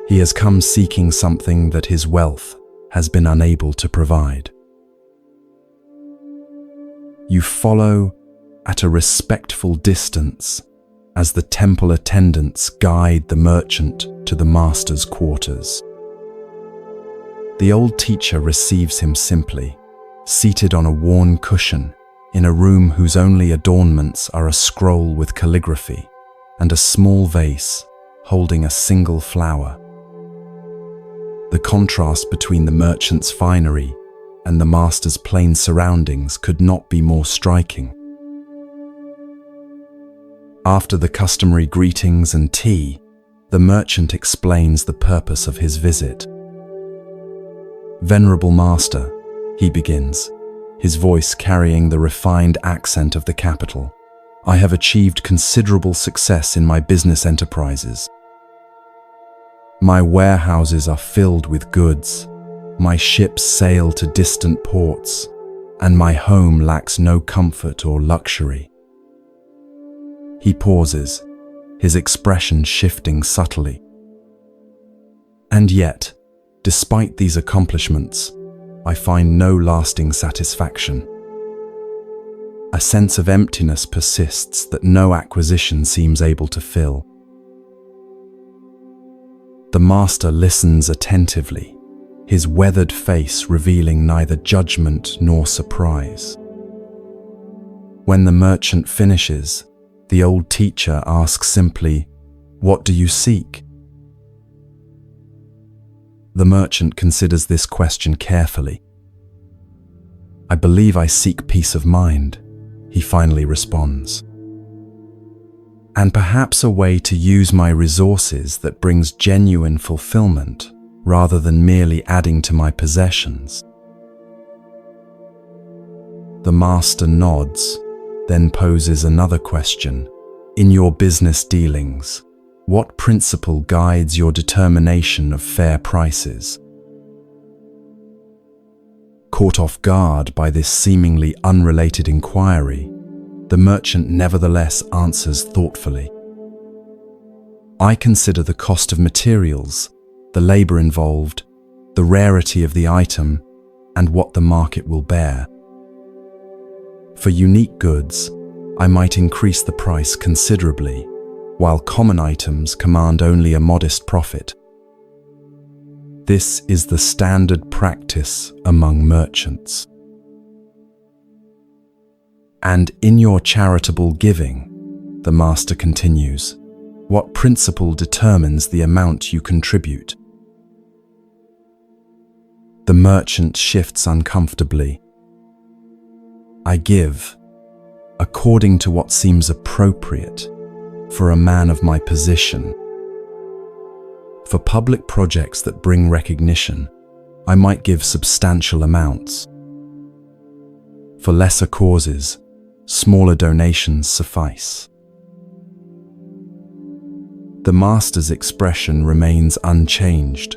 He has come seeking something that his wealth has been unable to provide. You follow at a respectful distance as the temple attendants guide the merchant to the master's quarters. The old teacher receives him simply, seated on a worn cushion in a room whose only adornments are a scroll with calligraphy and a small vase holding a single flower. The contrast between the merchant's finery and the master's plain surroundings could not be more striking. After the customary greetings and tea, the merchant explains the purpose of his visit. "Venerable Master," he begins, his voice carrying the refined accent of the capital, "I have achieved considerable success in my business enterprises. My warehouses are filled with goods, my ships sail to distant ports, and my home lacks no comfort or luxury." He pauses, his expression shifting subtly. "And yet, despite these accomplishments, I find no lasting satisfaction. A sense of emptiness persists that no acquisition seems able to fill." The master listens attentively, his weathered face revealing neither judgment nor surprise. When the merchant finishes, the old teacher asks simply, "What do you seek?" The merchant considers this question carefully. "I believe I seek peace of mind," he finally responds. "And perhaps a way to use my resources that brings genuine fulfillment rather than merely adding to my possessions." The master nods, then poses another question. "In your business dealings, what principle guides your determination of fair prices?" Caught off guard by this seemingly unrelated inquiry, the merchant nevertheless answers thoughtfully. "I consider the cost of materials, the labor involved, the rarity of the item, and what the market will bear. For unique goods, I might increase the price considerably, while common items command only a modest profit. This is the standard practice among merchants. And in your charitable giving," the master continues, "what principle determines the amount you contribute?" The merchant shifts uncomfortably. "I give according to what seems appropriate for a man of my position. For public projects that bring recognition, I might give substantial amounts. For lesser causes, smaller donations suffice." The master's expression remains unchanged,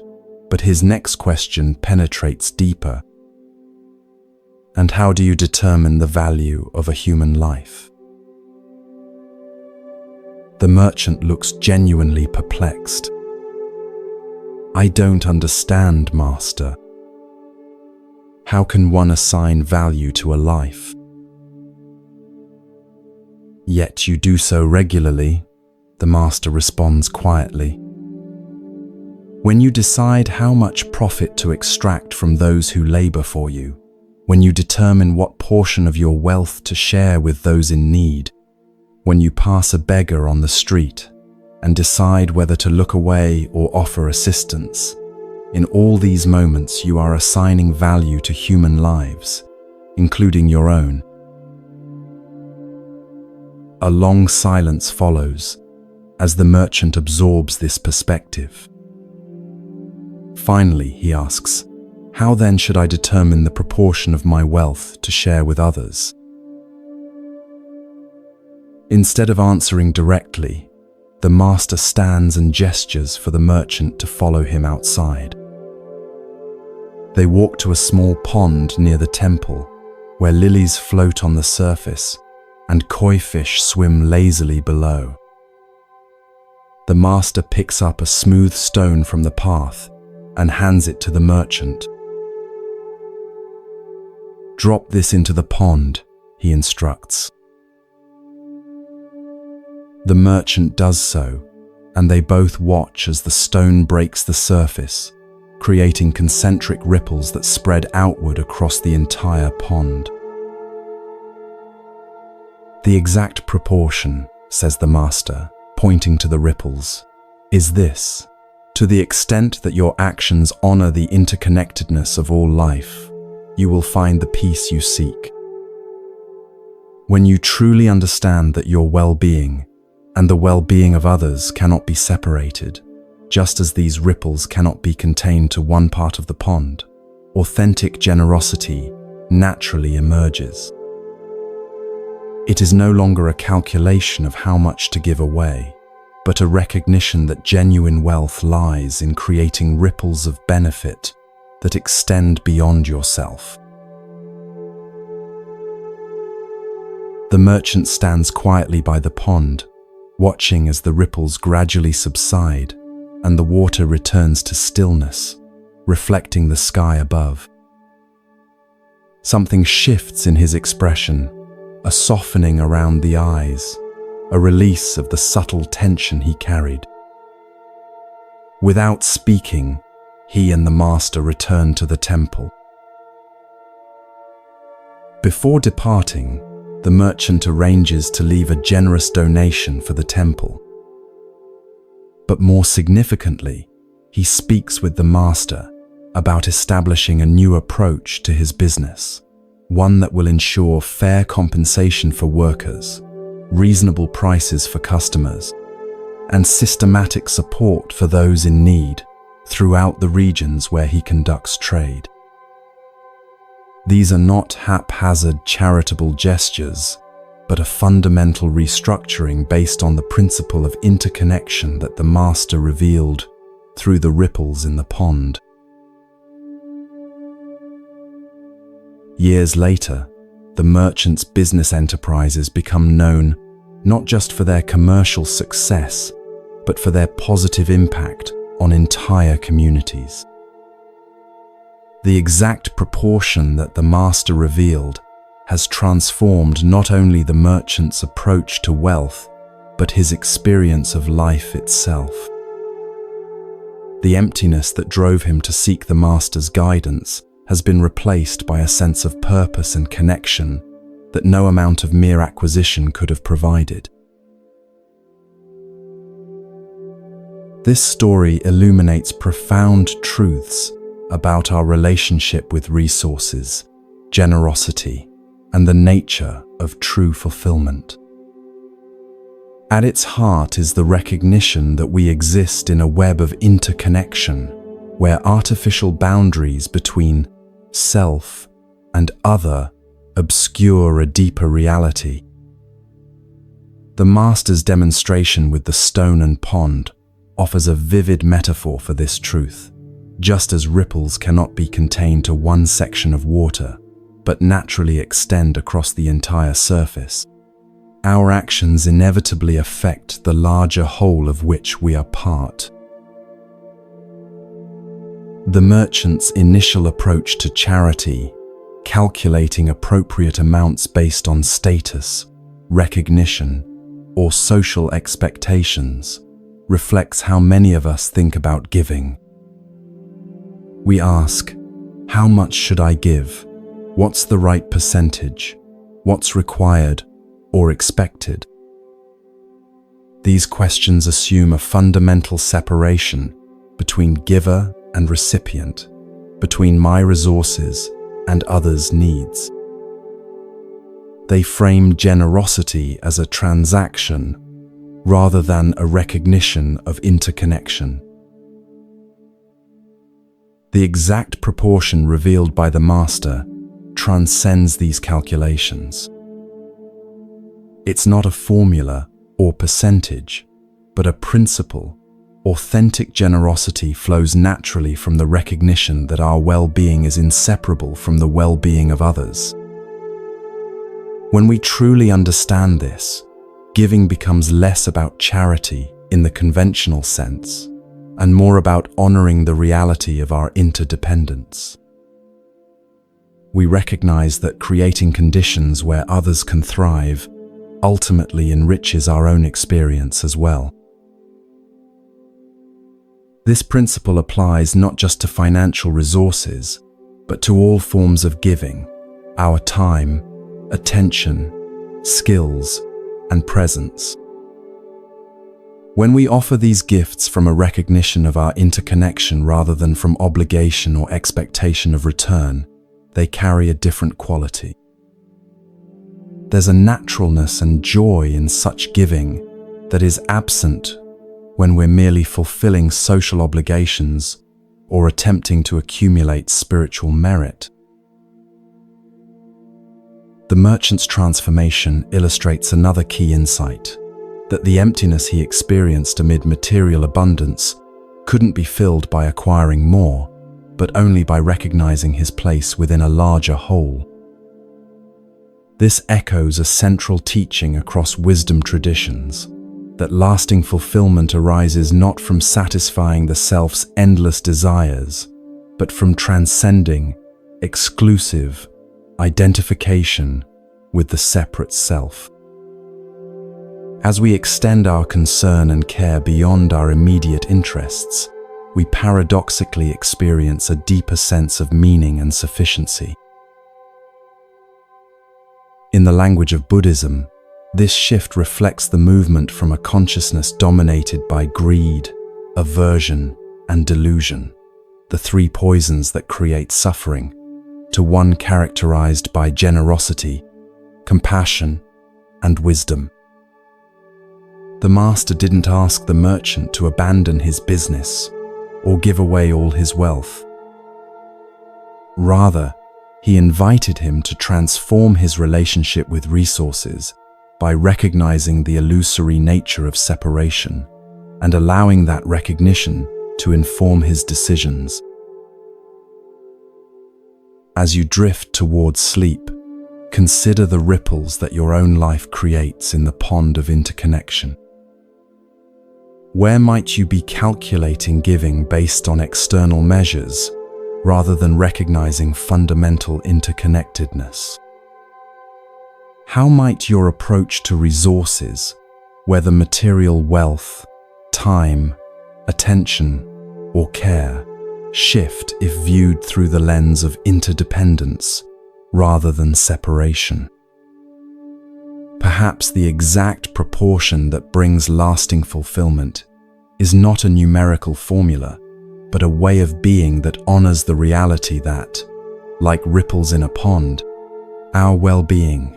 but his next question penetrates deeper. "And how do you determine the value of a human life?" The merchant looks genuinely perplexed. "I don't understand, Master. How can one assign value to a life?" "Yet you do so regularly," the master responds quietly. "When you decide how much profit to extract from those who labor for you, when you determine what portion of your wealth to share with those in need, when you pass a beggar on the street and decide whether to look away or offer assistance, in all these moments you are assigning value to human lives, including your own." A long silence follows as the merchant absorbs this perspective. Finally, he asks, "How then should I determine the proportion of my wealth to share with others?" Instead of answering directly, the master stands and gestures for the merchant to follow him outside. They walk to a small pond near the temple, where lilies float on the surface and koi fish swim lazily below. The master picks up a smooth stone from the path and hands it to the merchant. "Drop this into the pond," he instructs. The merchant does so, and they both watch as the stone breaks the surface, creating concentric ripples that spread outward across the entire pond. "The exact proportion," says the master, pointing to the ripples, "is this: to the extent that your actions honor the interconnectedness of all life, you will find the peace you seek. When you truly understand that your well-being and the well-being of others cannot be separated, just as these ripples cannot be contained to one part of the pond, authentic generosity naturally emerges. It is no longer a calculation of how much to give away, but a recognition that genuine wealth lies in creating ripples of benefit that extend beyond yourself." The merchant stands quietly by the pond, watching as the ripples gradually subside and the water returns to stillness, reflecting the sky above. Something shifts in his expression, a softening around the eyes, a release of the subtle tension he carried. Without speaking, he and the master return to the temple. Before departing, the merchant arranges to leave a generous donation for the temple. But more significantly, he speaks with the master about establishing a new approach to his business, one that will ensure fair compensation for workers, reasonable prices for customers, and systematic support for those in need throughout the regions where he conducts trade. These are not haphazard charitable gestures, but a fundamental restructuring based on the principle of interconnection that the master revealed through the ripples in the pond. Years later, the merchant's business enterprises become known not just for their commercial success, but for their positive impact on entire communities. The exact proportion that the master revealed has transformed not only the merchant's approach to wealth, but his experience of life itself. The emptiness that drove him to seek the master's guidance has been replaced by a sense of purpose and connection that no amount of mere acquisition could have provided. This story illuminates profound truths about our relationship with resources, generosity, and the nature of true fulfillment. At its heart is the recognition that we exist in a web of interconnection, where artificial boundaries between self and other obscure a deeper reality. The master's demonstration with the stone and pond offers a vivid metaphor for this truth. Just as ripples cannot be contained to one section of water, but naturally extend across the entire surface, our actions inevitably affect the larger whole of which we are part. The merchant's initial approach to charity, calculating appropriate amounts based on status, recognition, or social expectations, reflects how many of us think about giving. We ask, how much should I give? What's the right percentage? What's required or expected? These questions assume a fundamental separation between giver and recipient, between my resources and others' needs. They frame generosity as a transaction rather than a recognition of interconnection. The exact proportion revealed by the master transcends these calculations. It's not a formula or percentage, but a principle. Authentic generosity flows naturally from the recognition that our well-being is inseparable from the well-being of others. When we truly understand this, giving becomes less about charity in the conventional sense and more about honoring the reality of our interdependence. We recognize that creating conditions where others can thrive ultimately enriches our own experience as well. This principle applies not just to financial resources, but to all forms of giving, our time, attention, skills, and presence. When we offer these gifts from a recognition of our interconnection rather than from obligation or expectation of return, they carry a different quality. There's a naturalness and joy in such giving that is absent when we're merely fulfilling social obligations or attempting to accumulate spiritual merit. The merchant's transformation illustrates another key insight, that the emptiness he experienced amid material abundance couldn't be filled by acquiring more, but only by recognizing his place within a larger whole. This echoes a central teaching across wisdom traditions, that lasting fulfillment arises not from satisfying the self's endless desires, but from transcending exclusive identification with the separate self. As we extend our concern and care beyond our immediate interests, we paradoxically experience a deeper sense of meaning and sufficiency. In the language of Buddhism, this shift reflects the movement from a consciousness dominated by greed, aversion, and delusion, the three poisons that create suffering, to one characterized by generosity, compassion, and wisdom. The master didn't ask the merchant to abandon his business or give away all his wealth. Rather, he invited him to transform his relationship with resources by recognizing the illusory nature of separation and allowing that recognition to inform his decisions. As you drift towards sleep, consider the ripples that your own life creates in the pond of interconnection. Where might you be calculating giving based on external measures rather than recognizing fundamental interconnectedness? How might your approach to resources, whether material wealth, time, attention, or care, shift if viewed through the lens of interdependence rather than separation? Perhaps the exact proportion that brings lasting fulfillment is not a numerical formula, but a way of being that honors the reality that, like ripples in a pond, our well-being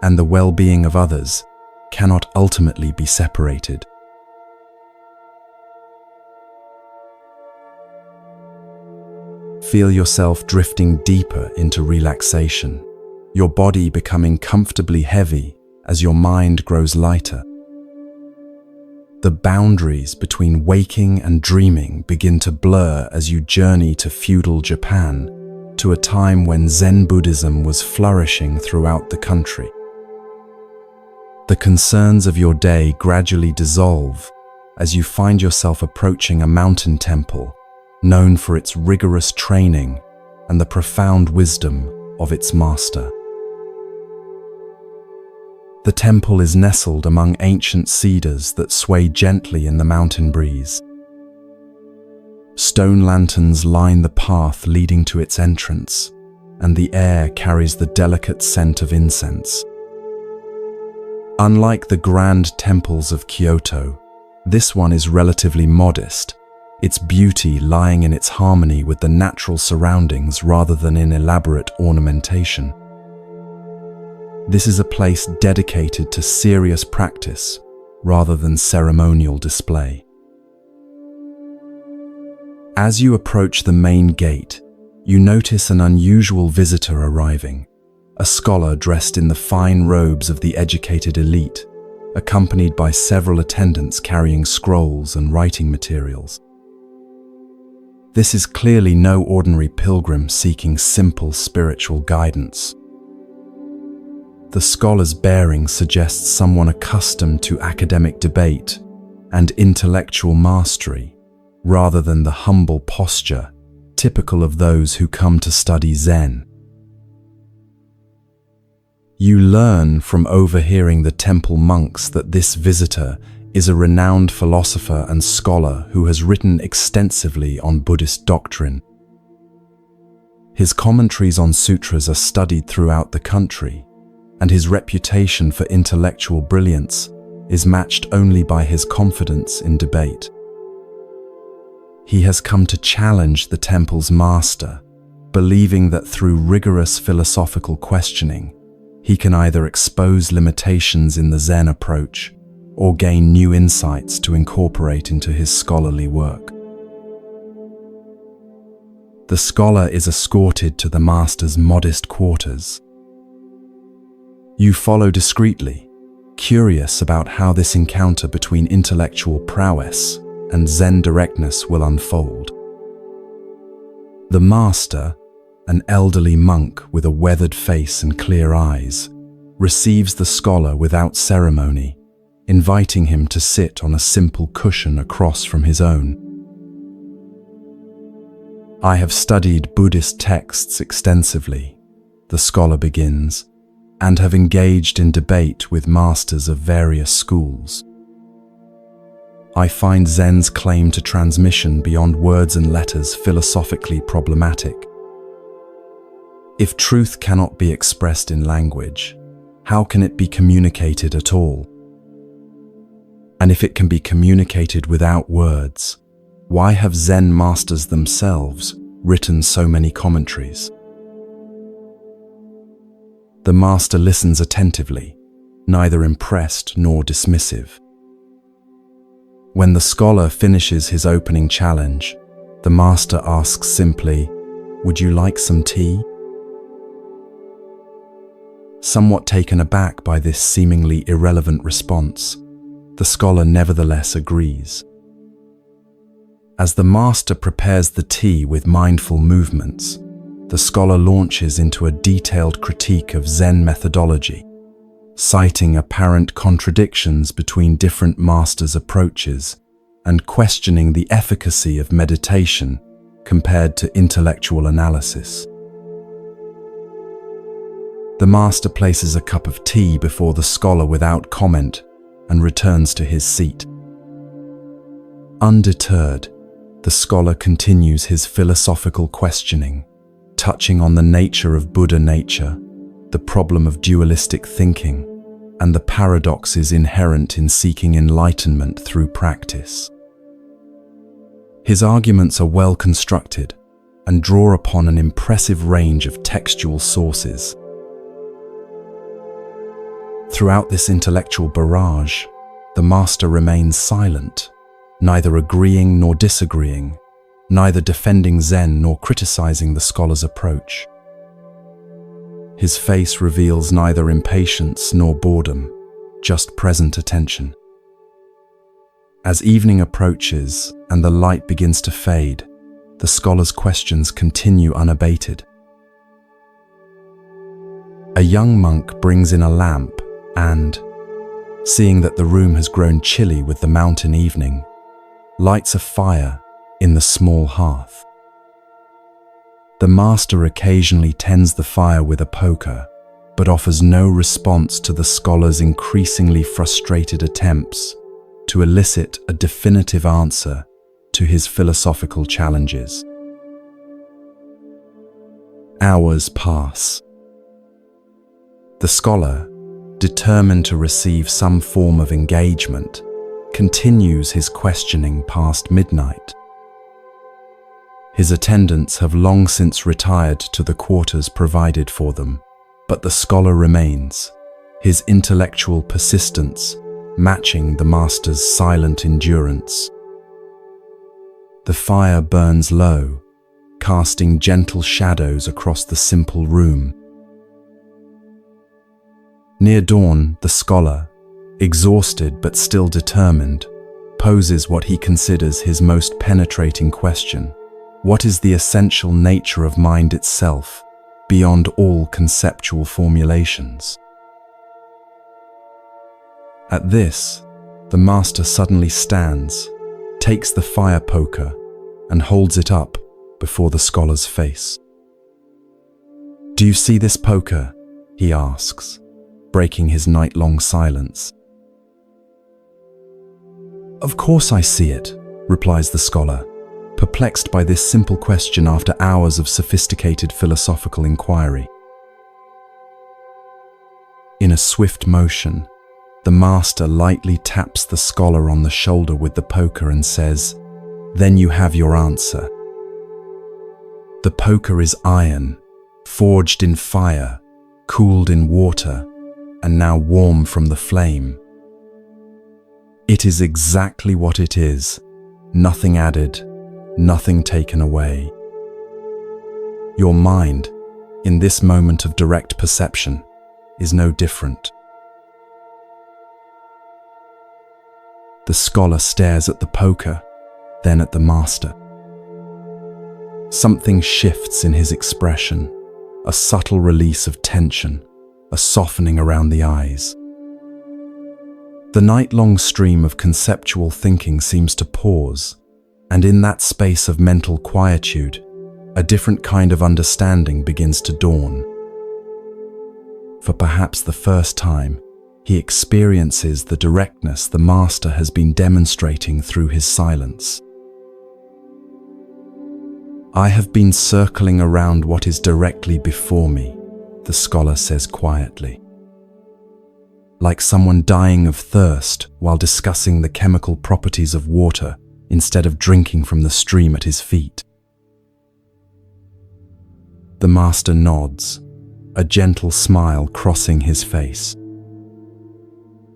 and the well-being of others cannot ultimately be separated. Feel yourself drifting deeper into relaxation, your body becoming comfortably heavy as your mind grows lighter. The boundaries between waking and dreaming begin to blur as you journey to feudal Japan, to a time when Zen Buddhism was flourishing throughout the country. The concerns of your day gradually dissolve as you find yourself approaching a mountain temple known for its rigorous training and the profound wisdom of its master. The temple is nestled among ancient cedars that sway gently in the mountain breeze. Stone lanterns line the path leading to its entrance, and the air carries the delicate scent of incense. Unlike the grand temples of Kyoto, this one is relatively modest, its beauty lying in its harmony with the natural surroundings rather than in elaborate ornamentation. This is a place dedicated to serious practice rather than ceremonial display. As you approach the main gate, you notice an unusual visitor arriving, a scholar dressed in the fine robes of the educated elite, accompanied by several attendants carrying scrolls and writing materials. This is clearly no ordinary pilgrim seeking simple spiritual guidance. The scholar's bearing suggests someone accustomed to academic debate and intellectual mastery, rather than the humble posture typical of those who come to study Zen. You learn from overhearing the temple monks that this visitor is a renowned philosopher and scholar who has written extensively on Buddhist doctrine. His commentaries on sutras are studied throughout the country, and his reputation for intellectual brilliance is matched only by his confidence in debate. He has come to challenge the temple's master, believing that through rigorous philosophical questioning, he can either expose limitations in the Zen approach or gain new insights to incorporate into his scholarly work. The scholar is escorted to the master's modest quarters. You follow discreetly, curious about how this encounter between intellectual prowess and Zen directness will unfold. The master, an elderly monk with a weathered face and clear eyes, receives the scholar without ceremony, inviting him to sit on a simple cushion across from his own. "I have studied Buddhist texts extensively," the scholar begins, "and have engaged in debate with masters of various schools. I find Zen's claim to transmission beyond words and letters philosophically problematic. If truth cannot be expressed in language, how can it be communicated at all? And if it can be communicated without words, why have Zen masters themselves written so many commentaries?" The master listens attentively, neither impressed nor dismissive. When the scholar finishes his opening challenge, the master asks simply, "Would you like some tea?" Somewhat taken aback by this seemingly irrelevant response, the scholar nevertheless agrees. As the master prepares the tea with mindful movements, the scholar launches into a detailed critique of Zen methodology, citing apparent contradictions between different masters' approaches and questioning the efficacy of meditation compared to intellectual analysis. The master places a cup of tea before the scholar without comment and returns to his seat. Undeterred, the scholar continues his philosophical questioning, touching on the nature of Buddha nature, the problem of dualistic thinking, and the paradoxes inherent in seeking enlightenment through practice. His arguments are well constructed and draw upon an impressive range of textual sources. Throughout this intellectual barrage, the master remains silent, neither agreeing nor disagreeing, neither defending Zen nor criticizing the scholar's approach. His face reveals neither impatience nor boredom, just present attention. As evening approaches and the light begins to fade, the scholar's questions continue unabated. A young monk brings in a lamp and, seeing that the room has grown chilly with the mountain evening, lights a fire in the small hearth. The master occasionally tends the fire with a poker, but offers no response to the scholar's increasingly frustrated attempts to elicit a definitive answer to his philosophical challenges. Hours pass. The scholar, determined to receive some form of engagement, continues his questioning past midnight. His attendants have long since retired to the quarters provided for them, but the scholar remains, his intellectual persistence matching the master's silent endurance. The fire burns low, casting gentle shadows across the simple room. Near dawn, the scholar, exhausted but still determined, poses what he considers his most penetrating question. What is the essential nature of mind itself, beyond all conceptual formulations? At this, the master suddenly stands, takes the fire poker, and holds it up before the scholar's face. "Do you see this poker?" he asks, breaking his night-long silence. "Of course I see it," replies the scholar, perplexed by this simple question after hours of sophisticated philosophical inquiry. In a swift motion, the master lightly taps the scholar on the shoulder with the poker and says, "Then you have your answer." The poker is iron, forged in fire, cooled in water, and now warm from the flame. It is exactly what it is, nothing added, nothing taken away. Your mind, in this moment of direct perception, is no different. The scholar stares at the poker, then at the master. Something shifts in his expression, a subtle release of tension, a softening around the eyes. The night-long stream of conceptual thinking seems to pause, and in that space of mental quietude, a different kind of understanding begins to dawn. For perhaps the first time, he experiences the directness the master has been demonstrating through his silence. "I have been circling around what is directly before me," the scholar says quietly. Like someone dying of thirst while discussing the chemical properties of water instead of drinking from the stream at his feet. The master nods, a gentle smile crossing his face.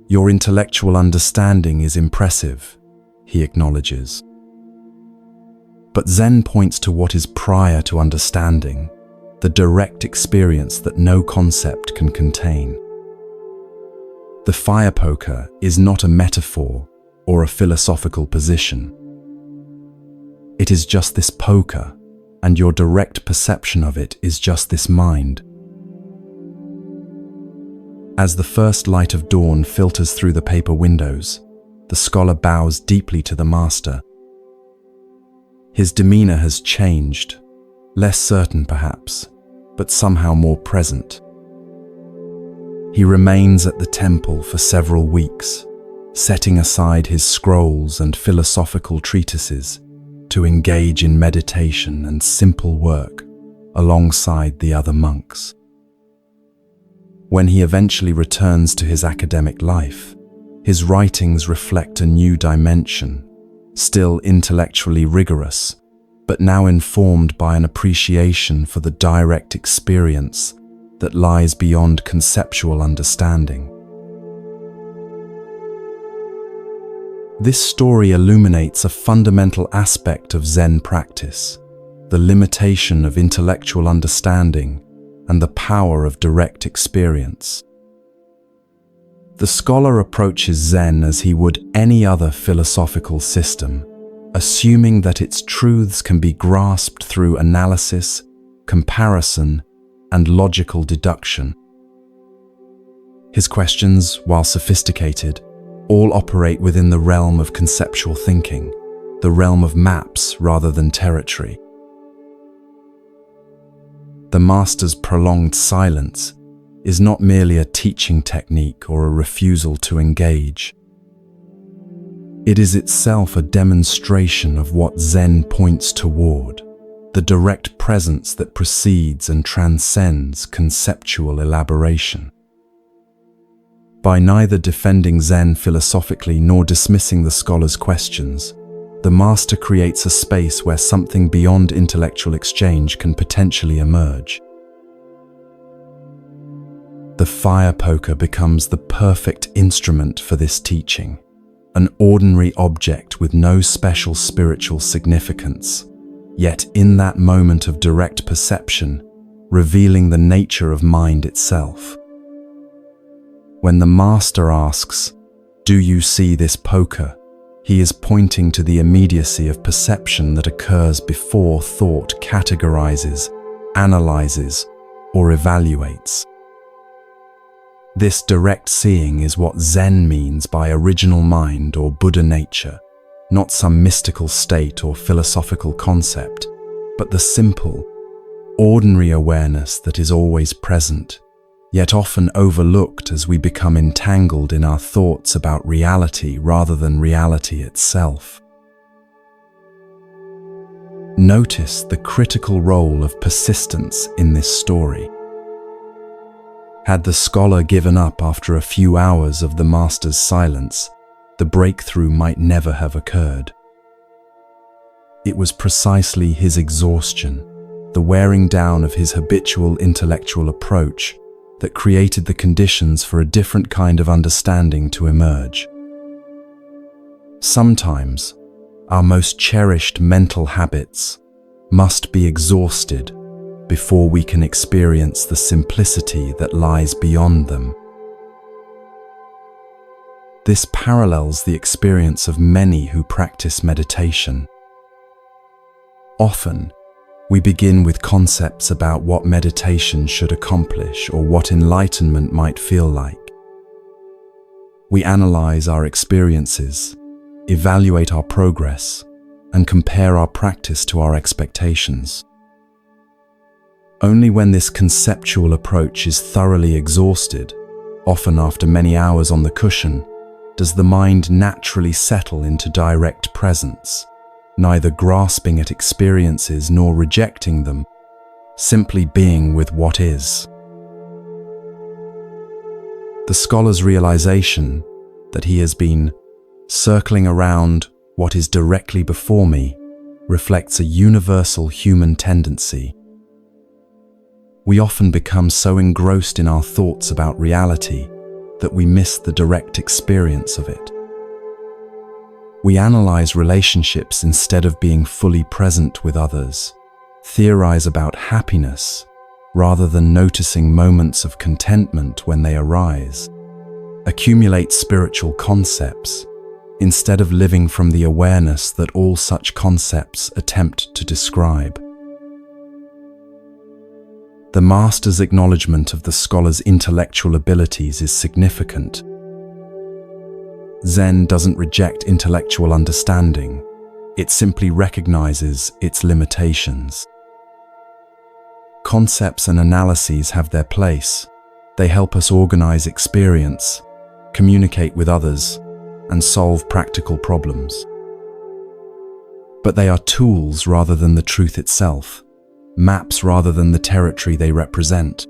"Your intellectual understanding is impressive," he acknowledges. But Zen points to what is prior to understanding, the direct experience that no concept can contain. The fire poker is not a metaphor or a philosophical position. It is just this poker, and your direct perception of it is just this mind. As the first light of dawn filters through the paper windows, the scholar bows deeply to the master. His demeanor has changed, less certain perhaps, but somehow more present. He remains at the temple for several weeks, setting aside his scrolls and philosophical treatises to engage in meditation and simple work alongside the other monks. When he eventually returns to his academic life, his writings reflect a new dimension, still intellectually rigorous, but now informed by an appreciation for the direct experience that lies beyond conceptual understanding. This story illuminates a fundamental aspect of Zen practice, the limitation of intellectual understanding and the power of direct experience. The scholar approaches Zen as he would any other philosophical system, assuming that its truths can be grasped through analysis, comparison, and logical deduction. His questions, while sophisticated, all operate within the realm of conceptual thinking, the realm of maps rather than territory. The master's prolonged silence is not merely a teaching technique or a refusal to engage. It is itself a demonstration of what Zen points toward, the direct presence that precedes and transcends conceptual elaboration. By neither defending Zen philosophically nor dismissing the scholar's questions, the master creates a space where something beyond intellectual exchange can potentially emerge. The fire poker becomes the perfect instrument for this teaching, an ordinary object with no special spiritual significance, yet in that moment of direct perception, revealing the nature of mind itself. When the master asks, "Do you see this poker?" he is pointing to the immediacy of perception that occurs before thought categorizes, analyzes, or evaluates. This direct seeing is what Zen means by original mind or Buddha nature, not some mystical state or philosophical concept, but the simple, ordinary awareness that is always present, yet often overlooked as we become entangled in our thoughts about reality rather than reality itself. Notice the critical role of persistence in this story. Had the scholar given up after a few hours of the master's silence, the breakthrough might never have occurred. It was precisely his exhaustion, the wearing down of his habitual intellectual approach, that created the conditions for a different kind of understanding to emerge. Sometimes, our most cherished mental habits must be exhausted before we can experience the simplicity that lies beyond them. This parallels the experience of many who practice meditation. Often, we begin with concepts about what meditation should accomplish or what enlightenment might feel like. We analyze our experiences, evaluate our progress, and compare our practice to our expectations. Only when this conceptual approach is thoroughly exhausted, often after many hours on the cushion, does the mind naturally settle into direct presence, neither grasping at experiences nor rejecting them, simply being with what is. The scholar's realization that he has been circling around what is directly before me reflects a universal human tendency. We often become so engrossed in our thoughts about reality that we miss the direct experience of it. We analyze relationships instead of being fully present with others, theorize about happiness rather than noticing moments of contentment when they arise, accumulate spiritual concepts instead of living from the awareness that all such concepts attempt to describe. The master's acknowledgement of the scholar's intellectual abilities is significant. Zen doesn't reject intellectual understanding, it simply recognizes its limitations. Concepts and analyses have their place. They help us organize experience, communicate with others, and solve practical problems. But they are tools rather than the truth itself, maps rather than the territory they represent.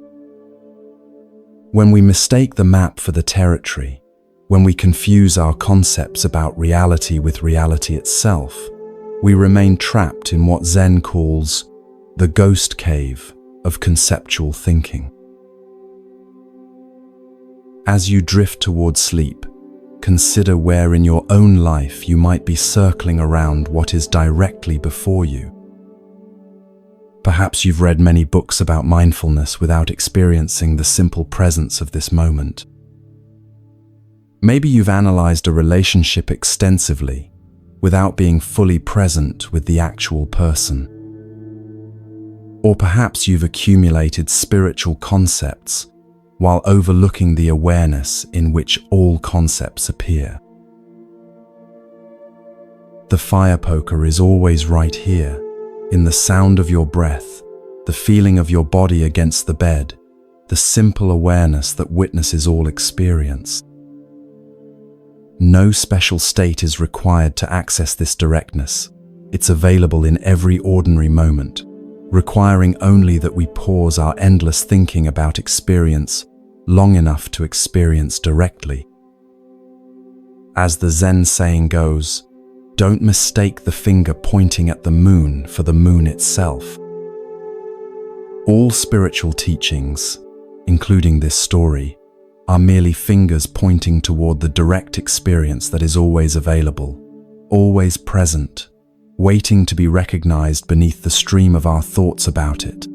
When we mistake the map for the territory, when we confuse our concepts about reality with reality itself, we remain trapped in what Zen calls the ghost cave of conceptual thinking. As you drift towards sleep, consider where in your own life you might be circling around what is directly before you. Perhaps you've read many books about mindfulness without experiencing the simple presence of this moment. Maybe you've analyzed a relationship extensively without being fully present with the actual person. Or perhaps you've accumulated spiritual concepts while overlooking the awareness in which all concepts appear. The fire poker is always right here, in the sound of your breath, the feeling of your body against the bed, the simple awareness that witnesses all experience. No special state is required to access this directness. It's available in every ordinary moment, requiring only that we pause our endless thinking about experience long enough to experience directly. As the Zen saying goes, don't mistake the finger pointing at the moon for the moon itself. All spiritual teachings, including this story, are merely fingers pointing toward the direct experience that is always available, always present, waiting to be recognized beneath the stream of our thoughts about it.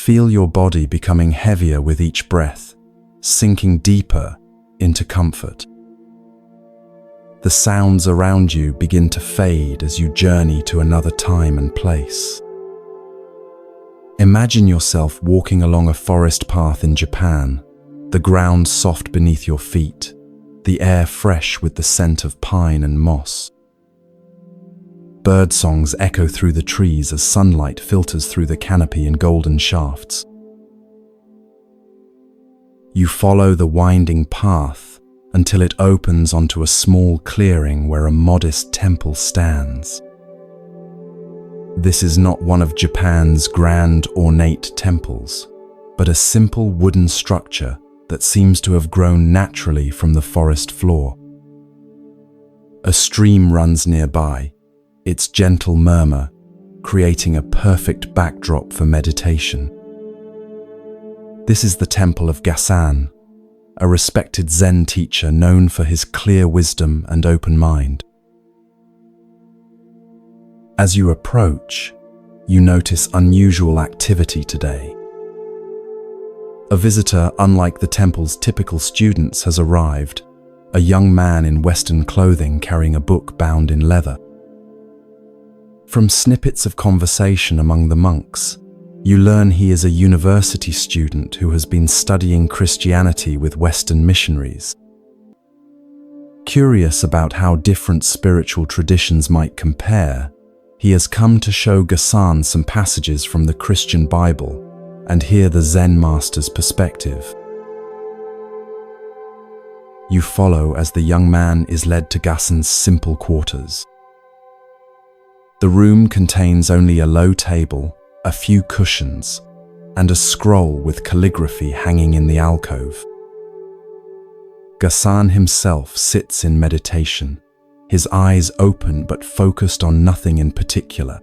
Feel your body becoming heavier with each breath, sinking deeper into comfort. The sounds around you begin to fade as you journey to another time and place. Imagine yourself walking along a forest path in Japan, the ground soft beneath your feet, the air fresh with the scent of pine and moss. Bird songs echo through the trees as sunlight filters through the canopy in golden shafts. You follow the winding path until it opens onto a small clearing where a modest temple stands. This is not one of Japan's grand, ornate temples, but a simple wooden structure that seems to have grown naturally from the forest floor. A stream runs nearby, its gentle murmur creating a perfect backdrop for meditation. This is the temple of Gasan, a respected Zen teacher known for his clear wisdom and open mind. As you approach, you notice unusual activity today. A visitor unlike the temple's typical students has arrived, a young man in Western clothing carrying a book bound in leather. From snippets of conversation among the monks, you learn he is a university student who has been studying Christianity with Western missionaries. Curious about how different spiritual traditions might compare, he has come to show Gasan some passages from the Christian Bible and hear the Zen master's perspective. You follow as the young man is led to Gasan's simple quarters. The room contains only a low table, a few cushions, and a scroll with calligraphy hanging in the alcove. Gasan himself sits in meditation, his eyes open but focused on nothing in particular.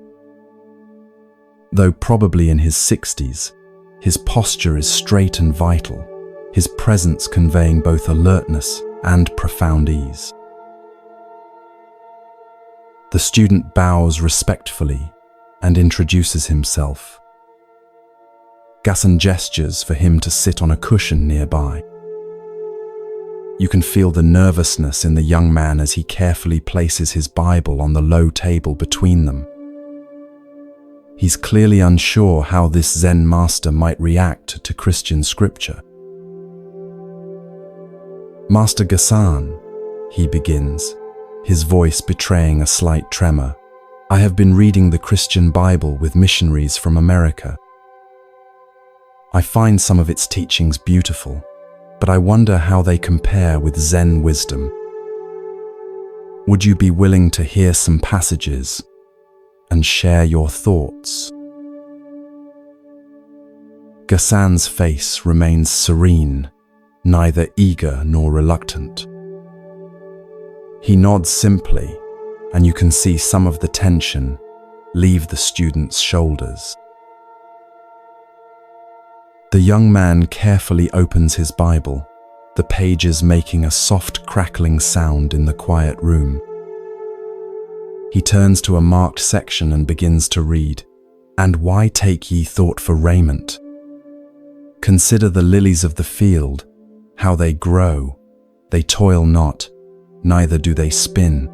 Though probably in his 60s, his posture is straight and vital, his presence conveying both alertness and profound ease. The student bows respectfully and introduces himself. Gasan gestures for him to sit on a cushion nearby. You can feel the nervousness in the young man as he carefully places his Bible on the low table between them. He's clearly unsure how this Zen master might react to Christian scripture. "Master Gasan," he begins, his voice betraying a slight tremor, "I have been reading the Christian Bible with missionaries from America. I find some of its teachings beautiful, but I wonder how they compare with Zen wisdom. Would you be willing to hear some passages and share your thoughts?" Gasan's face remains serene, neither eager nor reluctant. He nods simply, and you can see some of the tension leave the student's shoulders. The young man carefully opens his Bible, the pages making a soft crackling sound in the quiet room. He turns to a marked section and begins to read, "And why take ye thought for raiment? Consider the lilies of the field, how they grow, they toil not, neither do they spin.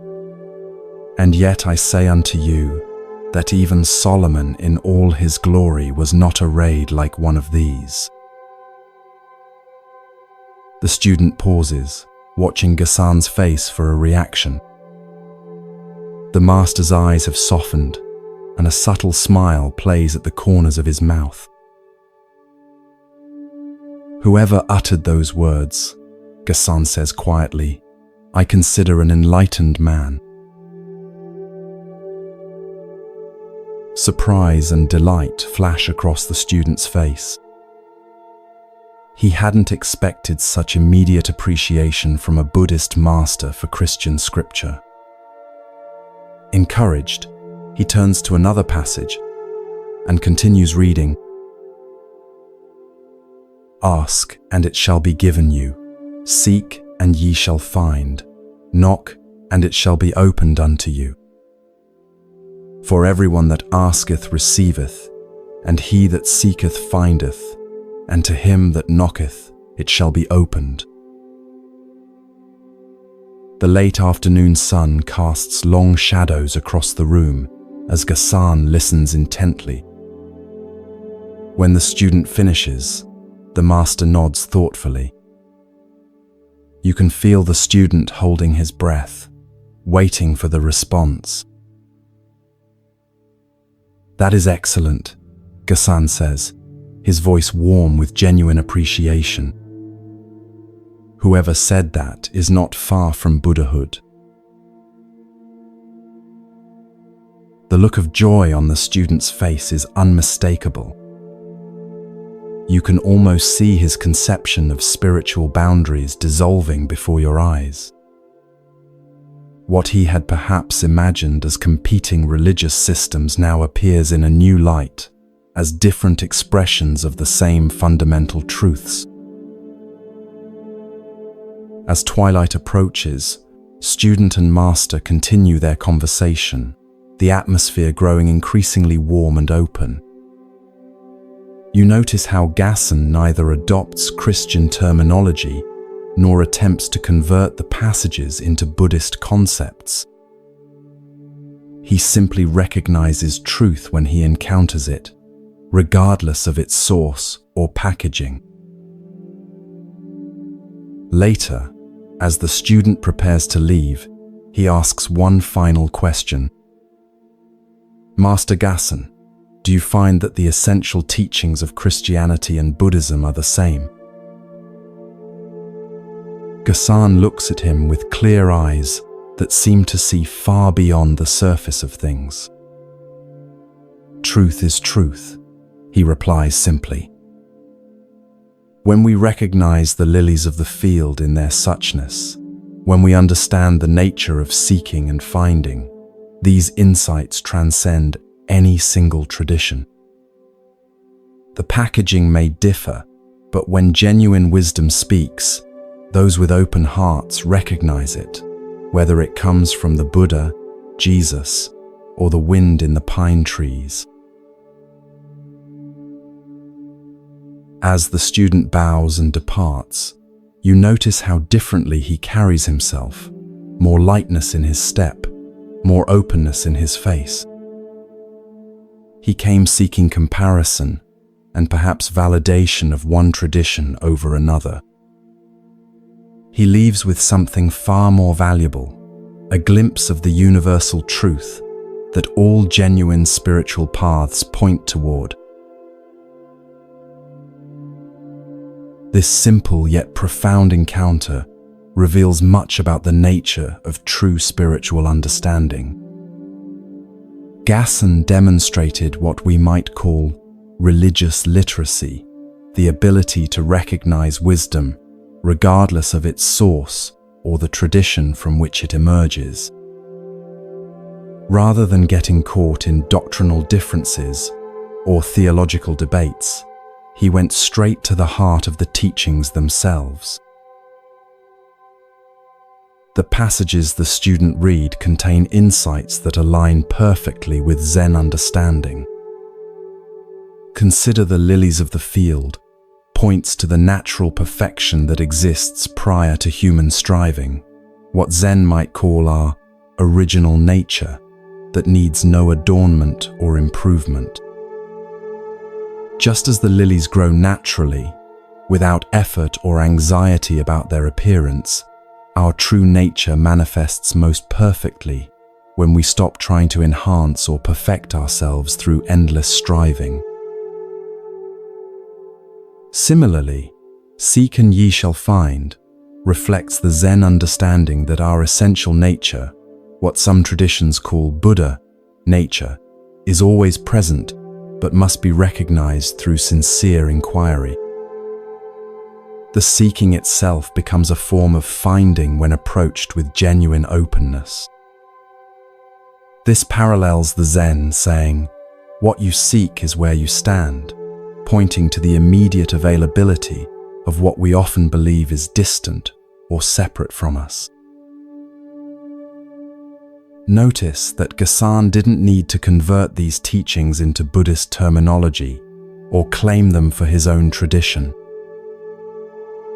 And yet I say unto you, that even Solomon in all his glory was not arrayed like one of these." The student pauses, watching Gasan's face for a reaction. The master's eyes have softened, and a subtle smile plays at the corners of his mouth. "Whoever uttered those words," Gasan says quietly, "I consider an enlightened man." Surprise and delight flash across the student's face. He hadn't expected such immediate appreciation from a Buddhist master for Christian scripture. Encouraged, he turns to another passage and continues reading. "Ask, and it shall be given you. Seek, and ye shall find. Knock, and it shall be opened unto you. For everyone that asketh receiveth, and he that seeketh findeth, and to him that knocketh it shall be opened. The late afternoon sun casts long shadows across the room as Ghassan listens intently. When the student finishes, the master nods thoughtfully. You can feel the student holding his breath, waiting for the response. "That is excellent," Ghassan says, his voice warm with genuine appreciation. Whoever said that is not far from Buddhahood. The look of joy on the student's face is unmistakable. You can almost see his conception of spiritual boundaries dissolving before your eyes. What he had perhaps imagined as competing religious systems now appears in a new light, as different expressions of the same fundamental truths. As twilight approaches, student and master continue their conversation, the atmosphere growing increasingly warm and open. You notice how Ghassan neither adopts Christian terminology nor attempts to convert the passages into Buddhist concepts. He simply recognizes truth when he encounters it, regardless of its source or packaging. Later, as the student prepares to leave, he asks one final question. "Master Ghassan, do you find that the essential teachings of Christianity and Buddhism are the same?" Ghassan looks at him with clear eyes that seem to see far beyond the surface of things. "Truth is truth," he replies simply. When we recognize the lilies of the field in their suchness, when we understand the nature of seeking and finding, these insights transcend any single tradition. The packaging may differ, but when genuine wisdom speaks, those with open hearts recognize it, whether it comes from the Buddha, Jesus, or the wind in the pine trees. As the student bows and departs, you notice how differently he carries himself, more lightness in his step, more openness in his face. He came seeking comparison and perhaps validation of one tradition over another. He leaves with something far more valuable, a glimpse of the universal truth that all genuine spiritual paths point toward. This simple yet profound encounter reveals much about the nature of true spiritual understanding. Ghassan demonstrated what we might call religious literacy, the ability to recognize wisdom regardless of its source or the tradition from which it emerges. Rather than getting caught in doctrinal differences or theological debates, he went straight to the heart of the teachings themselves. The passages the student read contain insights that align perfectly with Zen understanding. "Consider the lilies of the field" points to the natural perfection that exists prior to human striving, what Zen might call our original nature that needs no adornment or improvement. Just as the lilies grow naturally, without effort or anxiety about their appearance, our true nature manifests most perfectly when we stop trying to enhance or perfect ourselves through endless striving. Similarly, "Seek and ye shall find" reflects the Zen understanding that our essential nature, what some traditions call Buddha nature, is always present but must be recognized through sincere inquiry. The seeking itself becomes a form of finding when approached with genuine openness. This parallels the Zen saying, "What you seek is where you stand," pointing to the immediate availability of what we often believe is distant or separate from us. Notice that Gasan didn't need to convert these teachings into Buddhist terminology or claim them for his own tradition.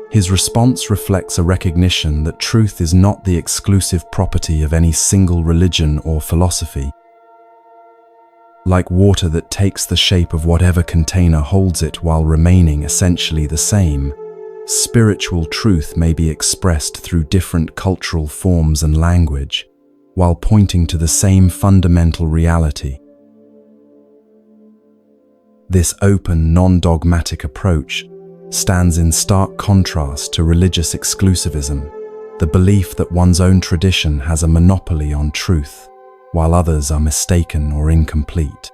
His response reflects a recognition that truth is not the exclusive property of any single religion or philosophy. Like water that takes the shape of whatever container holds it while remaining essentially the same, spiritual truth may be expressed through different cultural forms and language, while pointing to the same fundamental reality. This open, non-dogmatic approach stands in stark contrast to religious exclusivism, the belief that one's own tradition has a monopoly on truth, while others are mistaken or incomplete.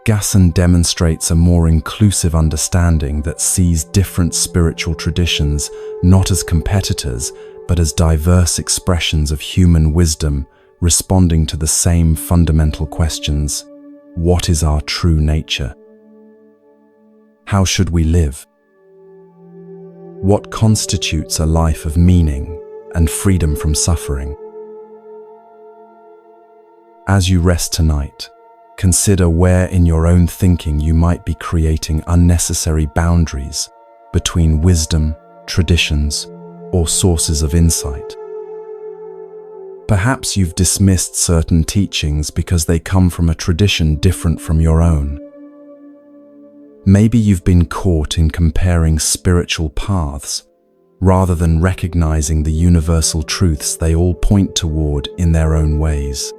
Gasan demonstrates a more inclusive understanding that sees different spiritual traditions not as competitors, but as diverse expressions of human wisdom responding to the same fundamental questions. What is our true nature? How should we live? What constitutes a life of meaning and freedom from suffering? As you rest tonight, consider where in your own thinking you might be creating unnecessary boundaries between wisdom, traditions, or sources of insight. Perhaps you've dismissed certain teachings because they come from a tradition different from your own. Maybe you've been caught in comparing spiritual paths rather than recognizing the universal truths they all point toward in their own ways.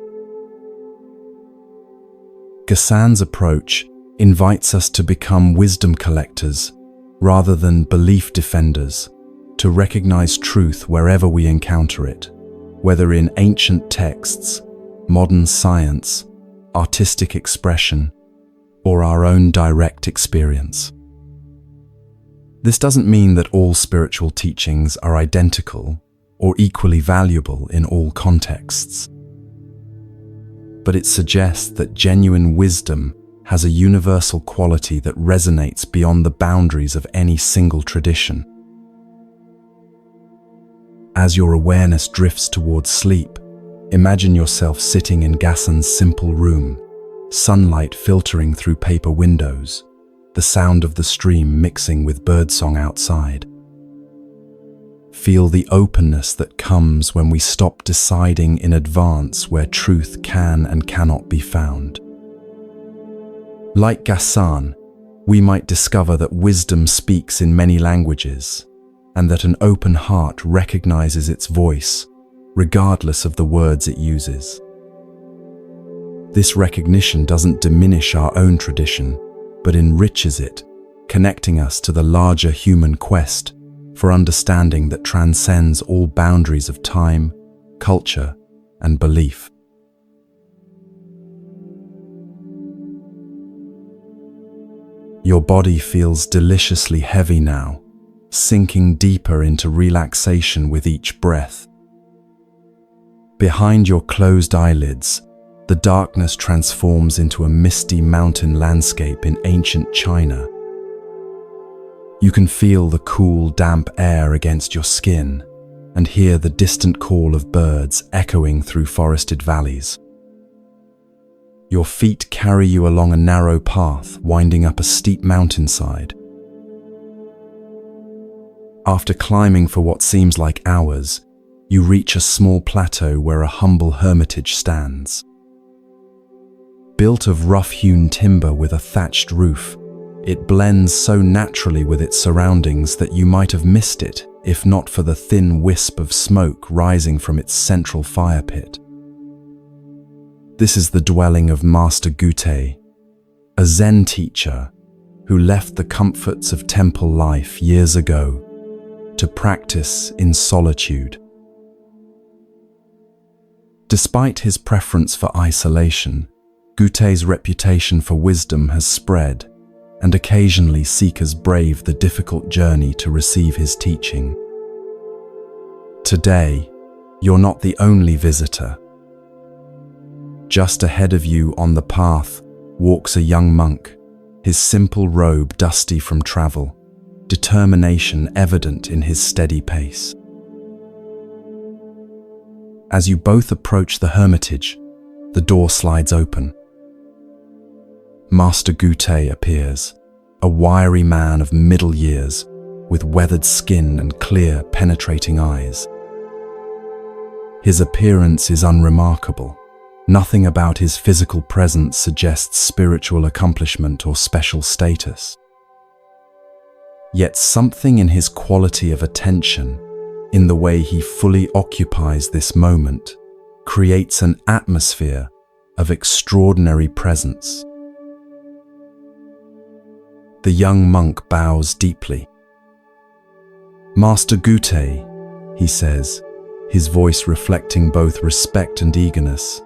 Gasan's approach invites us to become wisdom collectors rather than belief defenders, to recognize truth wherever we encounter it, whether in ancient texts, modern science, artistic expression, or our own direct experience. This doesn't mean that all spiritual teachings are identical or equally valuable in all contexts, but it suggests that genuine wisdom has a universal quality that resonates beyond the boundaries of any single tradition. As your awareness drifts towards sleep, imagine yourself sitting in Gasan's simple room, sunlight filtering through paper windows, the sound of the stream mixing with birdsong outside. Feel the openness that comes when we stop deciding in advance where truth can and cannot be found. Like Gasan, we might discover that wisdom speaks in many languages, and that an open heart recognizes its voice, regardless of the words it uses. This recognition doesn't diminish our own tradition, but enriches it, connecting us to the larger human quest for understanding that transcends all boundaries of time, culture, and belief. Your body feels deliciously heavy now, sinking deeper into relaxation with each breath. Behind your closed eyelids, the darkness transforms into a misty mountain landscape in ancient China. You can feel the cool, damp air against your skin and hear the distant call of birds echoing through forested valleys. Your feet carry you along a narrow path winding up a steep mountainside. After climbing for what seems like hours, you reach a small plateau where a humble hermitage stands. Built of rough-hewn timber with a thatched roof, it blends so naturally with its surroundings that you might have missed it if not for the thin wisp of smoke rising from its central fire pit. This is the dwelling of Master Gute, a Zen teacher who left the comforts of temple life years ago to practice in solitude. Despite his preference for isolation, Gute's reputation for wisdom has spread, and occasionally seekers brave the difficult journey to receive his teaching. Today, you're not the only visitor. Just ahead of you on the path walks a young monk, his simple robe dusty from travel, determination evident in his steady pace. As you both approach the hermitage, the door slides open. Master Gute appears, a wiry man of middle years, with weathered skin and clear, penetrating eyes. His appearance is unremarkable. Nothing about his physical presence suggests spiritual accomplishment or special status. Yet something in his quality of attention, in the way he fully occupies this moment, creates an atmosphere of extraordinary presence. The young monk bows deeply. "Master Gute," he says, his voice reflecting both respect and eagerness,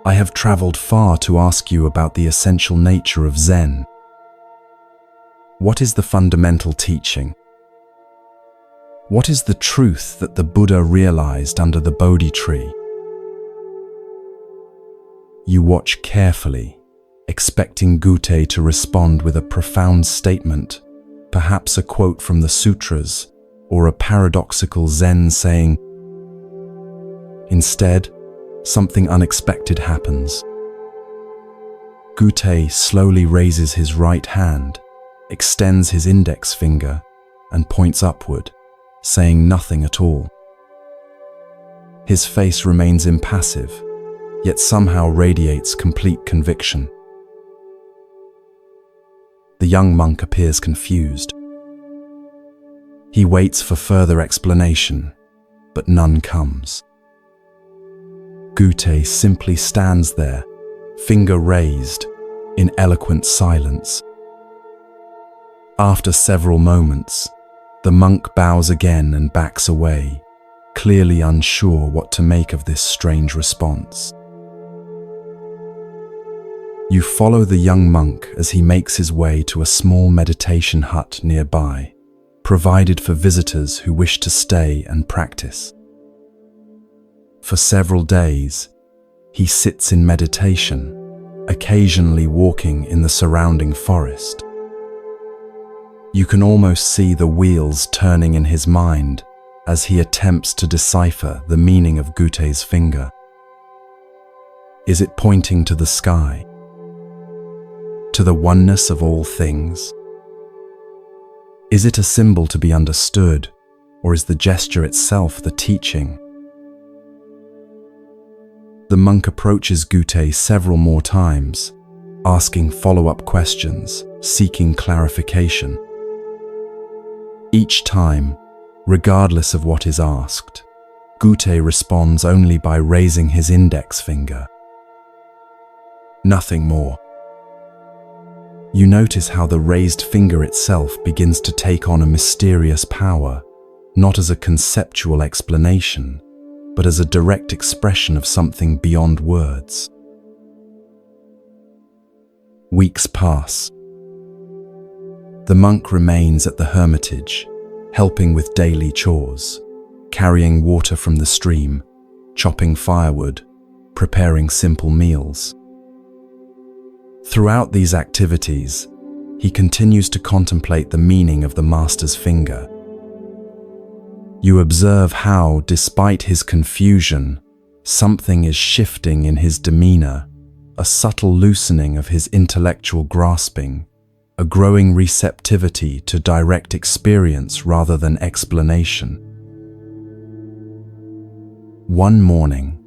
"I have traveled far to ask you about the essential nature of Zen. What is the fundamental teaching? What is the truth that the Buddha realized under the Bodhi tree?" You watch carefully, expecting Gute to respond with a profound statement, perhaps a quote from the sutras, or a paradoxical Zen saying. Instead, something unexpected happens. Gute slowly raises his right hand, extends his index finger, and points upward, saying nothing at all. His face remains impassive, yet somehow radiates complete conviction. The young monk appears confused. He waits for further explanation, but none comes. Gute simply stands there, finger raised, in eloquent silence. After several moments, the monk bows again and backs away, clearly unsure what to make of this strange response. You follow the young monk as he makes his way to a small meditation hut nearby, provided for visitors who wish to stay and practice. For several days, he sits in meditation, occasionally walking in the surrounding forest. You can almost see the wheels turning in his mind as he attempts to decipher the meaning of Gute's finger. Is it pointing to the sky? To the oneness of all things? Is it a symbol to be understood, or is the gesture itself the teaching? The monk approaches Gute several more times, asking follow-up questions, seeking clarification. Each time, regardless of what is asked, Gute responds only by raising his index finger. Nothing more. You notice how the raised finger itself begins to take on a mysterious power, not as a conceptual explanation, but as a direct expression of something beyond words. Weeks pass. The monk remains at the hermitage, helping with daily chores, carrying water from the stream, chopping firewood, preparing simple meals. Throughout these activities, he continues to contemplate the meaning of the master's finger. You observe how, despite his confusion, something is shifting in his demeanor, a subtle loosening of his intellectual grasping, a growing receptivity to direct experience rather than explanation. One morning,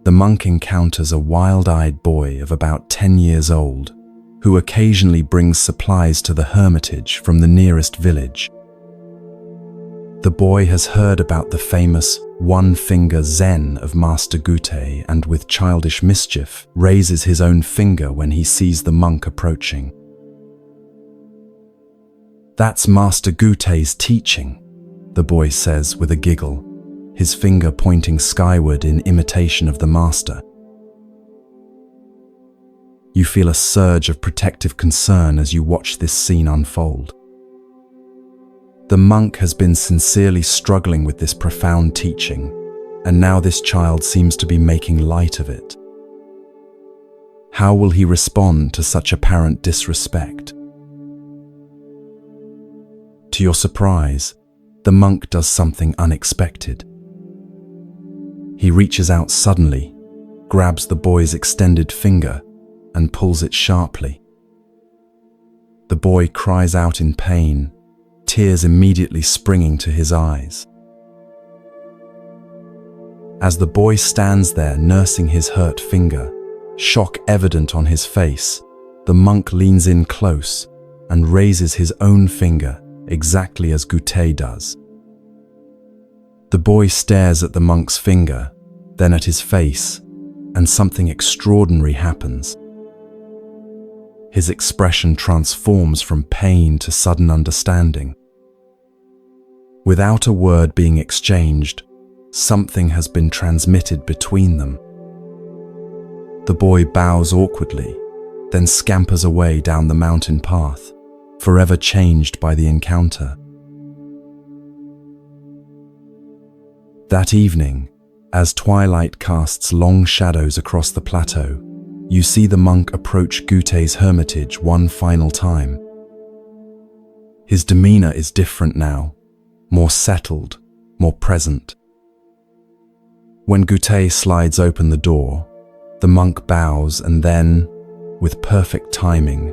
the monk encounters a wild-eyed boy of about 10 years old, who occasionally brings supplies to the hermitage from the nearest village. The boy has heard about the famous one-finger Zen of Master Gute and with childish mischief raises his own finger when he sees the monk approaching. "That's Master Gute's teaching," the boy says with a giggle, his finger pointing skyward in imitation of the master. You feel a surge of protective concern as you watch this scene unfold. The monk has been sincerely struggling with this profound teaching, and now this child seems to be making light of it. How will he respond to such apparent disrespect? To your surprise, the monk does something unexpected. He reaches out suddenly, grabs the boy's extended finger, and pulls it sharply. The boy cries out in pain, tears immediately springing to his eyes. As the boy stands there nursing his hurt finger, shock evident on his face, the monk leans in close and raises his own finger exactly as Gutei does. The boy stares at the monk's finger, then at his face, and something extraordinary happens. His expression transforms from pain to sudden understanding. Without a word being exchanged, something has been transmitted between them. The boy bows awkwardly, then scampers away down the mountain path, forever changed by the encounter. That evening, as twilight casts long shadows across the plateau, you see the monk approach Gutei's hermitage one final time. His demeanor is different now, more settled, more present. When Gutei slides open the door, the monk bows and then, with perfect timing,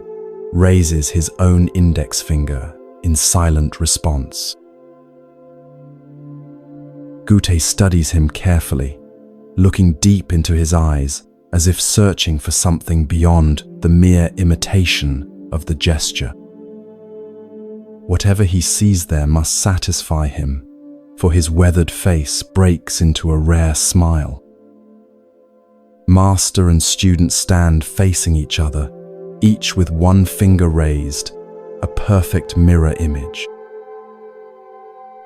raises his own index finger in silent response. Gutei studies him carefully, looking deep into his eyes as if searching for something beyond the mere imitation of the gesture. Whatever he sees there must satisfy him, for his weathered face breaks into a rare smile. Master and student stand facing each other, each with one finger raised, a perfect mirror image.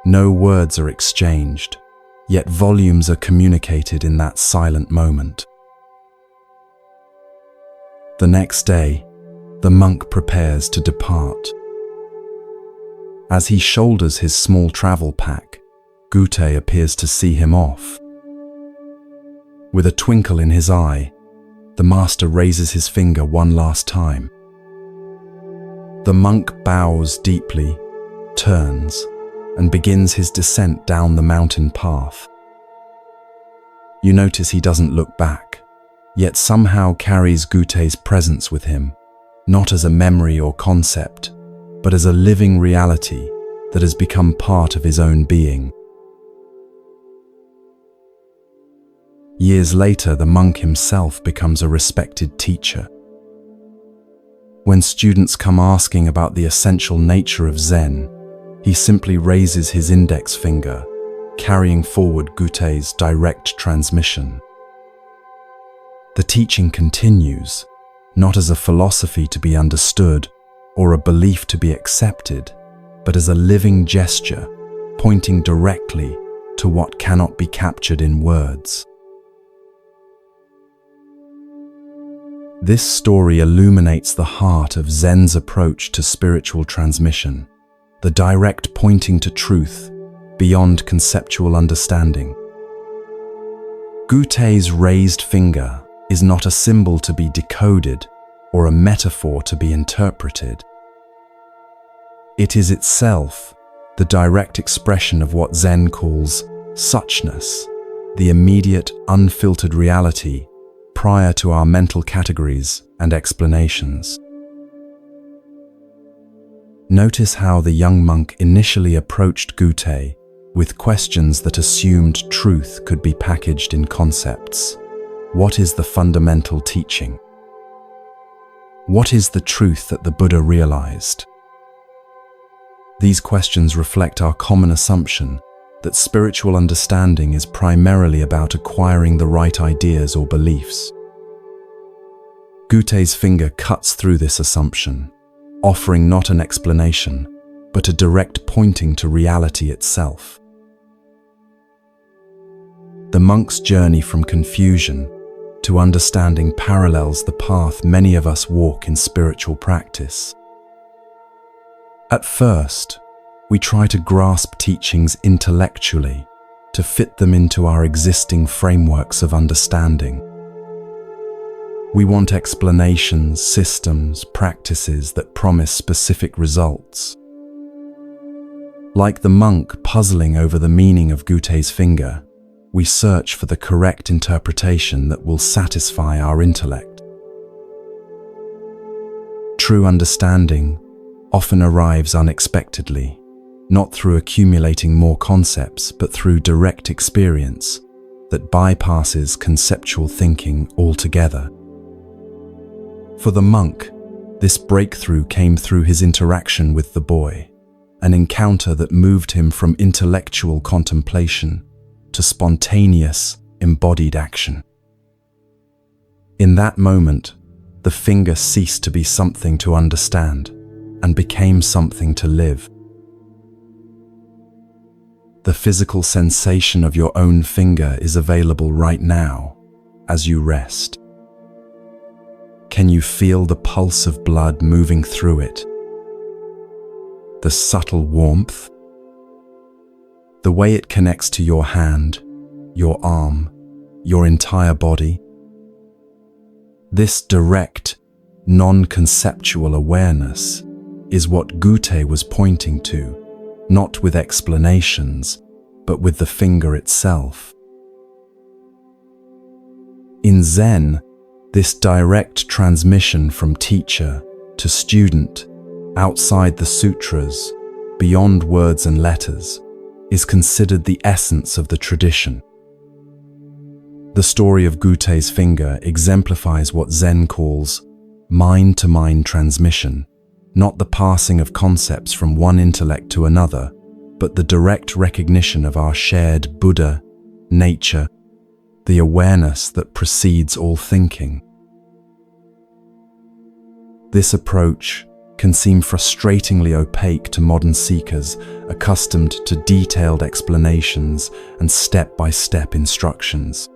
No words are exchanged, yet volumes are communicated in that silent moment. The next day, the monk prepares to depart. As he shoulders his small travel pack, Gutei appears to see him off. With a twinkle in his eye, the master raises his finger one last time. The monk bows deeply, turns, and begins his descent down the mountain path. You notice he doesn't look back, yet somehow carries Gutei's presence with him, not as a memory or concept, but as a living reality that has become part of his own being. Years later, the monk himself becomes a respected teacher. When students come asking about the essential nature of Zen, he simply raises his index finger, carrying forward Gutei's direct transmission. The teaching continues, not as a philosophy to be understood or a belief to be accepted, but as a living gesture, pointing directly to what cannot be captured in words. This story illuminates the heart of Zen's approach to spiritual transmission, the direct pointing to truth beyond conceptual understanding. Gutei's raised finger is not a symbol to be decoded or a metaphor to be interpreted. It is itself the direct expression of what Zen calls suchness, the immediate, unfiltered reality prior to our mental categories and explanations. Notice how the young monk initially approached Gutei with questions that assumed truth could be packaged in concepts. What is the fundamental teaching? What is the truth that the Buddha realized? These questions reflect our common assumption that spiritual understanding is primarily about acquiring the right ideas or beliefs. Gutei's finger cuts through this assumption, offering not an explanation, but a direct pointing to reality itself. The monk's journey from confusion to understanding parallels the path many of us walk in spiritual practice. At first, we try to grasp teachings intellectually to fit them into our existing frameworks of understanding. We want explanations, systems, practices that promise specific results. Like the monk puzzling over the meaning of Gutei's finger, we search for the correct interpretation that will satisfy our intellect. True understanding often arrives unexpectedly, not through accumulating more concepts, but through direct experience that bypasses conceptual thinking altogether. For the monk, this breakthrough came through his interaction with the boy, an encounter that moved him from intellectual contemplation to spontaneous, embodied action. In that moment, the finger ceased to be something to understand and became something to live. The physical sensation of your own finger is available right now as you rest. Can you feel the pulse of blood moving through it? The subtle warmth? The way it connects to your hand, your arm, your entire body? This direct, non-conceptual awareness is what Goethe was pointing to, not with explanations, but with the finger itself. In Zen, this direct transmission from teacher to student, outside the sutras, beyond words and letters, is considered the essence of the tradition. The story of Goethe's finger exemplifies what Zen calls mind-to-mind transmission, not the passing of concepts from one intellect to another, but the direct recognition of our shared Buddha, nature, the awareness that precedes all thinking. This approach can seem frustratingly opaque to modern seekers accustomed to detailed explanations and step-by-step instructions.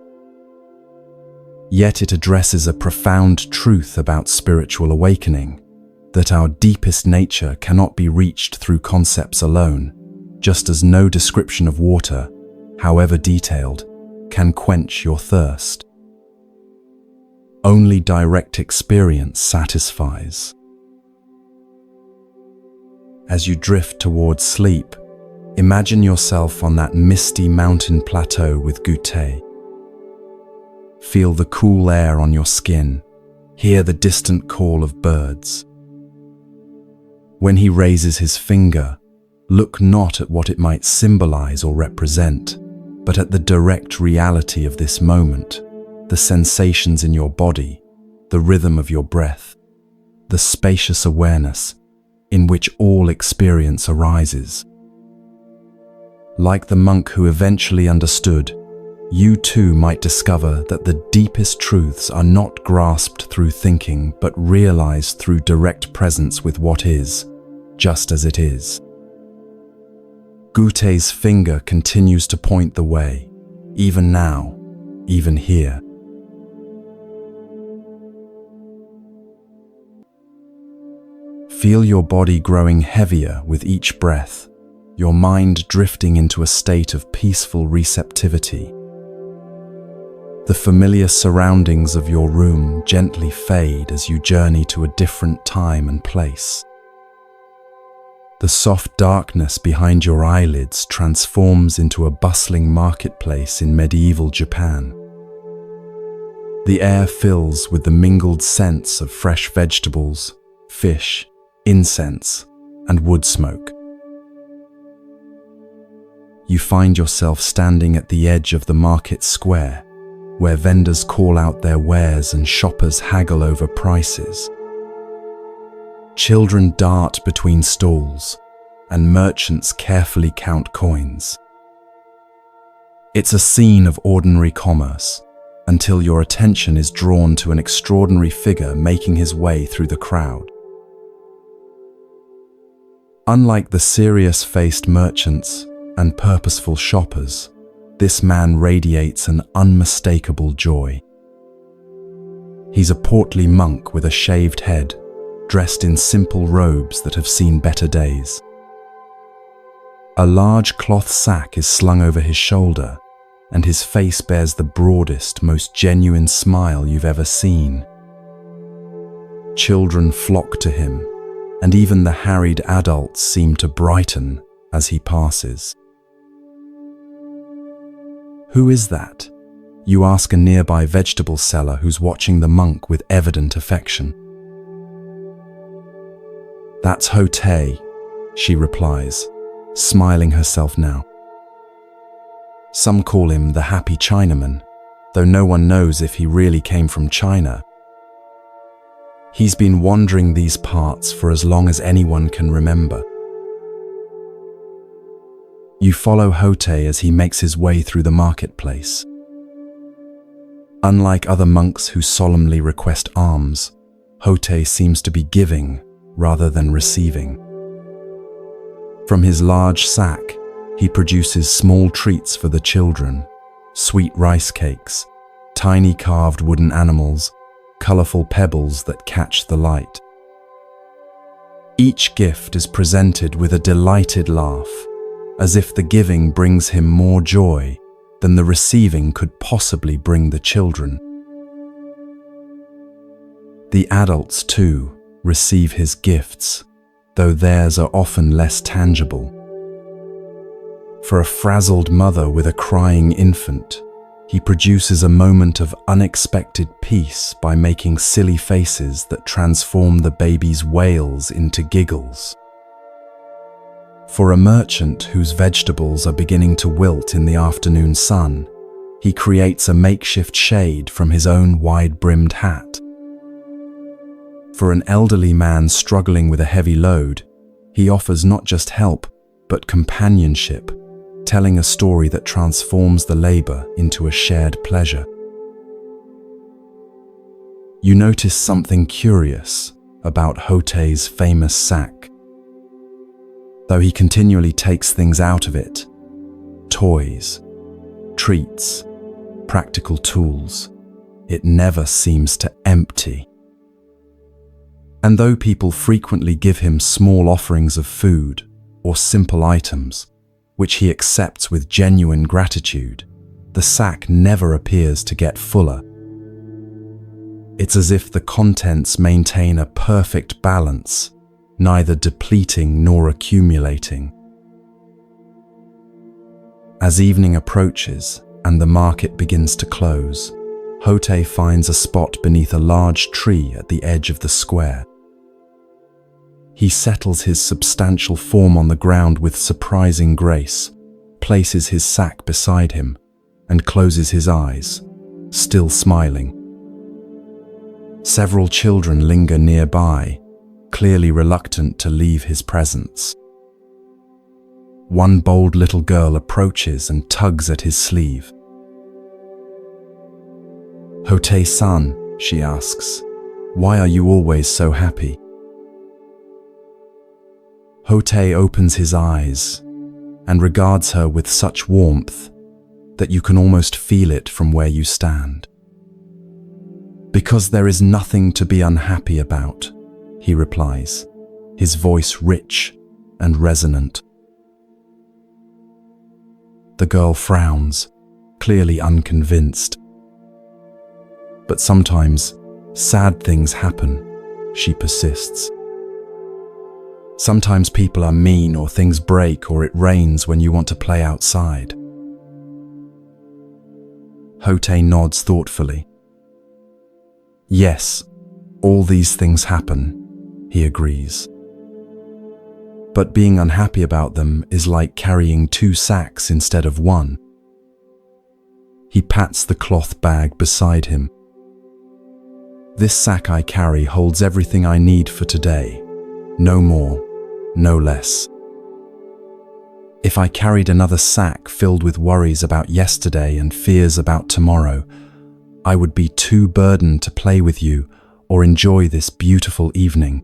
Yet it addresses a profound truth about spiritual awakening, that our deepest nature cannot be reached through concepts alone, just as no description of water, however detailed, can quench your thirst. Only direct experience satisfies. As you drift towards sleep, imagine yourself on that misty mountain plateau with Goethe. Feel the cool air on your skin, hear the distant call of birds. When he raises his finger, look not at what it might symbolize or represent, but at the direct reality of this moment, the sensations in your body, the rhythm of your breath, the spacious awareness in which all experience arises. Like the monk who eventually understood, you too might discover that the deepest truths are not grasped through thinking, but realized through direct presence with what is, just as it is. Goethe's finger continues to point the way, even now, even here. Feel your body growing heavier with each breath, your mind drifting into a state of peaceful receptivity. The familiar surroundings of your room gently fade as you journey to a different time and place. The soft darkness behind your eyelids transforms into a bustling marketplace in medieval Japan. The air fills with the mingled scents of fresh vegetables, fish, incense, and wood smoke. You find yourself standing at the edge of the market square, where vendors call out their wares and shoppers haggle over prices. Children dart between stalls, and merchants carefully count coins. It's a scene of ordinary commerce, until your attention is drawn to an extraordinary figure making his way through the crowd. Unlike the serious-faced merchants and purposeful shoppers, this man radiates an unmistakable joy. He's a portly monk with a shaved head, dressed in simple robes that have seen better days. A large cloth sack is slung over his shoulder, and his face bears the broadest, most genuine smile you've ever seen. Children flock to him, and even the harried adults seem to brighten as he passes. "Who is that?" you ask a nearby vegetable seller who's watching the monk with evident affection. "That's Hote," she replies, smiling herself now. Some call him the Happy Chinaman, though no one knows if he really came from China. He's been wandering these parts for as long as anyone can remember. You follow Hote as he makes his way through the marketplace. Unlike other monks who solemnly request alms, Hote seems to be giving rather than receiving. From his large sack, he produces small treats for the children, sweet rice cakes, tiny carved wooden animals, colorful pebbles that catch the light. Each gift is presented with a delighted laugh, as if the giving brings him more joy than the receiving could possibly bring the children. The adults, too, receive his gifts, though theirs are often less tangible. For a frazzled mother with a crying infant, he produces a moment of unexpected peace by making silly faces that transform the baby's wails into giggles. For a merchant whose vegetables are beginning to wilt in the afternoon sun, he creates a makeshift shade from his own wide-brimmed hat. For an elderly man struggling with a heavy load, he offers not just help, but companionship, telling a story that transforms the labor into a shared pleasure. You notice something curious about Hote's famous sack. Though he continually takes things out of it, toys, treats, practical tools, it never seems to empty. And though people frequently give him small offerings of food or simple items, which he accepts with genuine gratitude, the sack never appears to get fuller. It's as if the contents maintain a perfect balance, neither depleting nor accumulating. As evening approaches and the market begins to close, Hote finds a spot beneath a large tree at the edge of the square. He settles his substantial form on the ground with surprising grace, places his sack beside him, and closes his eyes, still smiling. Several children linger nearby, clearly reluctant to leave his presence. One bold little girl approaches and tugs at his sleeve. "Hote-san," she asks, "why are you always so happy?" Hote opens his eyes and regards her with such warmth that you can almost feel it from where you stand. "Because there is nothing to be unhappy about," he replies, his voice rich and resonant. The girl frowns, clearly unconvinced. "But sometimes sad things happen," she persists. "Sometimes people are mean, or things break, or it rains when you want to play outside." Hote nods thoughtfully. "Yes, all these things happen," he agrees. "But being unhappy about them is like carrying 2 sacks instead of 1. He pats the cloth bag beside him. "This sack I carry holds everything I need for today, no more, no less. If I carried another sack filled with worries about yesterday and fears about tomorrow, I would be too burdened to play with you or enjoy this beautiful evening."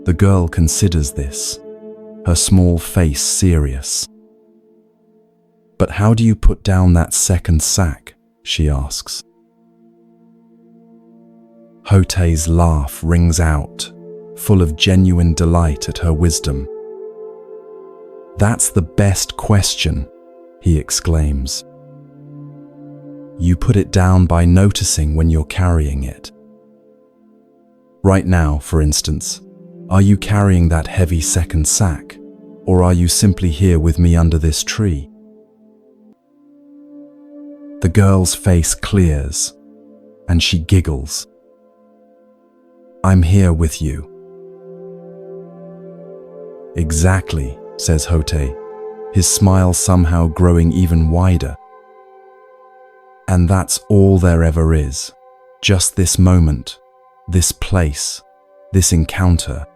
The girl considers this, her small face serious. "But how do you put down that second sack?" she asks. Hote's laugh rings out, full of genuine delight at her wisdom. "That's the best question," he exclaims. "You put it down by noticing when you're carrying it. Right now, for instance, are you carrying that heavy second sack, or are you simply here with me under this tree?" The girl's face clears, and she giggles. "I'm here with you." "Exactly," says Hote, his smile somehow growing even wider. "And that's all there ever is. Just this moment, this place, this encounter.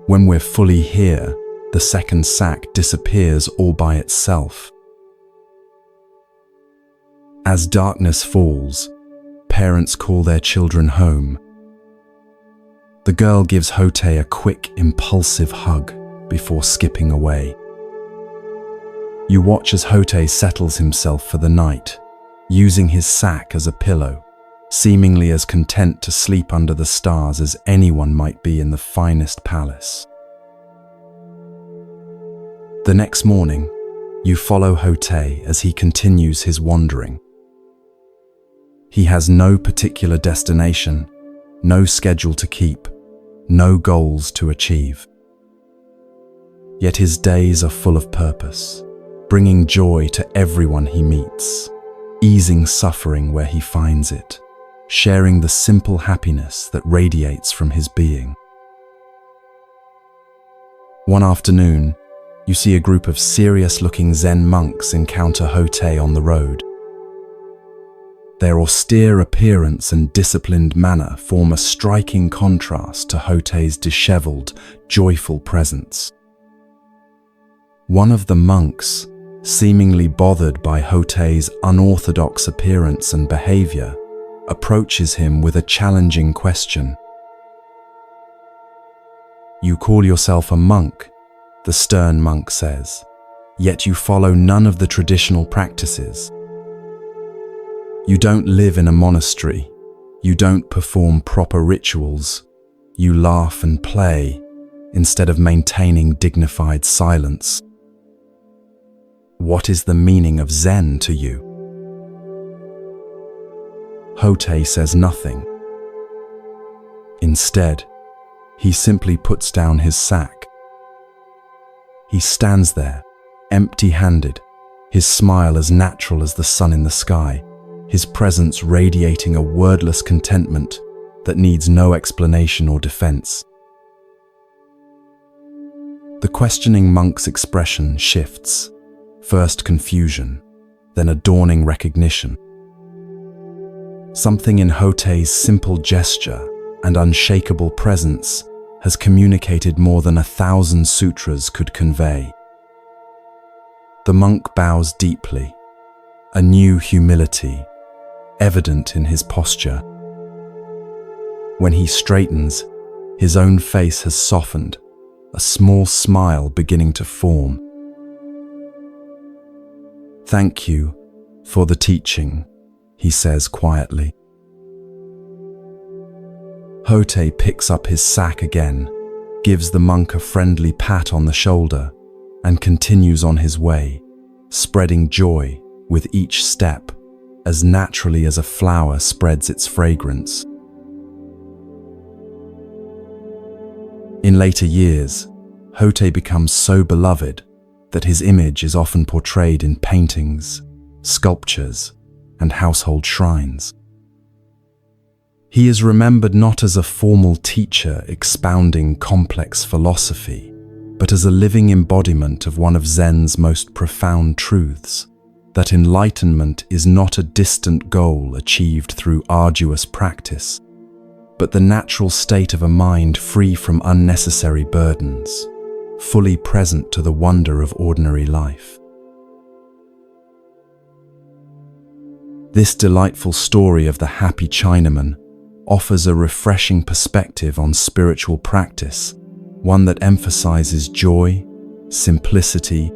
When we're fully here, the second sack disappears all by itself." As darkness falls, parents call their children home. The girl gives Hote a quick, impulsive hug before skipping away. You watch as Hote settles himself for the night, using his sack as a pillow, seemingly as content to sleep under the stars as anyone might be in the finest palace. The next morning, you follow Hote as he continues his wandering. He has no particular destination, no schedule to keep, no goals to achieve. Yet his days are full of purpose, bringing joy to everyone he meets, easing suffering where he finds it, sharing the simple happiness that radiates from his being. One afternoon, you see a group of serious-looking Zen monks encounter Hote on the road. Their austere appearance and disciplined manner form a striking contrast to Hote's disheveled, joyful presence. One of the monks, seemingly bothered by Hote's unorthodox appearance and behavior, approaches him with a challenging question. "You call yourself a monk," the stern monk says, "yet you follow none of the traditional practices. You don't live in a monastery. You don't perform proper rituals. You laugh and play instead of maintaining dignified silence. What is the meaning of Zen to you?" Hote says nothing. Instead, he simply puts down his sack. He stands there, empty-handed, his smile as natural as the sun in the sky, his presence radiating a wordless contentment that needs no explanation or defense. The questioning monk's expression shifts, first confusion, then a dawning recognition. Something in Hote's simple gesture and unshakable presence has communicated more than 1,000 sutras could convey. The monk bows deeply, a new humility evident in his posture. When he straightens, his own face has softened, a small smile beginning to form. "Thank you for the teaching," he says quietly. Hote picks up his sack again, gives the monk a friendly pat on the shoulder, and continues on his way, spreading joy with each step, as naturally as a flower spreads its fragrance. In later years, Hote becomes so beloved that his image is often portrayed in paintings, sculptures, and household shrines. He is remembered not as a formal teacher expounding complex philosophy, but as a living embodiment of one of Zen's most profound truths, that enlightenment is not a distant goal achieved through arduous practice, but the natural state of a mind free from unnecessary burdens, fully present to the wonder of ordinary life. This delightful story of the happy Chinaman offers a refreshing perspective on spiritual practice, one that emphasizes joy, simplicity,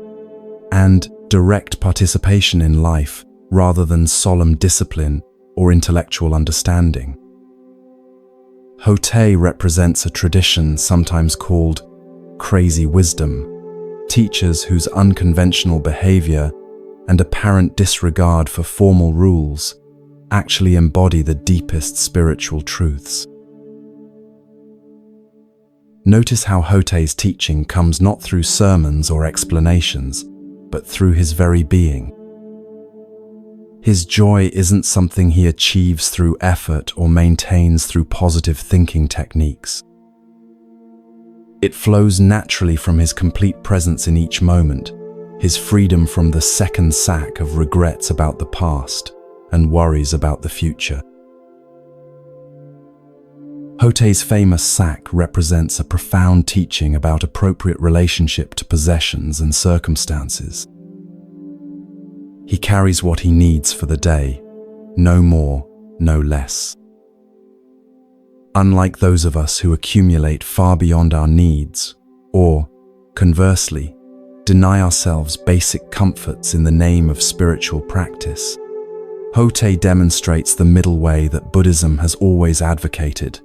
and direct participation in life rather than solemn discipline or intellectual understanding. Hote represents a tradition sometimes called crazy wisdom, teachers whose unconventional behavior and apparent disregard for formal rules actually embody the deepest spiritual truths. Notice how Hote's teaching comes not through sermons or explanations, but through his very being. His joy isn't something he achieves through effort or maintains through positive thinking techniques. It flows naturally from his complete presence in each moment, his freedom from the second sack of regrets about the past and worries about the future. Hotei's famous sack represents a profound teaching about appropriate relationship to possessions and circumstances. He carries what he needs for the day, no more, no less. Unlike those of us who accumulate far beyond our needs, or, conversely, deny ourselves basic comforts in the name of spiritual practice, Hotei demonstrates the middle way that Buddhism has always advocated,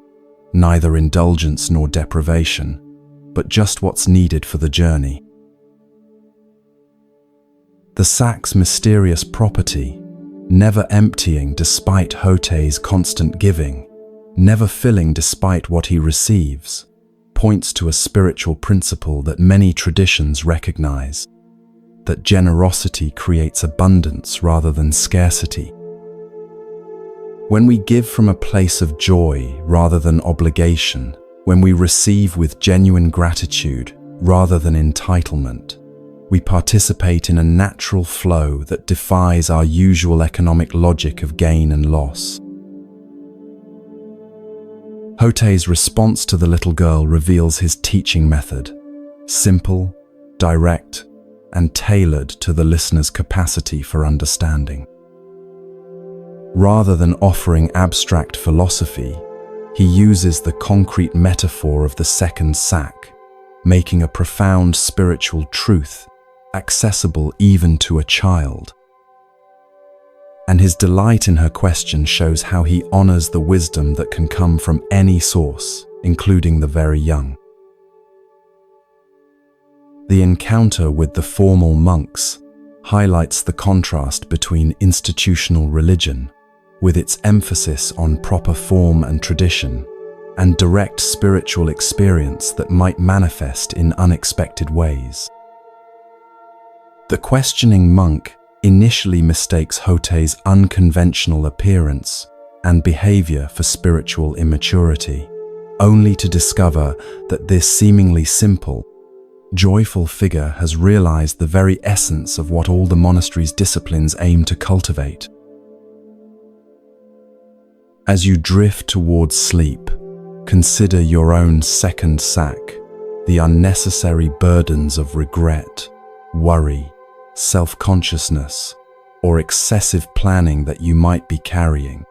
neither indulgence nor deprivation, but just what's needed for the journey. The sack's mysterious property, never emptying despite Hotei's constant giving, never filling despite what he receives, points to a spiritual principle that many traditions recognize, that generosity creates abundance rather than scarcity. When we give from a place of joy rather than obligation, when we receive with genuine gratitude rather than entitlement, we participate in a natural flow that defies our usual economic logic of gain and loss. Hotei's response to the little girl reveals his teaching method, simple, direct, and tailored to the listener's capacity for understanding. Rather than offering abstract philosophy, he uses the concrete metaphor of the second sack, making a profound spiritual truth accessible even to a child. And his delight in her question shows how he honors the wisdom that can come from any source, including the very young. The encounter with the formal monks highlights the contrast between institutional religion, with its emphasis on proper form and tradition, and direct spiritual experience that might manifest in unexpected ways. The questioning monk initially mistakes Hotei's unconventional appearance and behavior for spiritual immaturity, only to discover that this seemingly simple, joyful figure has realized the very essence of what all the monastery's disciplines aim to cultivate. As you drift towards sleep, consider your own second sack, the unnecessary burdens of regret, worry, self-consciousness, or excessive planning that you might be carrying.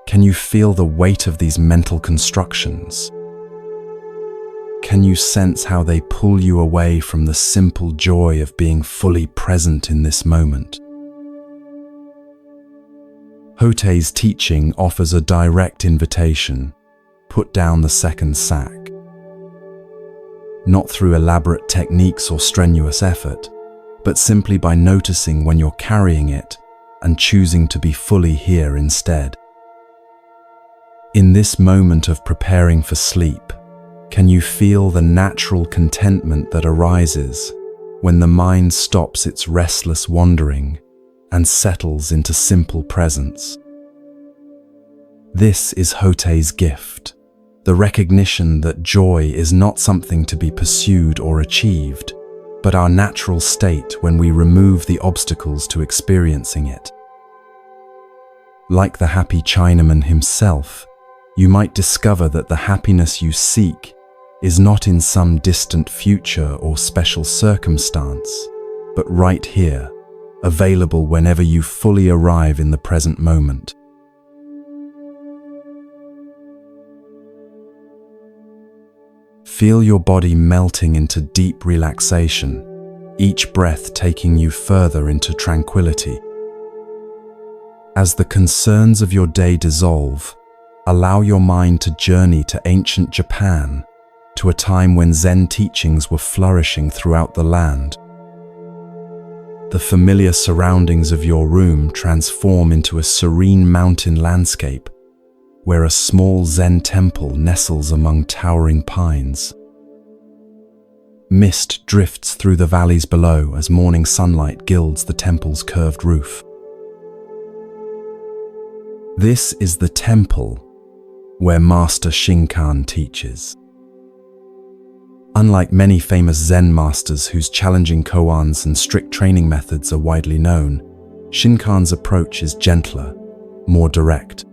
Can you feel the weight of these mental constructions? Can you sense how they pull you away from the simple joy of being fully present in this moment? Hotei's teaching offers a direct invitation: put down the second sack. Not through elaborate techniques or strenuous effort, but simply by noticing when you're carrying it and choosing to be fully here instead. In this moment of preparing for sleep, can you feel the natural contentment that arises when the mind stops its restless wandering and settles into simple presence? This is Hotei's gift, the recognition that joy is not something to be pursued or achieved, but our natural state when we remove the obstacles to experiencing it. Like the happy Chinaman himself, you might discover that the happiness you seek is not in some distant future or special circumstance, but right here, available whenever you fully arrive in the present moment. Feel your body melting into deep relaxation, each breath taking you further into tranquility. As the concerns of your day dissolve, allow your mind to journey to ancient Japan, to a time when Zen teachings were flourishing throughout the land. The familiar surroundings of your room transform into a serene mountain landscape, where a small Zen temple nestles among towering pines. Mist drifts through the valleys below as morning sunlight gilds the temple's curved roof. This is the temple where Master Shinkan teaches. Unlike many famous Zen masters whose challenging koans and strict training methods are widely known, Shinkan's approach is gentler, more direct.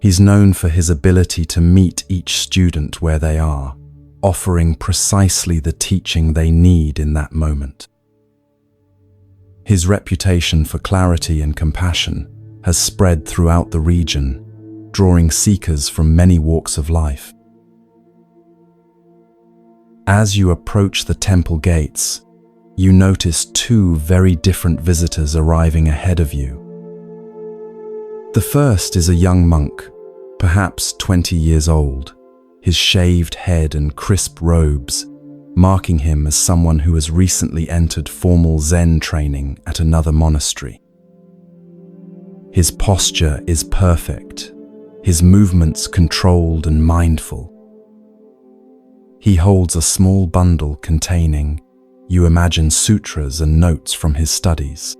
He's known for his ability to meet each student where they are, offering precisely the teaching they need in that moment. His reputation for clarity and compassion has spread throughout the region, drawing seekers from many walks of life. As you approach the temple gates, you notice two very different visitors arriving ahead of you. The first is a young monk, perhaps 20 years old, his shaved head and crisp robes, marking him as someone who has recently entered formal Zen training at another monastery. His posture is perfect, his movements controlled and mindful. He holds a small bundle containing, you imagine, sutras and notes from his studies.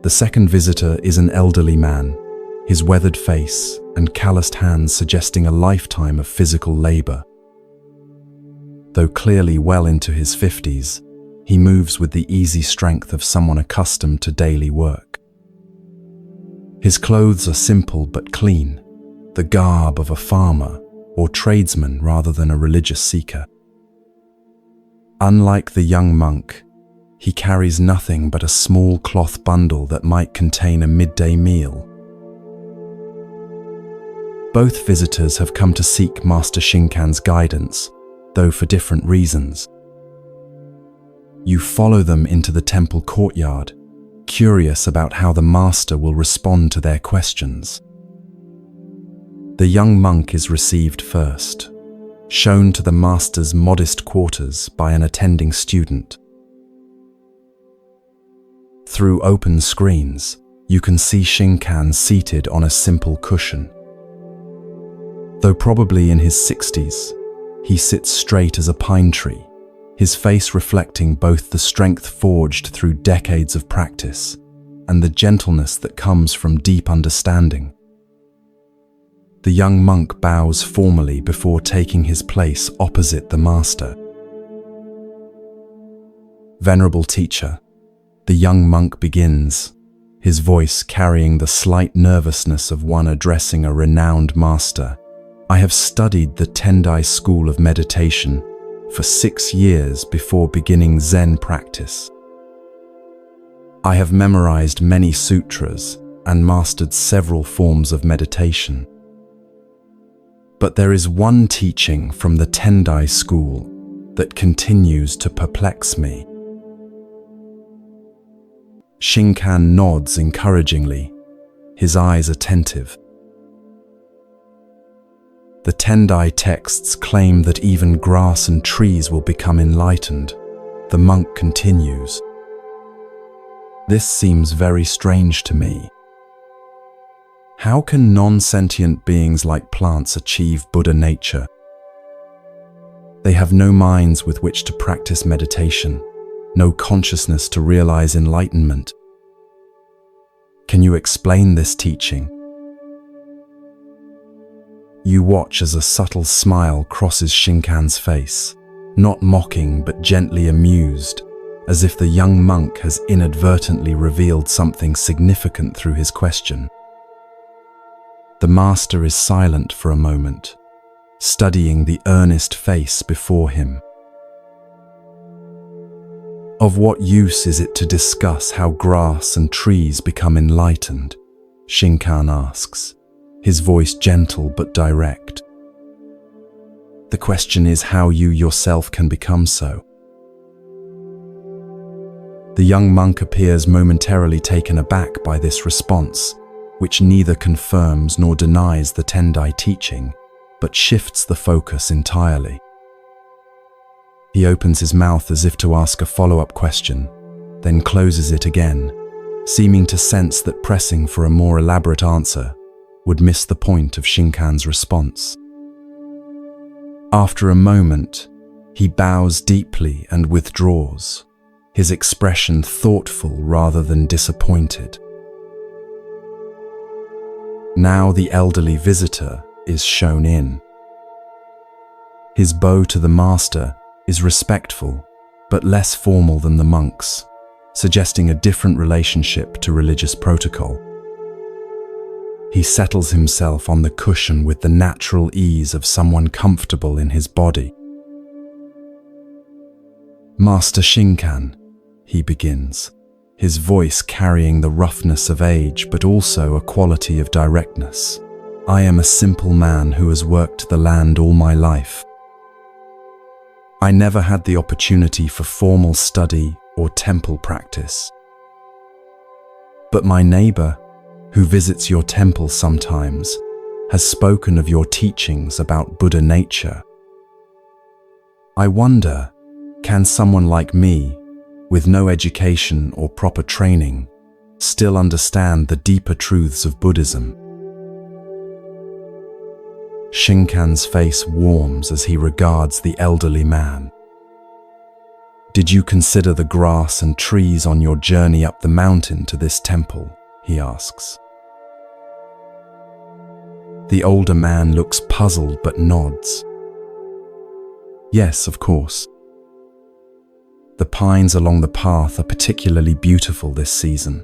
The second visitor is an elderly man, his weathered face and calloused hands suggesting a lifetime of physical labor. Though clearly well into his 50s, he moves with the easy strength of someone accustomed to daily work. His clothes are simple but clean, the garb of a farmer or tradesman rather than a religious seeker. Unlike the young monk, he carries nothing but a small cloth bundle that might contain a midday meal. Both visitors have come to seek Master Shinkan's guidance, though for different reasons. You follow them into the temple courtyard, curious about how the master will respond to their questions. The young monk is received first, shown to the master's modest quarters by an attending student. Through open screens, you can see Shinkan seated on a simple cushion. Though probably in his 60s, he sits straight as a pine tree, his face reflecting both the strength forged through decades of practice and the gentleness that comes from deep understanding. The young monk bows formally before taking his place opposite the master. Venerable teacher, the young monk begins, his voice carrying the slight nervousness of one addressing a renowned master. I have studied the Tendai school of meditation for 6 years before beginning Zen practice. I have memorized many sutras and mastered several forms of meditation. But there is one teaching from the Tendai school that continues to perplex me. Shinkan nods encouragingly, his eyes attentive. The Tendai texts claim that even grass and trees will become enlightened. The monk continues. This seems very strange to me. How can non-sentient beings like plants achieve Buddha nature? They have no minds with which to practice meditation, no consciousness to realize enlightenment. Can you explain this teaching? You watch as a subtle smile crosses Shinkan's face, not mocking but gently amused, as if the young monk has inadvertently revealed something significant through his question. The master is silent for a moment, studying the earnest face before him. Of what use is it to discuss how grass and trees become enlightened? Shinkan asks, his voice gentle but direct. The question is how you yourself can become so. The young monk appears momentarily taken aback by this response, which neither confirms nor denies the Tendai teaching, but shifts the focus entirely. He opens his mouth as if to ask a follow-up question, then closes it again, seeming to sense that pressing for a more elaborate answer would miss the point of Shinkan's response. After a moment, he bows deeply and withdraws, his expression thoughtful rather than disappointed. Now the elderly visitor is shown in. His bow to the master is respectful, but less formal than the monks, suggesting a different relationship to religious protocol. He settles himself on the cushion with the natural ease of someone comfortable in his body. "Master Shinkan," he begins, his voice carrying the roughness of age but also a quality of directness. "I am a simple man who has worked the land all my life. I never had the opportunity for formal study or temple practice. But my neighbor, who visits your temple sometimes, has spoken of your teachings about Buddha nature. I wonder, can someone like me, with no education or proper training, still understand the deeper truths of Buddhism?" Shinkan's face warms as he regards the elderly man. "Did you consider the grass and trees on your journey up the mountain to this temple?" he asks. The older man looks puzzled but nods. "Yes, of course. The pines along the path are particularly beautiful this season."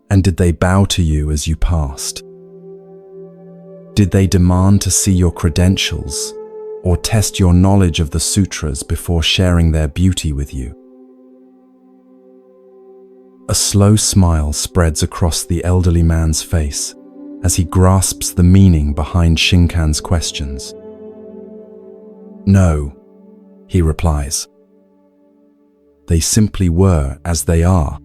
"And did they bow to you as you passed? Did they demand to see your credentials or test your knowledge of the sutras before sharing their beauty with you?" A slow smile spreads across the elderly man's face as he grasps the meaning behind Shinkan's questions. "No," he replies. "They simply were as they are."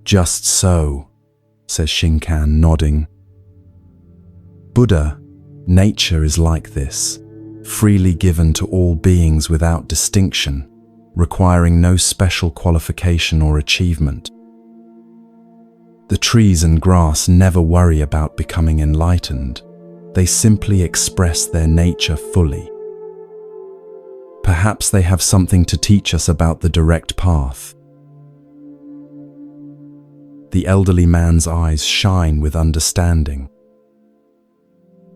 "Just so," says Shinkan, nodding. "Buddha, nature is like this, freely given to all beings without distinction, requiring no special qualification or achievement. The trees and grass never worry about becoming enlightened. They simply express their nature fully. Perhaps they have something to teach us about the direct path." The elderly man's eyes shine with understanding.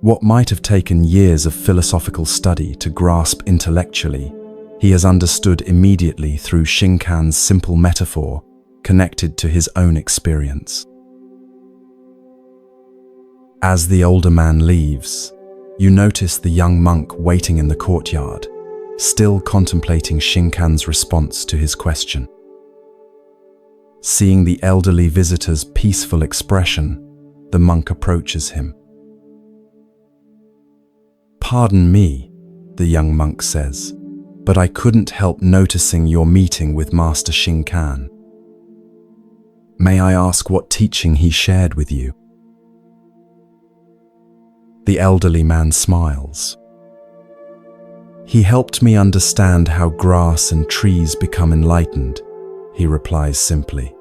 What might have taken years of philosophical study to grasp intellectually, he has understood immediately through Shinkan's simple metaphor connected to his own experience. As the older man leaves, you notice the young monk waiting in the courtyard, still contemplating Shinkan's response to his question. Seeing the elderly visitor's peaceful expression, the monk approaches him. "Pardon me," the young monk says, "but I couldn't help noticing your meeting with Master Shinkan. May I ask what teaching he shared with you?" The elderly man smiles. "He helped me understand how grass and trees become enlightened," he replies simply,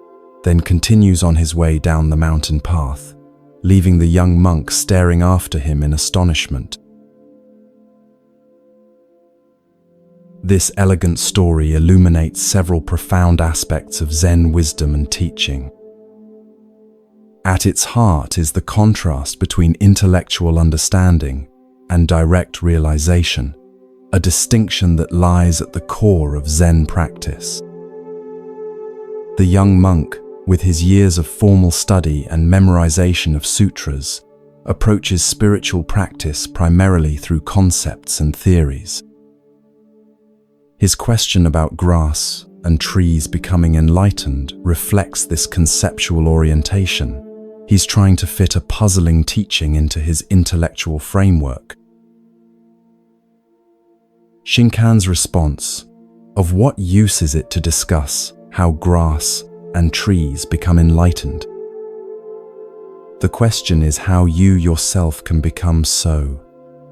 then continues on his way down the mountain path, leaving the young monk staring after him in astonishment. This elegant story illuminates several profound aspects of Zen wisdom and teaching. At its heart is the contrast between intellectual understanding and direct realization, a distinction that lies at the core of Zen practice. The young monk, with his years of formal study and memorization of sutras, approaches spiritual practice primarily through concepts and theories. His question about grass and trees becoming enlightened reflects this conceptual orientation. He's trying to fit a puzzling teaching into his intellectual framework. Shinkan's response, "Of what use is it to discuss how grass and trees become enlightened? The question is how you yourself can become so,"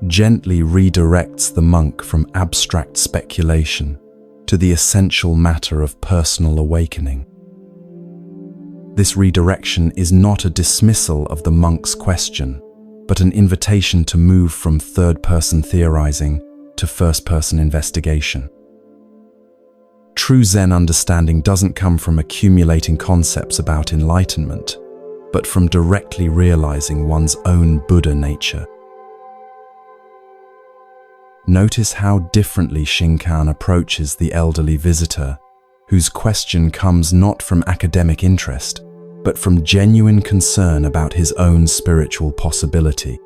gently redirects the monk from abstract speculation to the essential matter of personal awakening. This redirection is not a dismissal of the monk's question, but an invitation to move from third-person theorizing to first-person investigation. True Zen understanding doesn't come from accumulating concepts about enlightenment, but from directly realizing one's own Buddha nature. Notice how differently Shinkan approaches the elderly visitor, whose question comes not from academic interest, but from genuine concern about his own spiritual possibility.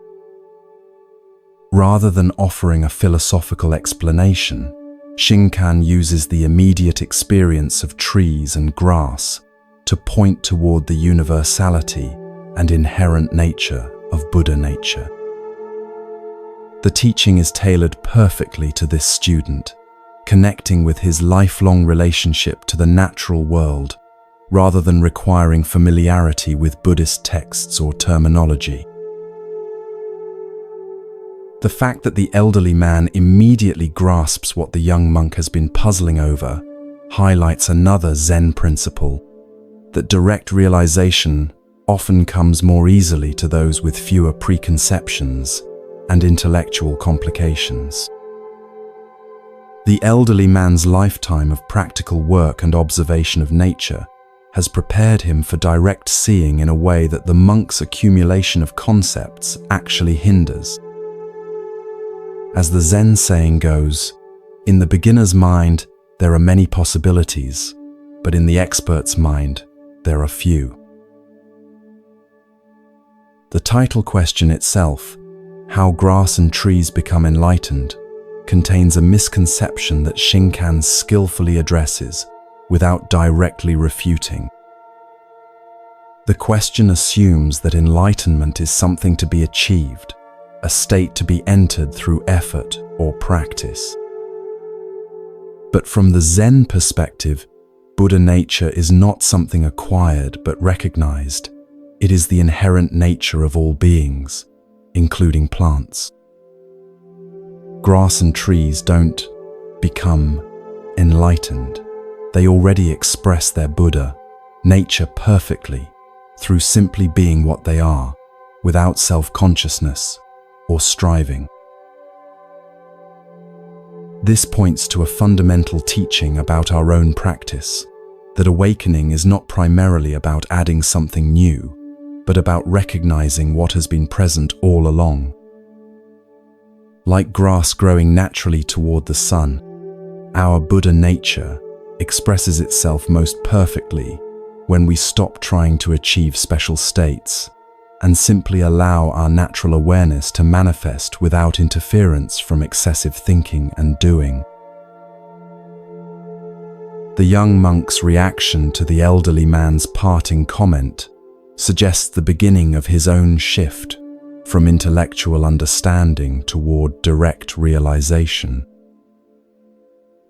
Rather than offering a philosophical explanation, Shinkan uses the immediate experience of trees and grass to point toward the universality and inherent nature of Buddha nature. The teaching is tailored perfectly to this student, connecting with his lifelong relationship to the natural world, rather than requiring familiarity with Buddhist texts or terminology. The fact that the elderly man immediately grasps what the young monk has been puzzling over highlights another Zen principle, that direct realization often comes more easily to those with fewer preconceptions and intellectual complications. The elderly man's lifetime of practical work and observation of nature has prepared him for direct seeing in a way that the monk's accumulation of concepts actually hinders. As the Zen saying goes, in the beginner's mind, there are many possibilities, but in the expert's mind, there are few. The title question itself, How Grass and Trees Become Enlightened, contains a misconception that Shinkan skillfully addresses without directly refuting. The question assumes that enlightenment is something to be achieved, a state to be entered through effort or practice. But from the Zen perspective, Buddha nature is not something acquired but recognized. It is the inherent nature of all beings, including plants. Grass and trees don't become enlightened. They already express their Buddha nature perfectly through simply being what they are, without self-consciousness or striving. This points to a fundamental teaching about our own practice, that awakening is not primarily about adding something new, but about recognizing what has been present all along. Like grass growing naturally toward the sun, our Buddha nature expresses itself most perfectly when we stop trying to achieve special states and simply allow our natural awareness to manifest without interference from excessive thinking and doing. The young monk's reaction to the elderly man's parting comment suggests the beginning of his own shift from intellectual understanding toward direct realization.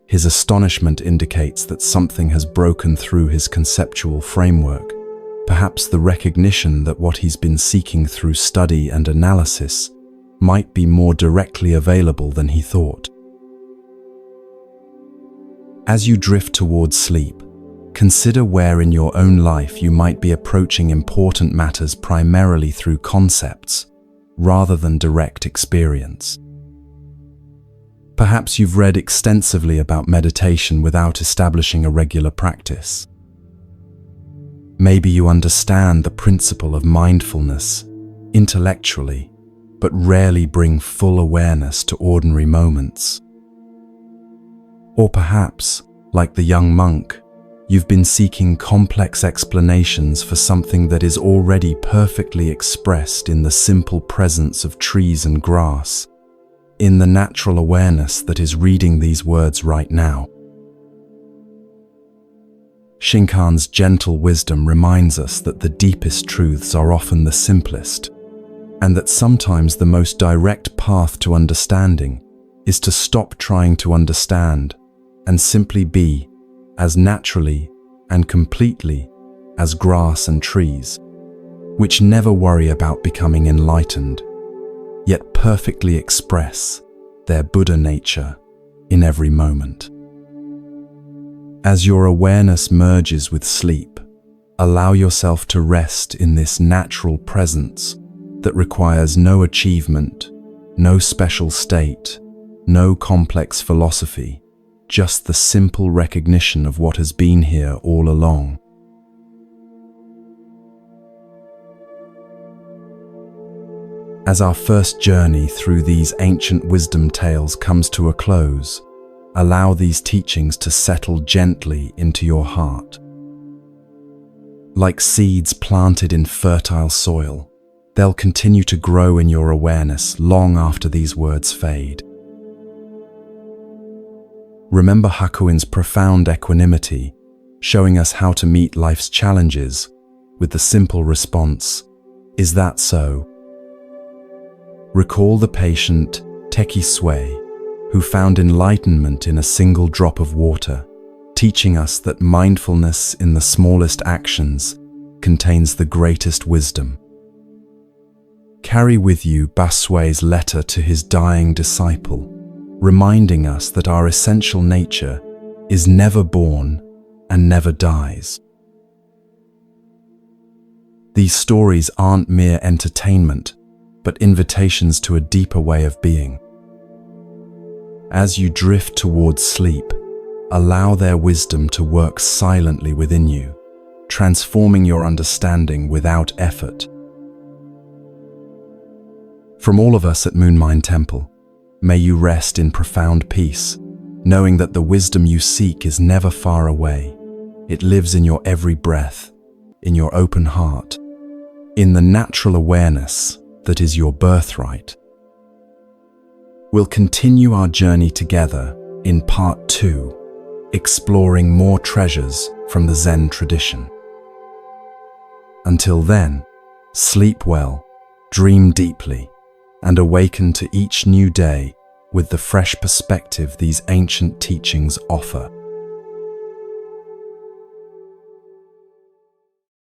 His astonishment indicates that something has broken through his conceptual framework, perhaps the recognition that what he's been seeking through study and analysis might be more directly available than he thought. As you drift towards sleep, consider where in your own life you might be approaching important matters primarily through concepts, rather than direct experience. Perhaps you've read extensively about meditation without establishing a regular practice. Maybe you understand the principle of mindfulness intellectually, but rarely bring full awareness to ordinary moments. Or perhaps, like the young monk, you've been seeking complex explanations for something that is already perfectly expressed in the simple presence of trees and grass, in the natural awareness that is reading these words right now. Shinkan's gentle wisdom reminds us that the deepest truths are often the simplest, and that sometimes the most direct path to understanding is to stop trying to understand and simply be as naturally and completely as grass and trees, which never worry about becoming enlightened, yet perfectly express their Buddha nature in every moment. As your awareness merges with sleep, allow yourself to rest in this natural presence that requires no achievement, no special state, no complex philosophy, just the simple recognition of what has been here all along. As our first journey through these ancient wisdom tales comes to a close, allow these teachings to settle gently into your heart. Like seeds planted in fertile soil, they'll continue to grow in your awareness long after these words fade. Remember Hakuin's profound equanimity, showing us how to meet life's challenges with the simple response, "Is that so?" Recall the patient Teki Sui, who found enlightenment in a single drop of water, teaching us that mindfulness in the smallest actions contains the greatest wisdom. Carry with you Basui's letter to his dying disciple, reminding us that our essential nature is never born and never dies. These stories aren't mere entertainment, but invitations to a deeper way of being. As you drift towards sleep, allow their wisdom to work silently within you, transforming your understanding without effort. From all of us at Moonmind Temple, may you rest in profound peace, knowing that the wisdom you seek is never far away. It lives in your every breath, in your open heart, in the natural awareness that is your birthright. We'll continue our journey together in part 2, exploring more treasures from the Zen tradition. Until then, sleep well, dream deeply, and awaken to each new day with the fresh perspective these ancient teachings offer.